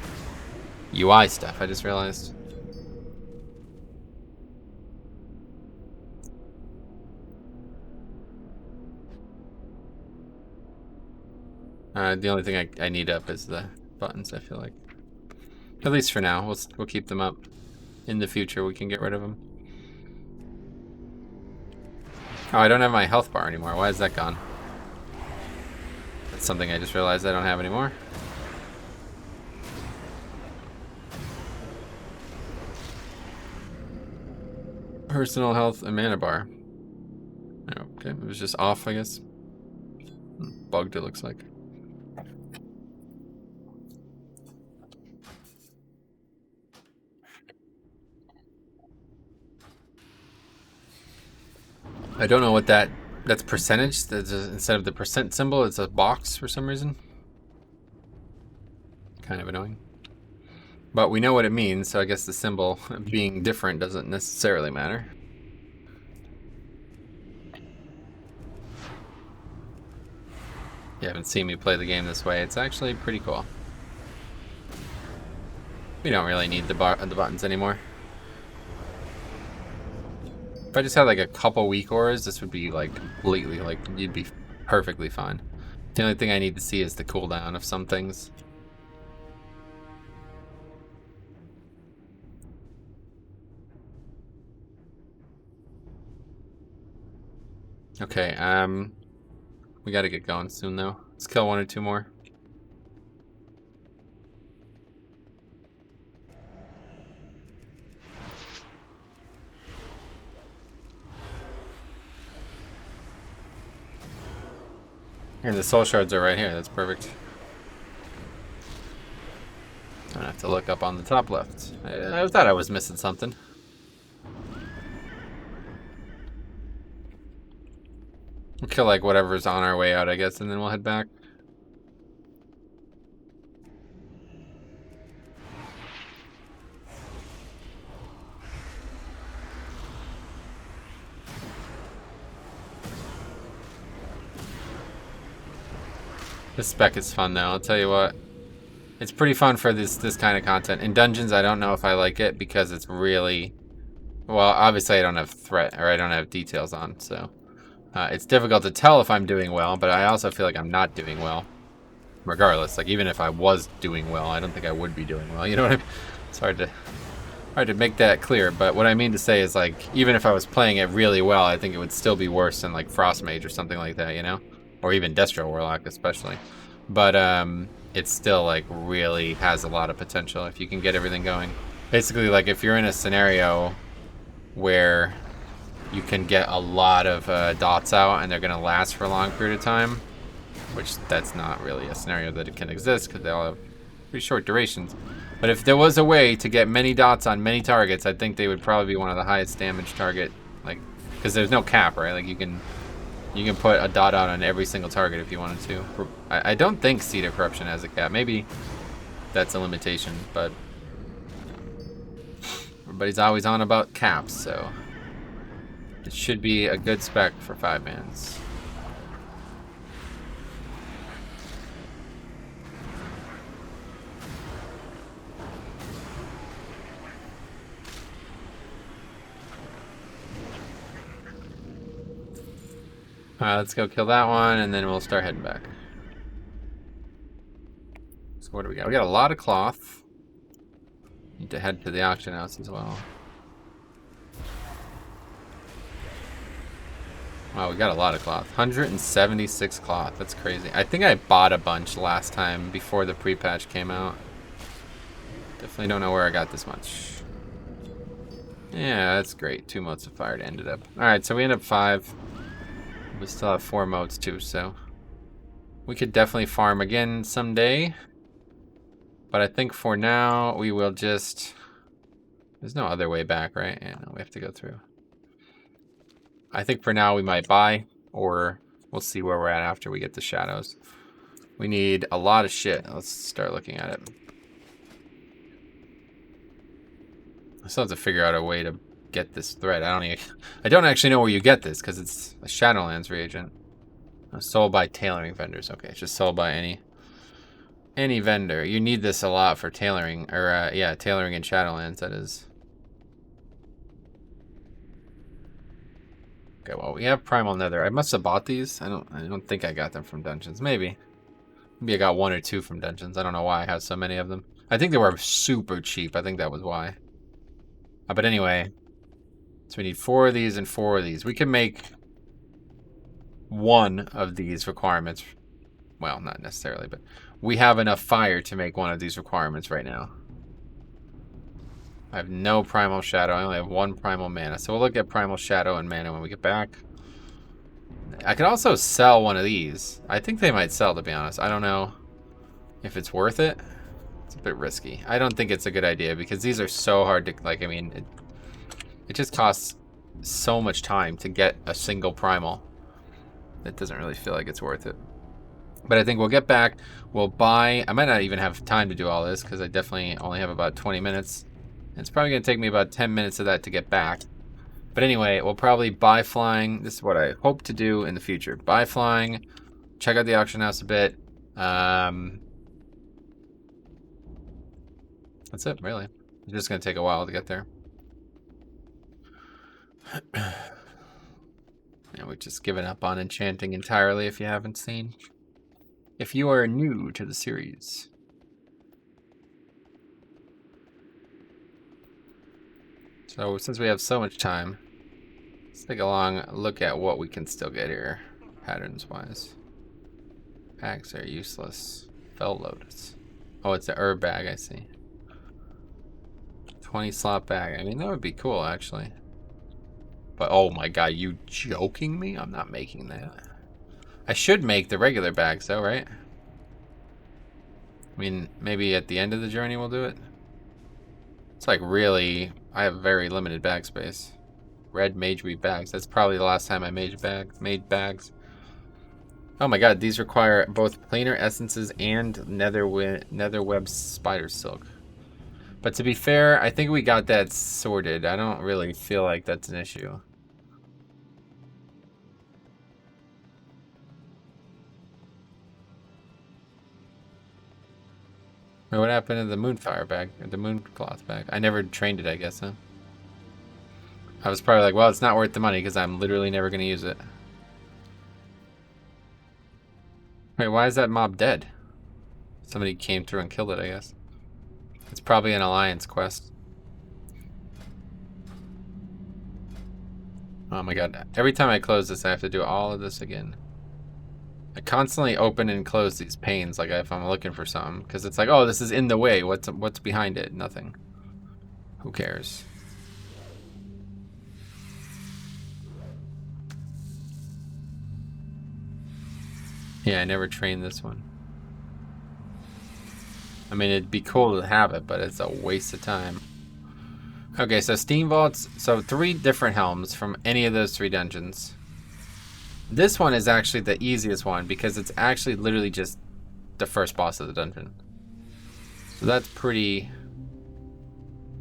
Speaker 1: UI stuff, I just realized. The only thing I need up is the buttons, I feel like. At least for now. We'll keep them up. In the future, we can get rid of them. Oh, I don't have my health bar anymore. Why is that gone? That's something I just realized I don't have anymore. Personal health and mana bar. Okay, it was just off, I guess. Bugged, it looks like. I don't know what that's percentage. Instead of the percent symbol, it's a box for some reason. Kind of annoying. But we know what it means, so I guess the symbol being different doesn't necessarily matter. You haven't seen me play the game this way. It's actually pretty cool. We don't really need the buttons anymore. If I just had like a couple weak auras, this would be like completely, like, you'd be perfectly fine. The only thing I need to see is the cooldown of some things. Okay, we gotta get going soon though. Let's kill 1 or 2 more. And the soul shards are right here. That's perfect. I don't have to look up on the top left. I thought I was missing something. We'll kill like whatever's on our way out, I guess, and then we'll head back. This spec is fun though, I'll tell you what. It's pretty fun for this kind of content. In dungeons, I don't know if I like it because it's really... Well, obviously I don't have threat, or I don't have details on, so... it's difficult to tell if I'm doing well, but I also feel like I'm not doing well. Regardless, like even if I was doing well, I don't think I would be doing well, you know what I mean? It's hard to make that clear, but what I mean to say is like, even if I was playing it really well, I think it would still be worse than like Frost Mage or something like that, you know? Or even Destro Warlock especially. But it still like really has a lot of potential if you can get everything going. Basically, like if you're in a scenario where you can get a lot of dots out and they're gonna last for a long period of time, which that's not really a scenario that it can exist because they all have pretty short durations. But if there was a way to get many dots on many targets, I think they would probably be one of the highest damage target, like, because there's no cap, right? Like you can put a dot out on every single target if you wanted to. I don't think Seed of Corruption has a cap. Maybe that's a limitation, but everybody's always on about caps, so it should be a good spec for 5-mans. Alright, let's go kill that one, and then we'll start heading back. So what do we got? We got a lot of cloth. Need to head to the auction house as well. Wow, we got a lot of cloth. 176 cloth. That's crazy. I think I bought a bunch last time before the pre-patch came out. Definitely don't know where I got this much. Yeah, that's great. 2 motes of fire ended up. Alright, so we end up 5. We still have 4 motes too, so we could definitely farm again someday. But I think for now, we will just... There's no other way back, right? Yeah, no, we have to go through. I think for now we might buy, or we'll see where we're at after we get the shadows. We need a lot of shit. Let's start looking at it. I still have to figure out a way to get this thread. I don't actually know where you get this because it's a Shadowlands reagent. Sold by tailoring vendors. Okay, it's just sold by any vendor. You need this a lot for tailoring, or yeah, tailoring in Shadowlands. That is. Okay, well we have Primal Nether. I must have bought these. I don't think I got them from dungeons. Maybe I got 1 or 2 from dungeons. I don't know why I have so many of them. I think they were super cheap. I think that was why. But anyway, so we need 4 of these and 4 of these. We can make 1 of these requirements. Well, not necessarily, but we have enough fire to make 1 of these requirements right now. I have no Primal Shadow. I only have 1 Primal Mana. So we'll look at Primal Shadow and Mana when we get back. I could also sell 1 of these. I think they might sell, to be honest. I don't know if it's worth it. It's a bit risky. I don't think it's a good idea because these are so hard to, like, I mean, it just costs so much time to get a single Primal. It doesn't really feel like it's worth it. But I think we'll get back. We'll buy. I might not even have time to do all this because I definitely only have about 20 minutes. It's probably going to take me about 10 minutes of that to get back. But anyway, we'll probably buy flying. This is what I hope to do in the future. Buy flying. Check out the auction house a bit. That's it, really. It's just going to take a while to get there. Yeah, we've just given up on enchanting entirely if you haven't seen. If you are new to the series. So since we have so much time, let's take a long look at what we can still get here, patterns-wise. Packs are useless. Fell Lotus. Oh, it's an herb bag, I see. 20 slot bag. I mean, that would be cool, actually. But, oh my god, you joking me? I'm not making that. I should make the regular bags, though, right? I mean, maybe at the end of the journey we'll do it. It's like really... I have very limited bag space. Red Mage Weave bags. That's probably the last time I made bags. Oh my god, these require both planar essences and netherweb spider silk. But to be fair, I think we got that sorted. I don't really feel like that's an issue. Wait, what happened to the moonfire bag? Or the mooncloth bag? I never trained it, I guess, huh? I was probably like, well, it's not worth the money because I'm literally never going to use it. Wait, why is that mob dead? Somebody came through and killed it, I guess. It's probably an alliance quest. Oh my god. Every time I close this, I have to do all of this again. I constantly open and close these panes like if I'm looking for something. Because it's like, oh, this is in the way. What's behind it? Nothing. Who cares? Yeah, I never trained this one. I mean, it'd be cool to have it, but it's a waste of time. Okay, so Steam Vaults. So 3 different helms from any of those 3 dungeons. This one is actually the easiest one because it's actually literally just the first boss of the dungeon. So that's pretty...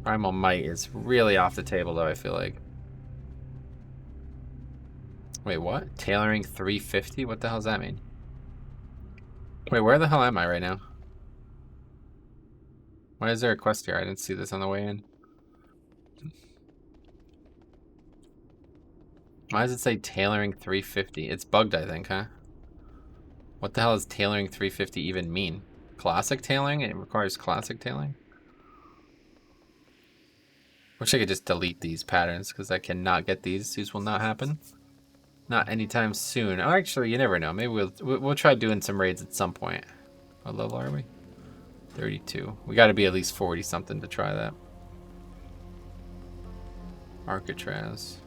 Speaker 1: Primal Might is really off the table though, I feel like. Wait, what? Tailoring 350? What the hell does that mean? Wait, where the hell am I right now? Why is there a quest here? I didn't see this on the way in. Why does it say tailoring 350? It's bugged, I think, huh? What the hell does tailoring 350 even mean? Classic tailoring? It requires classic tailoring? Wish I could just delete these patterns because I cannot get these. These will not happen. Not anytime soon. Oh, actually, you never know. Maybe we'll try doing some raids at some point. What level are we? 32. We got to be at least 40 something to try that. Arcatraz.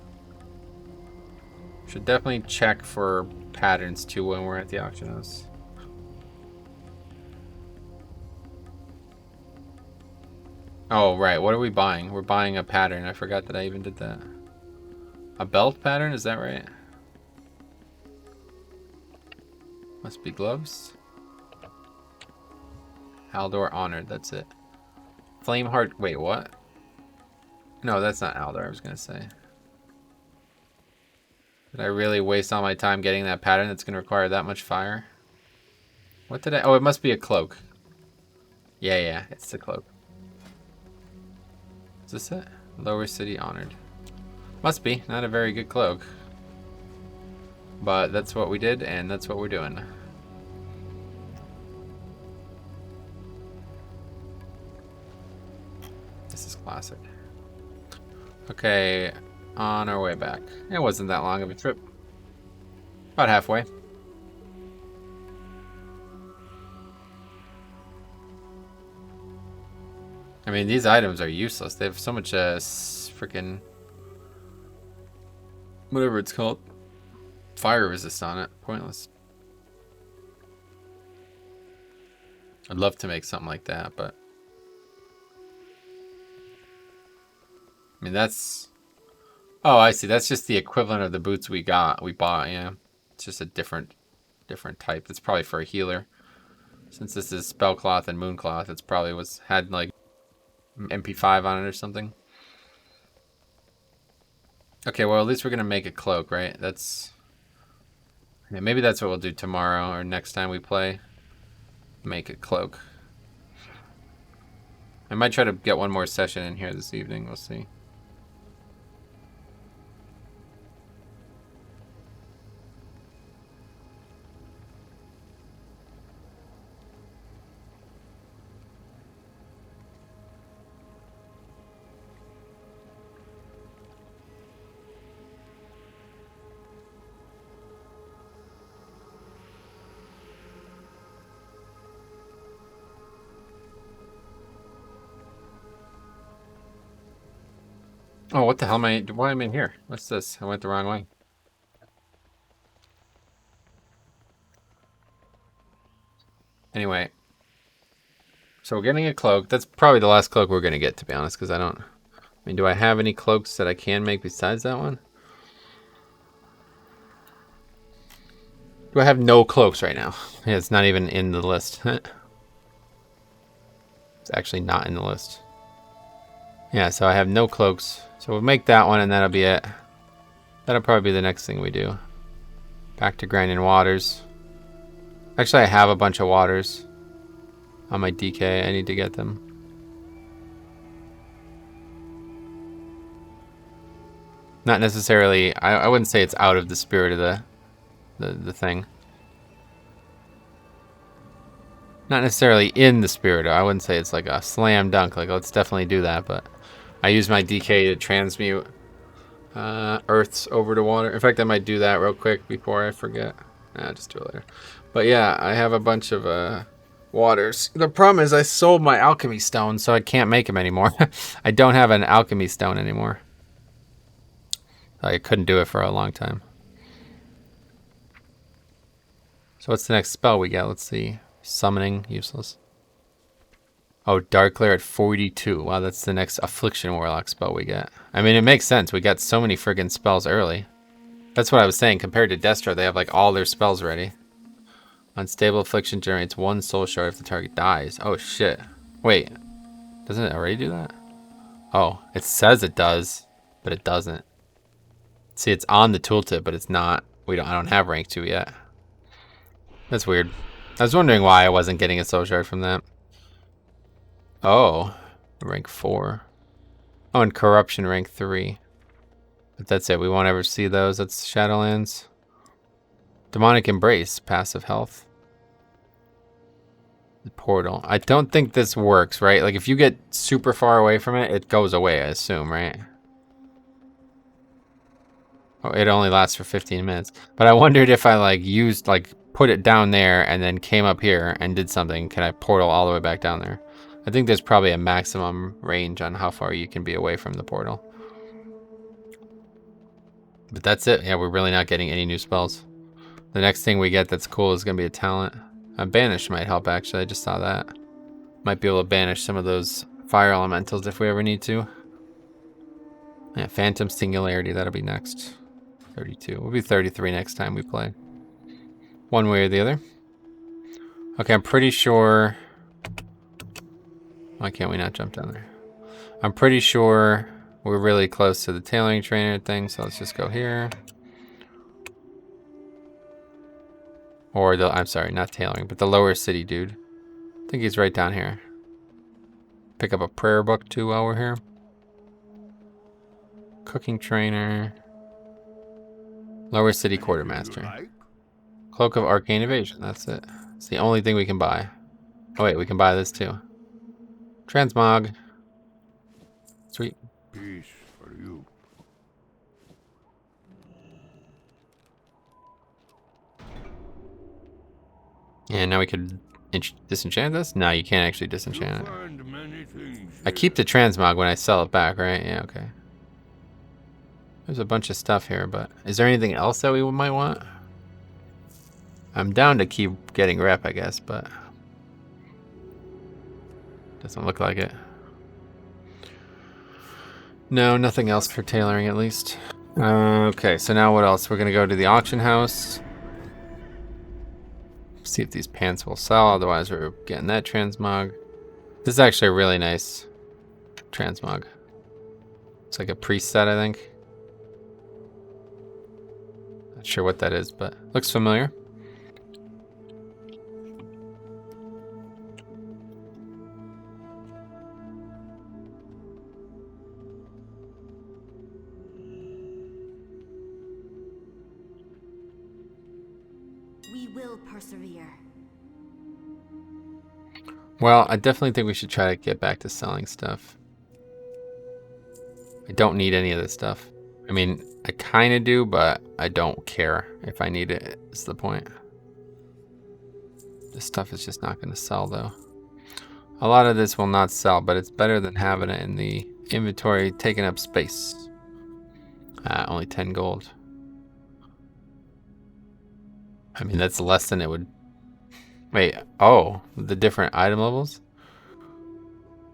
Speaker 1: Should definitely check for patterns too when we're at the auction house. Oh, right. What are we buying? We're buying a pattern. I forgot that I even did that. A belt pattern? Is that right? Must be gloves. Aldor Honored. That's it. Flameheart. Wait, what? No, that's not Aldor, I was going to say. Did I really waste all my time getting that pattern that's going to require that much fire? What did I... Oh, it must be a cloak. Yeah, it's the cloak. Is this it? Lower City Honored. Must be. Not a very good cloak. But that's what we did, and that's what we're doing. This is classic. Okay, on our way back. It wasn't that long of a trip. About halfway. I mean, these items are useless. They have so much freaking... whatever it's called. Fire resist on it. Pointless. I'd love to make something like that, but... I mean, that's... Oh, I see. That's just the equivalent of the boots we bought, yeah. It's just a different type. It's probably for a healer. Since this is Spellcloth and Mooncloth, it's probably had like MP5 on it or something. Okay, well, at least we're going to make a cloak, right? That's... Yeah, maybe that's what we'll do tomorrow or next time we play. Make a cloak. I might try to get one more session in here this evening. We'll see. Oh, what the hell why am I in here? What's this? I went the wrong way. Anyway. So we're getting a cloak. That's probably the last cloak we're going to get, to be honest, because I mean, do I have any cloaks that I can make besides that one? Do I have no cloaks right now? Yeah, it's not even in the list. It's actually not in the list. Yeah, so I have no cloaks. So we'll make that one and that'll be it. That'll probably be the next thing we do. Back to grinding waters. Actually, I have a bunch of waters. on my DK. I need to get them. Not necessarily. I wouldn't say it's out of the spirit of the thing. Not necessarily in the spirit. I wouldn't say it's like a slam dunk. Like, let's definitely do that. But I use my DK to transmute earths over to water. In fact, I might do that real quick before I forget. Nah, just do it later. But yeah, I have a bunch of waters. The problem is I sold my alchemy stone, so I can't make them anymore. I don't have an alchemy stone anymore. I couldn't do it for a long time. So what's the next spell we get? Let's see. Summoning, useless. Oh, Dark Lair at 42. Wow, that's the next Affliction Warlock spell we get. I mean, it makes sense. We got so many friggin' spells early. That's what I was saying. Compared to Destro, they have like all their spells ready. Unstable Affliction generates 1 soul shard if the target dies. Oh, shit. Wait. Doesn't it already do that? Oh, it says it does, but it doesn't. See, it's on the tooltip, but it's not. I don't have rank 2 yet. That's weird. I was wondering why I wasn't getting a soul shard from that. Oh, rank 4. Oh, and corruption rank 3. But that's it. We won't ever see those. That's Shadowlands. Demonic Embrace, passive health. The portal. I don't think this works, right? Like if you get super far away from it, it goes away, I assume, right? Oh, it only lasts for 15 minutes. But I wondered if I like used put it down there and then came up here and did something. Can I portal all the way back down there? I think there's probably a maximum range on how far you can be away from the portal. But that's it. Yeah, we're really not getting any new spells. The next thing we get that's cool is going to be a talent. A banish might help, actually. I just saw that. Might be able to banish some of those fire elementals if we ever need to. Yeah, Phantom Singularity. That'll be next. 32. We'll be 33 next time we play. One way or the other. Okay, I'm pretty sure... Why can't we not jump down there? I'm pretty sure we're really close to the tailoring trainer thing, so let's just go here. Or I'm sorry, not tailoring, but the lower city dude. I think he's right down here. Pick up a prayer book too while we're here. Cooking trainer. Lower city quartermaster. Cloak of arcane evasion, that's it. It's the only thing we can buy. Oh wait, we can buy this too. Transmog. Sweet.
Speaker 3: Peace for you.
Speaker 1: And now we could disenchant this? No, you can't actually disenchant it. I keep the transmog when I sell it back, right? Yeah, okay. There's a bunch of stuff here, but is there anything else that we might want? I'm down to keep getting rep, I guess, but doesn't look like it. No, nothing else for tailoring at least. Okay, so now what else? We're gonna go to the auction house. See if these pants will sell, otherwise we're getting that transmog. This is actually a really nice transmog. It's like a preset, I think. Not sure what that is, but looks familiar.
Speaker 4: We will persevere.
Speaker 1: Well, I definitely think we should try to get back to selling stuff. I don't need any of this stuff. I mean, I kind of do, but I don't care if I need it, is the point. This stuff is just not going to sell, though. A lot of this will not sell, but it's better than having it in the inventory taking up space. Only 10 gold. I mean, that's less than it would... Wait, oh, the different item levels?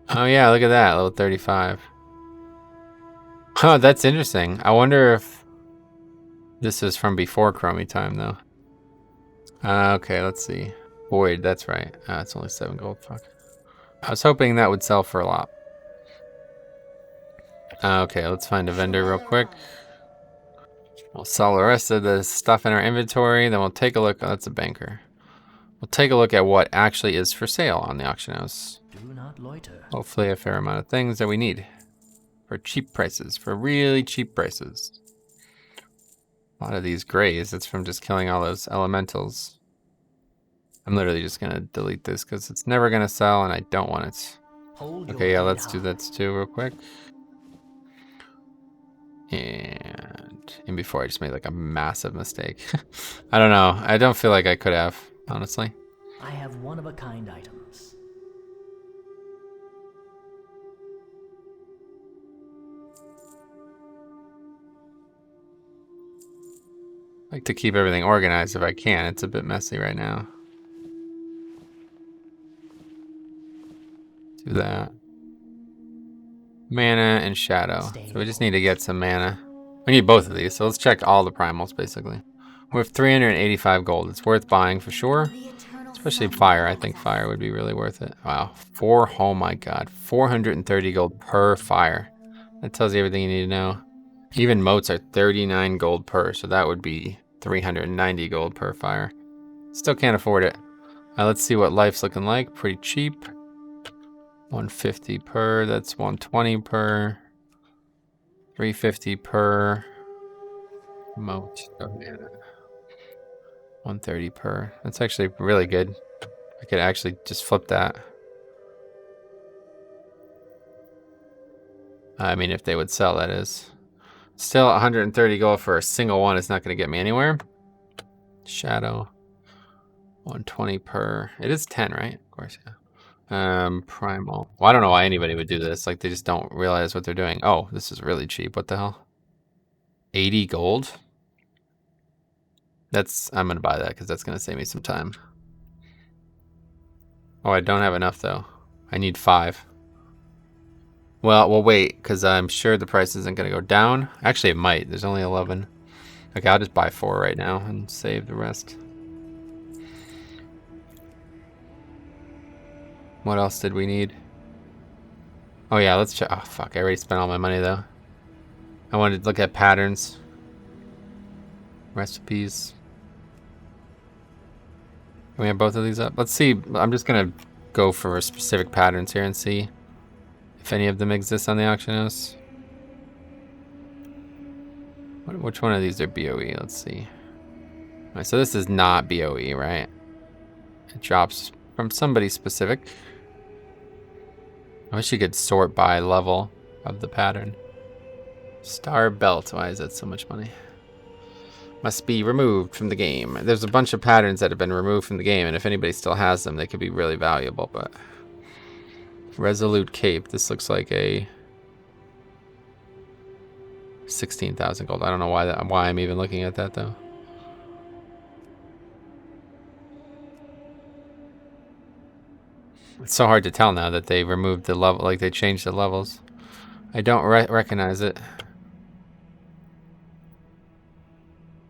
Speaker 1: Oh yeah, look at that, level 35. Oh, that's interesting. I wonder if this is from before Chromie time, though. Okay, let's see. Void, that's right. It's only 7 gold, fuck. I was hoping that would sell for a lot. Okay, let's find a vendor real quick. We'll sell the rest of the stuff in our inventory, then we'll take a look. Oh, that's a banker. We'll take a look at what actually is for sale on the auction house.
Speaker 5: Do not loiter.
Speaker 1: Hopefully a fair amount of things that we need for cheap prices, for really cheap prices. A lot of these grays, that's from just killing all those elementals. I'm literally just gonna delete this because it's never gonna sell and I don't want it.
Speaker 5: Hold your
Speaker 1: Okay, yeah,
Speaker 5: head
Speaker 1: let's do
Speaker 5: high.
Speaker 1: that too real quick. And before I just made like a massive mistake. I don't know. I don't feel like I could have, honestly.
Speaker 5: I have one-of-a-kind items.
Speaker 1: I like to keep everything organized if I can. It's a bit messy right now. Do that. Mana and shadow. So we just need to get some mana. We need both of these, so let's check all the primals basically. We have 385 gold. It's worth buying for sure.
Speaker 4: The eternal
Speaker 1: Especially
Speaker 4: sun
Speaker 1: fire. I
Speaker 4: guides
Speaker 1: think
Speaker 4: us.
Speaker 1: fire would be really worth it. Wow. Oh my god. 430 gold per fire. That tells you everything you need to know. Even moats are 39 gold per, so that would be 390 gold per fire. Still can't afford it. Let's see what life's looking like. Pretty cheap. 150 per. That's 120 per. 350 per. Moat. Oh, yeah. 130 per. That's actually really good. I could actually just flip that. I mean, if they would sell, that is. Still 130 gold for a single one is not going to get me anywhere. Shadow. 120 per. It is 10, right? Of course, yeah. Primal. Well, I don't know why anybody would do this. Like, they just don't realize what they're doing. Oh, this is really cheap. What the hell? 80 gold? I'm going to buy that because that's going to save me some time. Oh, I don't have enough, though. I need 5. Well, we'll wait because I'm sure the price isn't going to go down. Actually, it might. There's only 11. Okay, I'll just buy 4 right now and save the rest. What else did we need? Oh yeah, let's check. Oh fuck, I already spent all my money though. I wanted to look at patterns. Recipes. Can we have both of these up? Let's see. I'm just gonna go for specific patterns here and see if any of them exist on the auction house. Which one of these are BOE? Let's see. Alright, so this is not BOE, right? It drops from somebody specific. I wish you could sort by level of the pattern. Star belt. Why is that so much money? Must be removed from the game. There's a bunch of patterns that have been removed from the game, and if anybody still has them, they could be really valuable, but... Resolute Cape. This looks like a... 16,000 gold. I don't know why I'm even looking at that, though. It's so hard to tell now that they removed the level, like they changed the levels. I don't recognize it.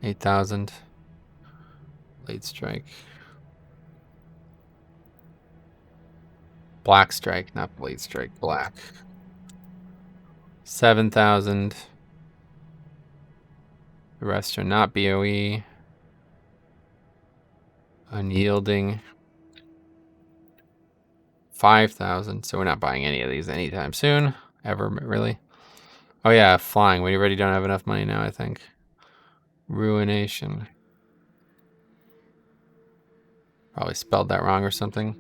Speaker 1: 8,000. Blade Strike. Black Strike, not Blade Strike, black. 7,000. The rest are not BOE. Unyielding. 5,000. So we're not buying any of these anytime soon. Ever, really. Oh yeah, flying. We already don't have enough money now, I think. Ruination. Probably spelled that wrong or something.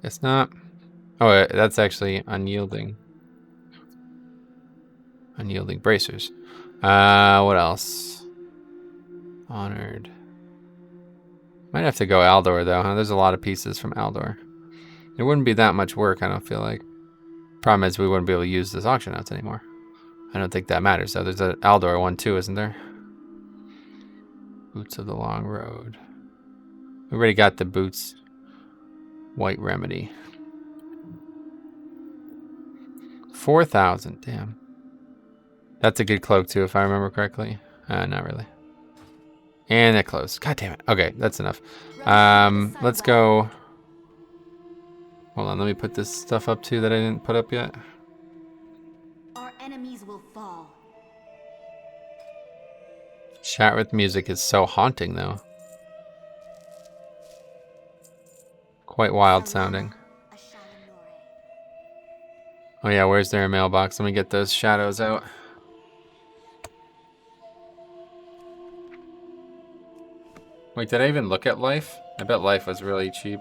Speaker 1: Guess not. Oh, that's actually unyielding. Unyielding bracers. What else? Honored. Might have to go Aldor though, huh? There's a lot of pieces from Aldor. It wouldn't be that much work, I don't feel like. Problem is we wouldn't be able to use this auction house anymore. I don't think that matters though. There's an Aldor one too, isn't there? Boots of the Long Road. We already got the boots. White Remedy. 4,000, damn. That's a good cloak too, if I remember correctly. Not really. And that closed. God damn it. Okay, that's enough. Let's go. Hold on, let me put this stuff up too that I didn't put up yet.
Speaker 4: Our enemies will fall.
Speaker 1: Chat with music is so haunting though. quite wild sounding. Oh yeah, where's their mailbox? Let me get those shadows out. Wait, did I even look at life? I bet life was really cheap.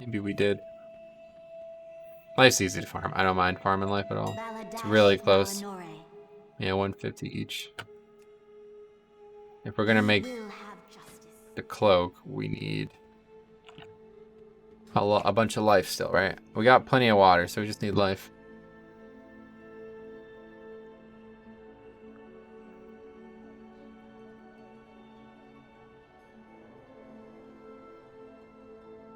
Speaker 1: Maybe we did. Life's easy to farm. I don't mind farming life at all. It's really close. Yeah, 150 each. If we're gonna make the cloak, we need a bunch of life still, right? We got plenty of water, so we just need life.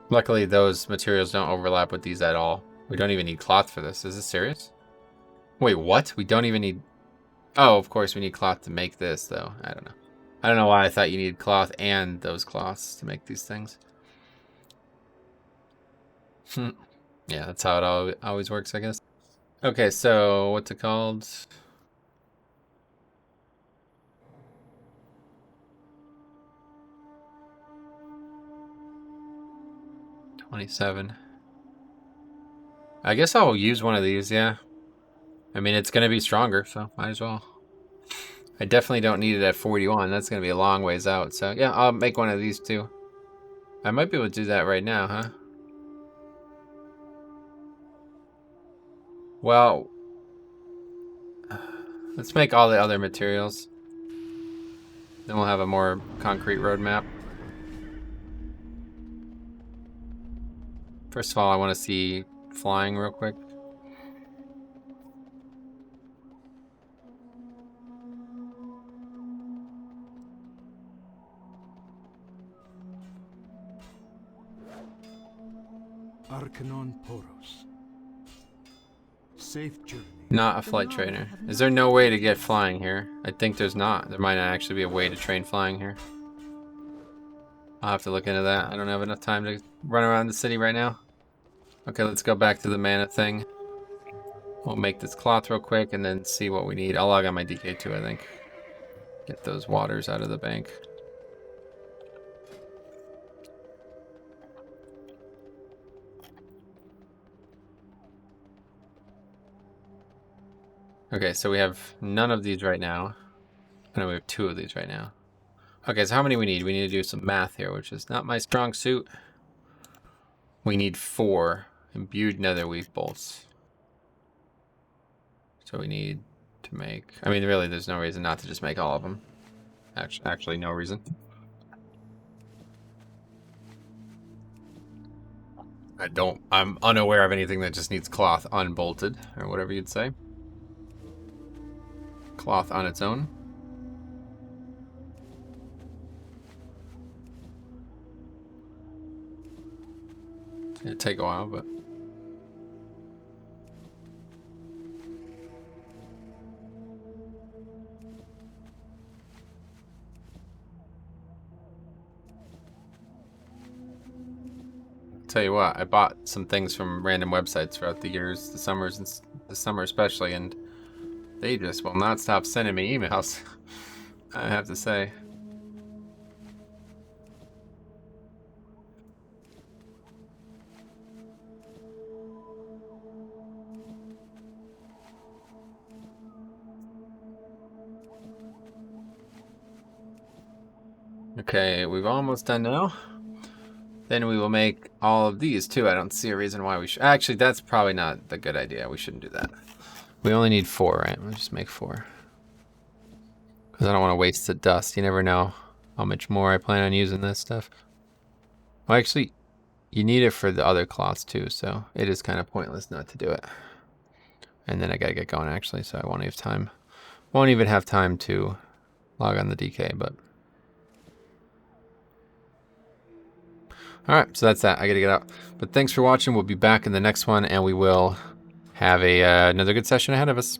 Speaker 1: Luckily, those materials don't overlap with these at all. We don't even need cloth for this. Is this serious? Wait, what? We don't even need... Oh, of course we need cloth to make this, though. I don't know. I don't know why I thought you needed cloth and those cloths to make these things. Yeah, that's how it always works, I guess. Okay, so what's it called? $27. I guess I'll use one of these, yeah. I mean, it's going to be stronger, so might as well. I definitely don't need it at 41. That's going to be a long ways out. So, yeah, I'll make one of these, too. I might be able to do that right now, huh? Well, let's make all the other materials. Then we'll have a more concrete roadmap. First of all, I want to see flying real quick.
Speaker 3: Arcanon Poros. Safe journey.
Speaker 1: Not a flight trainer. Is there no way to get flying here? I think there's not. There might not actually be a way to train flying here. I'll have to look into that. I don't have enough time to run around the city right now. Okay, let's go back to the mana thing. We'll make this cloth real quick and then see what we need. I'll log on my DK too, I think. Get those waters out of the bank. Okay, so we have none of these right now. No, we have 2 of these right now. Okay, so how many we need? We need to do some math here, which is not my strong suit. We need 4 imbued netherweave bolts. So we need to make... I mean, really, there's no reason not to just make all of them. Actually, no reason. I'm unaware of anything that just needs cloth unbolted, or whatever you'd say. Cloth on its own. It'd take a while, but... Tell you what, I bought some things from random websites throughout the years, the summer especially, and they just will not stop sending me emails, I have to say. Okay, we've almost done now. Then we will make all of these too. I don't see a reason why we should. Actually, that's probably not the good idea. We shouldn't do that. We only need 4, right? We'll just make 4. Because I don't want to waste the dust. You never know how much more I plan on using this stuff. Well, actually, you need it for the other cloths too, so it is kind of pointless not to do it. And then I gotta get going actually, so I won't have time. Won't even have time to log on the DK, but... Alright, so that's that. I gotta get out. But thanks for watching. We'll be back in the next one, and we will have another good session ahead of us.